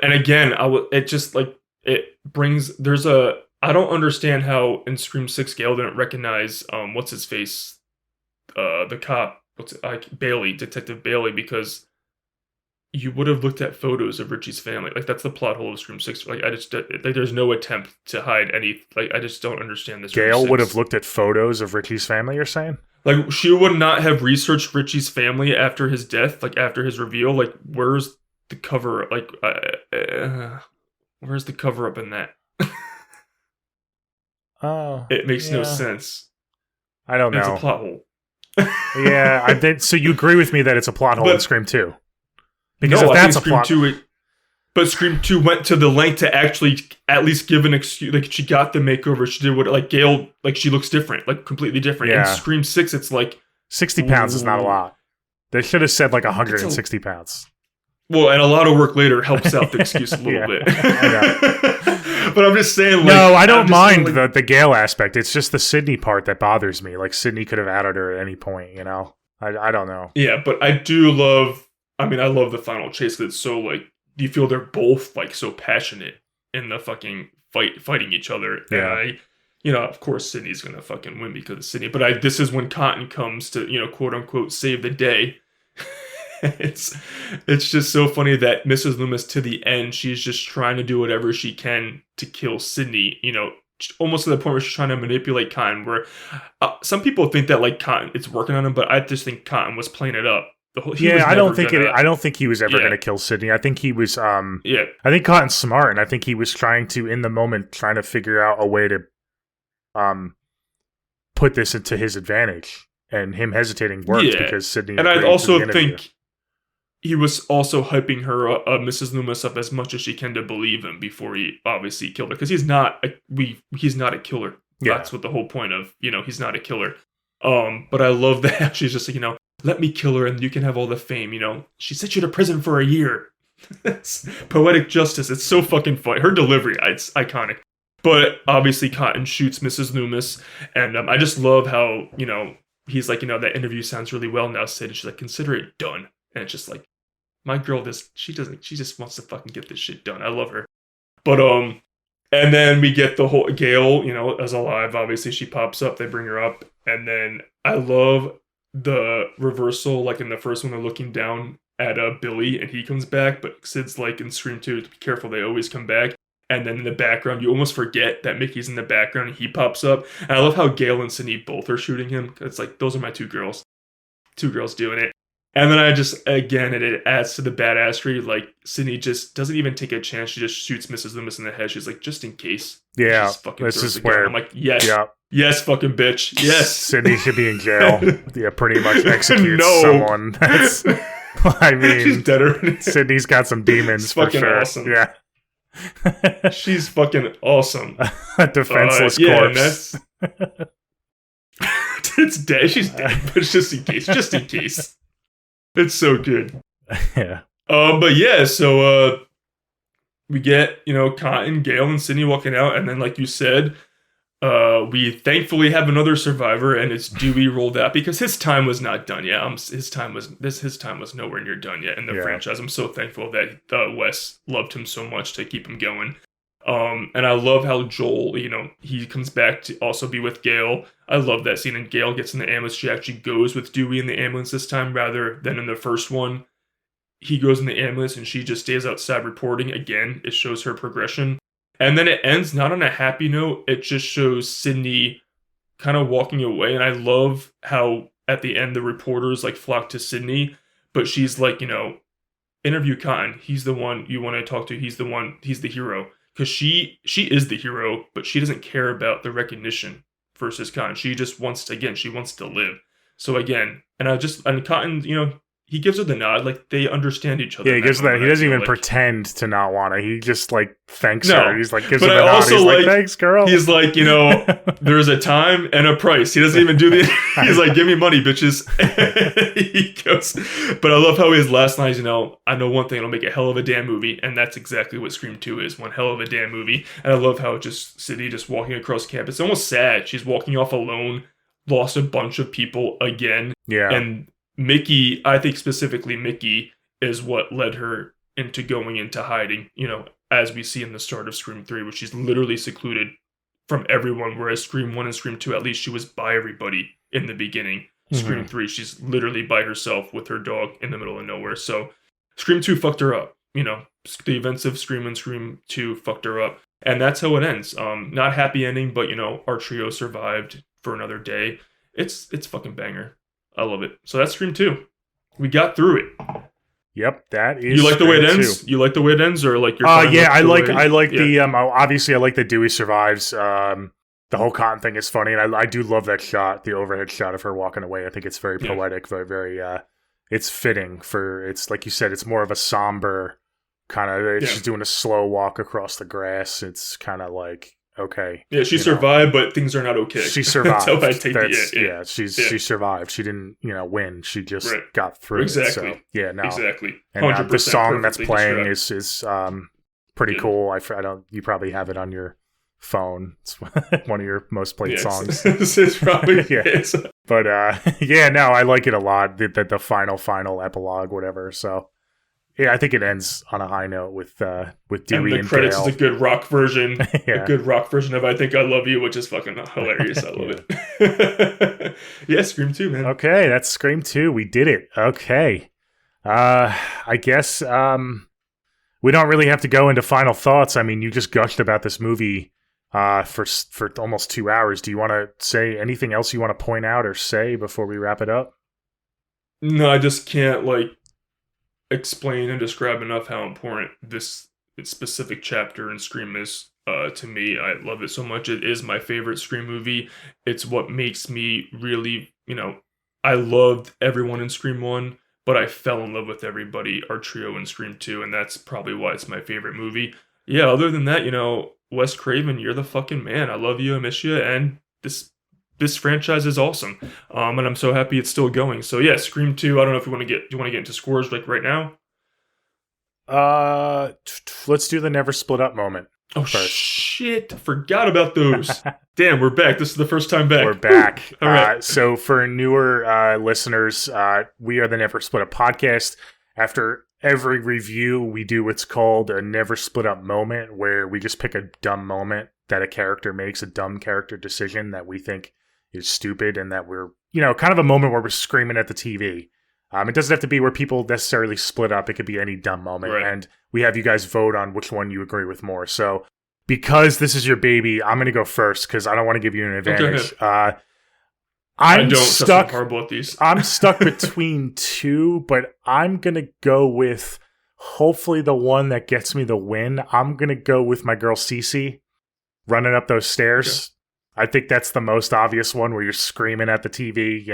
And again, I don't understand how in Scream 6 Gale didn't recognize, what's his face? The cop, Bailey, Detective Bailey, because you would have looked at photos of Richie's family. Like, that's the plot hole of Scream 6. Like, there's no attempt to hide any. Like, I just don't understand this. Gale would have looked at photos of Richie's family, you're saying? Like, she would not have researched Richie's family after his death, like, after his reveal. Like, where's the cover? Like, where's the cover up in that? Oh. It makes no sense. I don't know. It's a plot hole. Yeah, so you agree with me that it's a plot hole in Scream 2? Because no, if that's a Scream plot 2, but Scream 2 went to the length to actually at least give an excuse. Like, she got the makeover. She did what, like, Gale, like, she looks different, like, completely different. Yeah. In Scream 6, it's like 60 pounds is not a lot. They should have said like 160 pounds. Well, and a lot of work later helps out the excuse a little bit. But I'm just saying, like, no, I don't mind the Gale aspect. It's just the Sydney part that bothers me. Like, Sydney could have added her at any point, you know? I don't know. Yeah, but I do love, I love the final chase because it's so, like, you feel they're both, like, so passionate in the fucking fighting each other. Yeah. And of course, Sydney's gonna fucking win because of Sydney. But this is when Cotton comes to, quote unquote, save the day. It's just so funny that Mrs. Loomis, to the end, she's just trying to do whatever she can to kill Sydney, almost to the point where she's trying to manipulate Cotton, where some people think that, like, Cotton, it's working on him, but I just think Cotton was playing it up. I don't think he was ever going to kill Sydney. I think he was, I think Cotton's smart, and I think he was trying to figure out a way to, put this into his advantage, and him hesitating worked because Sydney. And I also think he was also hyping her, Mrs. Loomis, up as much as she can to believe him before he obviously killed her, because he's not a killer. Yeah. That's what the whole point of, he's not a killer. But I love that she's just like, let me kill her and you can have all the fame. She sent you to prison for a year. It's poetic justice. It's so fucking funny. Her delivery, it's iconic. But obviously, Cotton shoots Mrs. Loomis, and I just love how, you know, he's like, you know, that interview sounds really well now, Sid. And she's like, consider it done. And it's just like, my girl, she just wants to fucking get this shit done. I love her. But, and then we get the whole Gale, you know, as alive. Obviously, she pops up, they bring her up. And then I love the reversal, like in the first one, they're looking down at Billy, and he comes back. But Sid's like in Scream 2, be careful, they always come back. And then in the background, you almost forget that Mickey's in the background, and he pops up. And I love how Gale and Sydney both are shooting him. It's like, those are my two girls. Two girls doing it. And then I just, again, it adds to the badassery. Like, Sydney just doesn't even take a chance. She just shoots Mrs. Loomis in the head. She's like, just in case. Yeah, this is where... I'm like, yes. Yes, fucking bitch. Yes. Sydney should be in jail. Yeah, pretty much execute someone. That's... I mean... She's dead already. Sydney's got some demons, it's for fucking sure. Awesome. Yeah. She's fucking awesome. A defenseless corpse. It's dead. She's dead, but it's just in case. Just in case. It's so good. Yeah. But yeah, so we get, you know, Cotton, Gale, and Sydney walking out, and then like you said, we thankfully have another survivor, and it's Dewey rolled out because his time was not done yet. His time was nowhere near done yet in the franchise. I'm so thankful that Wes loved him so much to keep him going. And I love how Joel, you know, he comes back to also be with Gale. I love that scene, and Gale gets in the ambulance. She actually goes with Dewey in the ambulance this time rather than in the first one. He goes in the ambulance and she just stays outside reporting. Again, it shows her progression. And then it ends not on a happy note. It just shows Sydney kind of walking away. And I love how at the end the reporters like flock to Sydney, but she's like, you know, interview Cotton. He's the one you want to talk to. He's the hero. Because she is the hero, but she doesn't care about the recognition versus Cotton. She just wants to, she wants to live. So again, and Cotton, you know, he gives her the nod, like they understand each other. Yeah, he gives that. He doesn't even pretend to not want to. He just like thanks her. He's like gives her the nod. He's like, thanks, girl. He's like, you know, there's a time and a price. He doesn't even do the. He's like, give me money, bitches. He goes, but I love how his last line is, you know, I know one thing, it'll make a hell of a damn movie, and that's exactly what Scream 2 is, one hell of a damn movie. And I love how just Sydney just walking across campus. It's almost sad. She's walking off alone, lost a bunch of people again. Yeah, and Mickey, I think specifically Mickey, is what led her into going into hiding, you know, as we see in the start of Scream 3, where she's literally secluded from everyone, whereas Scream 1 and Scream 2, at least she was by everybody in the beginning. Scream 3, she's literally by herself with her dog in the middle of nowhere. So Scream 2 fucked her up, you know, the events of Scream and Scream 2 fucked her up. And that's how it ends. Not happy ending, but, you know, our trio survived for another day. It's fucking banger. I love it. So that's Scream 2. We got through it. Yep, that is. You like the way it ends? 2. You like the way it ends, or like your? Yeah, I like the obviously I like that Dewey survives. The whole Cotton thing is funny, and I do love that shot, the overhead shot of her walking away. I think it's very poetic, very it's fitting for. It's like you said, it's more of a somber kind of. She's doing a slow walk across the grass. It's kind of like. Okay. Yeah, she survived, but things are not okay. She survived. That's how I take she survived. She didn't, you know, win. She just got through it. So, yeah, no. Exactly. And the song that's playing is pretty cool. I don't. You probably have it on your phone. It's one of your most played songs. It's probably But no, I like it a lot. The final epilogue, whatever. So. Yeah, I think it ends on a high note with Dewey and the credits Gale. is a good rock version, a good rock version of "I Think I Love You," which is fucking hilarious. I love it. Yeah, Scream 2, man. Okay, that's Scream 2. We did it. Okay, I guess we don't really have to go into final thoughts. I mean, you just gushed about this movie for almost 2 hours. Do you want to say anything else you want to point out or say before we wrap it up? No, I just can't explain and describe enough how important this specific chapter in Scream is to me. I love it so much. It is my favorite Scream movie. It's what makes me really, you know, I loved everyone in Scream 1, but I fell in love with everybody, our trio in Scream 2, and that's probably why it's my favorite movie. Yeah, other than that, you know, Wes Craven, you're the fucking man. I love you, I miss you, and this franchise is awesome, and I'm so happy it's still going. So yeah, Scream 2. I don't know if you want to get into scores like right now. Let's do the never split up moment. Oh, first. shit. Forgot about those. Damn, we're back. This is the first time back. We're back. All right. So for newer listeners, we are the Never Split Up podcast. After every review, we do what's called a never split up moment, where we just pick a dumb moment that a character makes, a dumb character decision that we think is stupid, and that we're, kind of a moment where we're screaming at the TV. It doesn't have to be where people necessarily split up. It could be any dumb moment. Right. And we have you guys vote on which one you agree with more. So because this is your baby, I'm going to go first because I don't want to give you an advantage. I don't trust horrible at these. I'm stuck between two, but I'm going to go with hopefully the one that gets me the win. I'm going to go with my girl Cece running up those stairs. I think that's the most obvious one where you're screaming at the TV,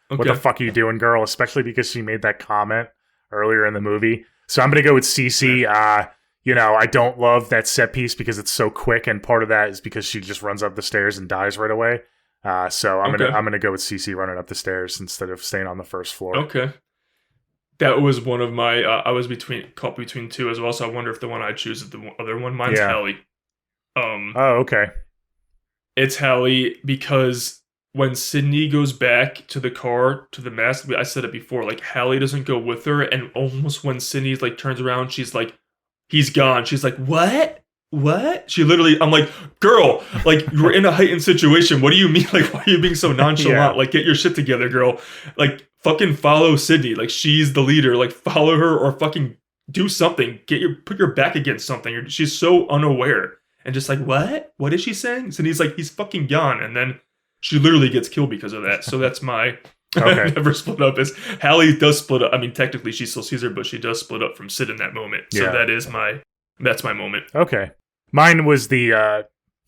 what the fuck are you doing, girl? Especially because she made that comment earlier in the movie. So I'm going to go with Cece. I don't love that set piece because it's so quick, and part of that is because she just runs up the stairs and dies right away. So I'm gonna go with Cece running up the stairs instead of staying on the first floor. Okay. That was one of my. I was caught between two as well. So I wonder if the one I choose is the other one. Mine's Hallie. Oh, okay. It's Hallie because when Sydney goes back to the car, to the mask, I said it before, like, Hallie doesn't go with her, and almost when Sydney, like, turns around, she's like, he's gone. She's like, what? She literally, I'm like, girl, like, you're in a heightened situation. What do you mean? Like, why are you being so nonchalant? Yeah. Like, get your shit together, girl. Like, fucking follow Sydney. Like, she's the leader. Like, follow her or fucking do something. Put your back against something. She's so unaware. And just like, what? What is she saying? Sydney's like, he's fucking gone. And then she literally gets killed because of that. So that's my never split up. Is Hallie does split up. I mean, technically she still sees her, but she does split up from Sid in that moment. So that's my moment. Okay. Mine was the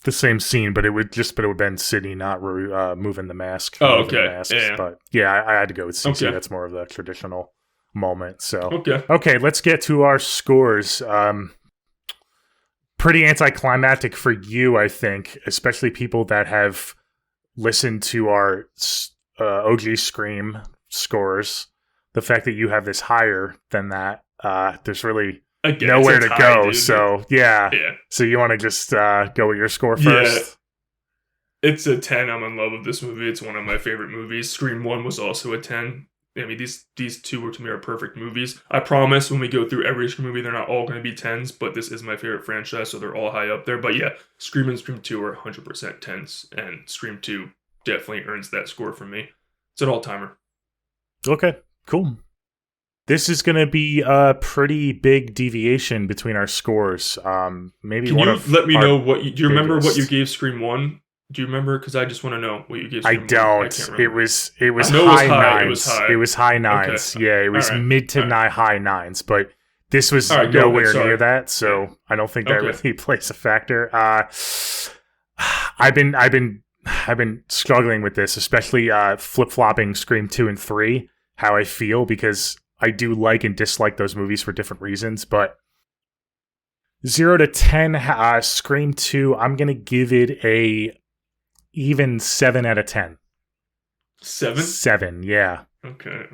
same scene, but it would have been Sydney not moving the mask. Oh, okay. Masks, Yeah. But yeah, I had to go with Cece. Okay. That's more of the traditional moment. So Okay, let's get to our scores. Pretty anticlimactic for you, I think, especially people that have listened to our OG Scream scores. The fact that you have this higher than that, there's really nowhere to go. Dude. So yeah. So you want to just go with your score first? Yeah. It's a 10. I'm in love with this movie. It's one of my favorite movies. Scream 1 was also a 10. I mean, these two were, to me, are perfect movies. I promise when we go through every Scream movie, they're not all going to be 10s, but this is my favorite franchise, so they're all high up there. But yeah, Scream and Scream 2 are 100% 10s, and Scream 2 definitely earns that score for me. It's an all-timer. Okay, cool. This is going to be a pretty big deviation between our scores. Maybe Can one you of let me know what do you remember what biggest. you gave Scream 1? Do you remember? Because I just want to know what you gave Scream 1. I don't. can't remember. It was I know high it was high. nines. It was high. It was high nines. Okay. Yeah, it was All right. mid to All right. high nines, but this was All right, go nowhere ahead. Sorry. near that, so I don't think that Okay. really plays a factor. I've been struggling with this, especially flip-flopping Scream 2 and 3, how I feel, because I do like and dislike those movies for different reasons, but 0 to 10, Scream 2, I'm going to give it a even 7 out of 10. 7? 7, yeah. Okay.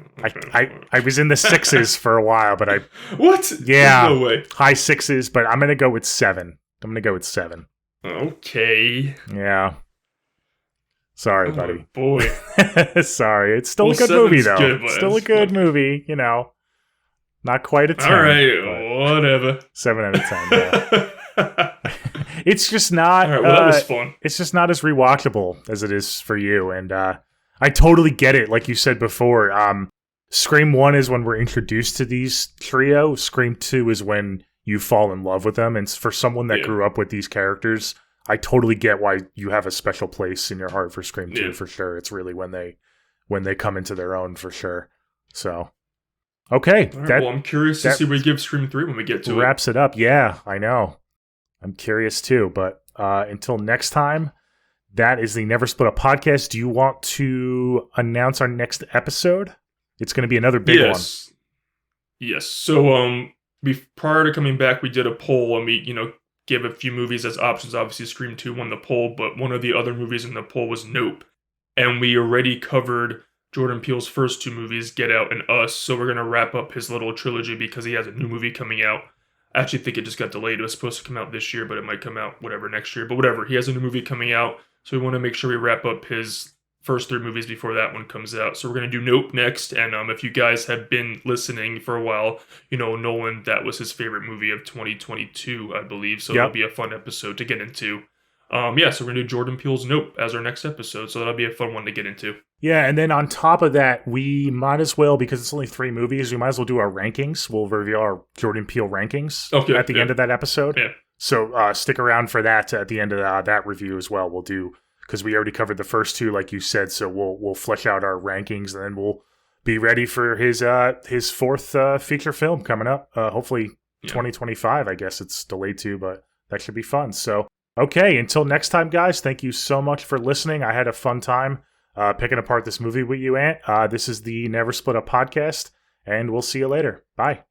I was in the 6s for a while, but What? Yeah. There's no way. high 6s, but I'm going to go with 7. Okay. Yeah. Sorry, Oh, buddy. boy. Sorry. It's still Well, a good movie, 7's though. good, but Still a it's good fun. movie, Not quite a 10. All right. Whatever. 7 out of 10, yeah. It's just not... All right. Well, that was fun. It's just not as rewatchable as it is for you, and I totally get it. Like you said before, Scream 1 is when we're introduced to these trio. Scream 2 is when you fall in love with them, and for someone that grew up with these characters, I totally get why you have a special place in your heart for Scream 2, for sure. It's really when they come into their own, for sure. So, okay. All right, well, I'm curious to see what you give Scream 3 when we get to it. Wraps it up. Yeah, I know. I'm curious too, but until next time, that is the Never Split Up podcast. Do you want to announce our next episode? It's going to be another big one. Yes. So, prior to coming back, we did a poll and we, gave a few movies as options. Obviously, Scream 2 won the poll, but one of the other movies in the poll was Nope. And we already covered Jordan Peele's first two movies, Get Out and Us. So we're going to wrap up his little trilogy because he has a new movie coming out. I actually think it just got delayed. It was supposed to come out this year, but it might come out next year. But whatever, he has a new movie coming out, so we want to make sure we wrap up his first 3 movies before that one comes out. So we're going to do Nope next, and if you guys have been listening for a while, you know, Nolan, that was his favorite movie of 2022, I believe, so it'll be a fun episode to get into. So we're going to do Jordan Peele's Nope as our next episode, so that'll be a fun one to get into. Yeah, and then on top of that, we might as well, because it's only 3 movies, we might as well do our rankings. We'll reveal our Jordan Peele rankings at the end of that episode. Yeah. So stick around for that at the end of that review as well. We'll do, because we already covered the first 2, like you said, so we'll flesh out our rankings, and then we'll be ready for his 4th feature film coming up. Hopefully 2025, I guess it's delayed too, but that should be fun. So, okay, until next time, guys, thank you so much for listening. I had a fun time picking apart this movie with you, Ant. This is the Never Split Up podcast, and we'll see you later. Bye.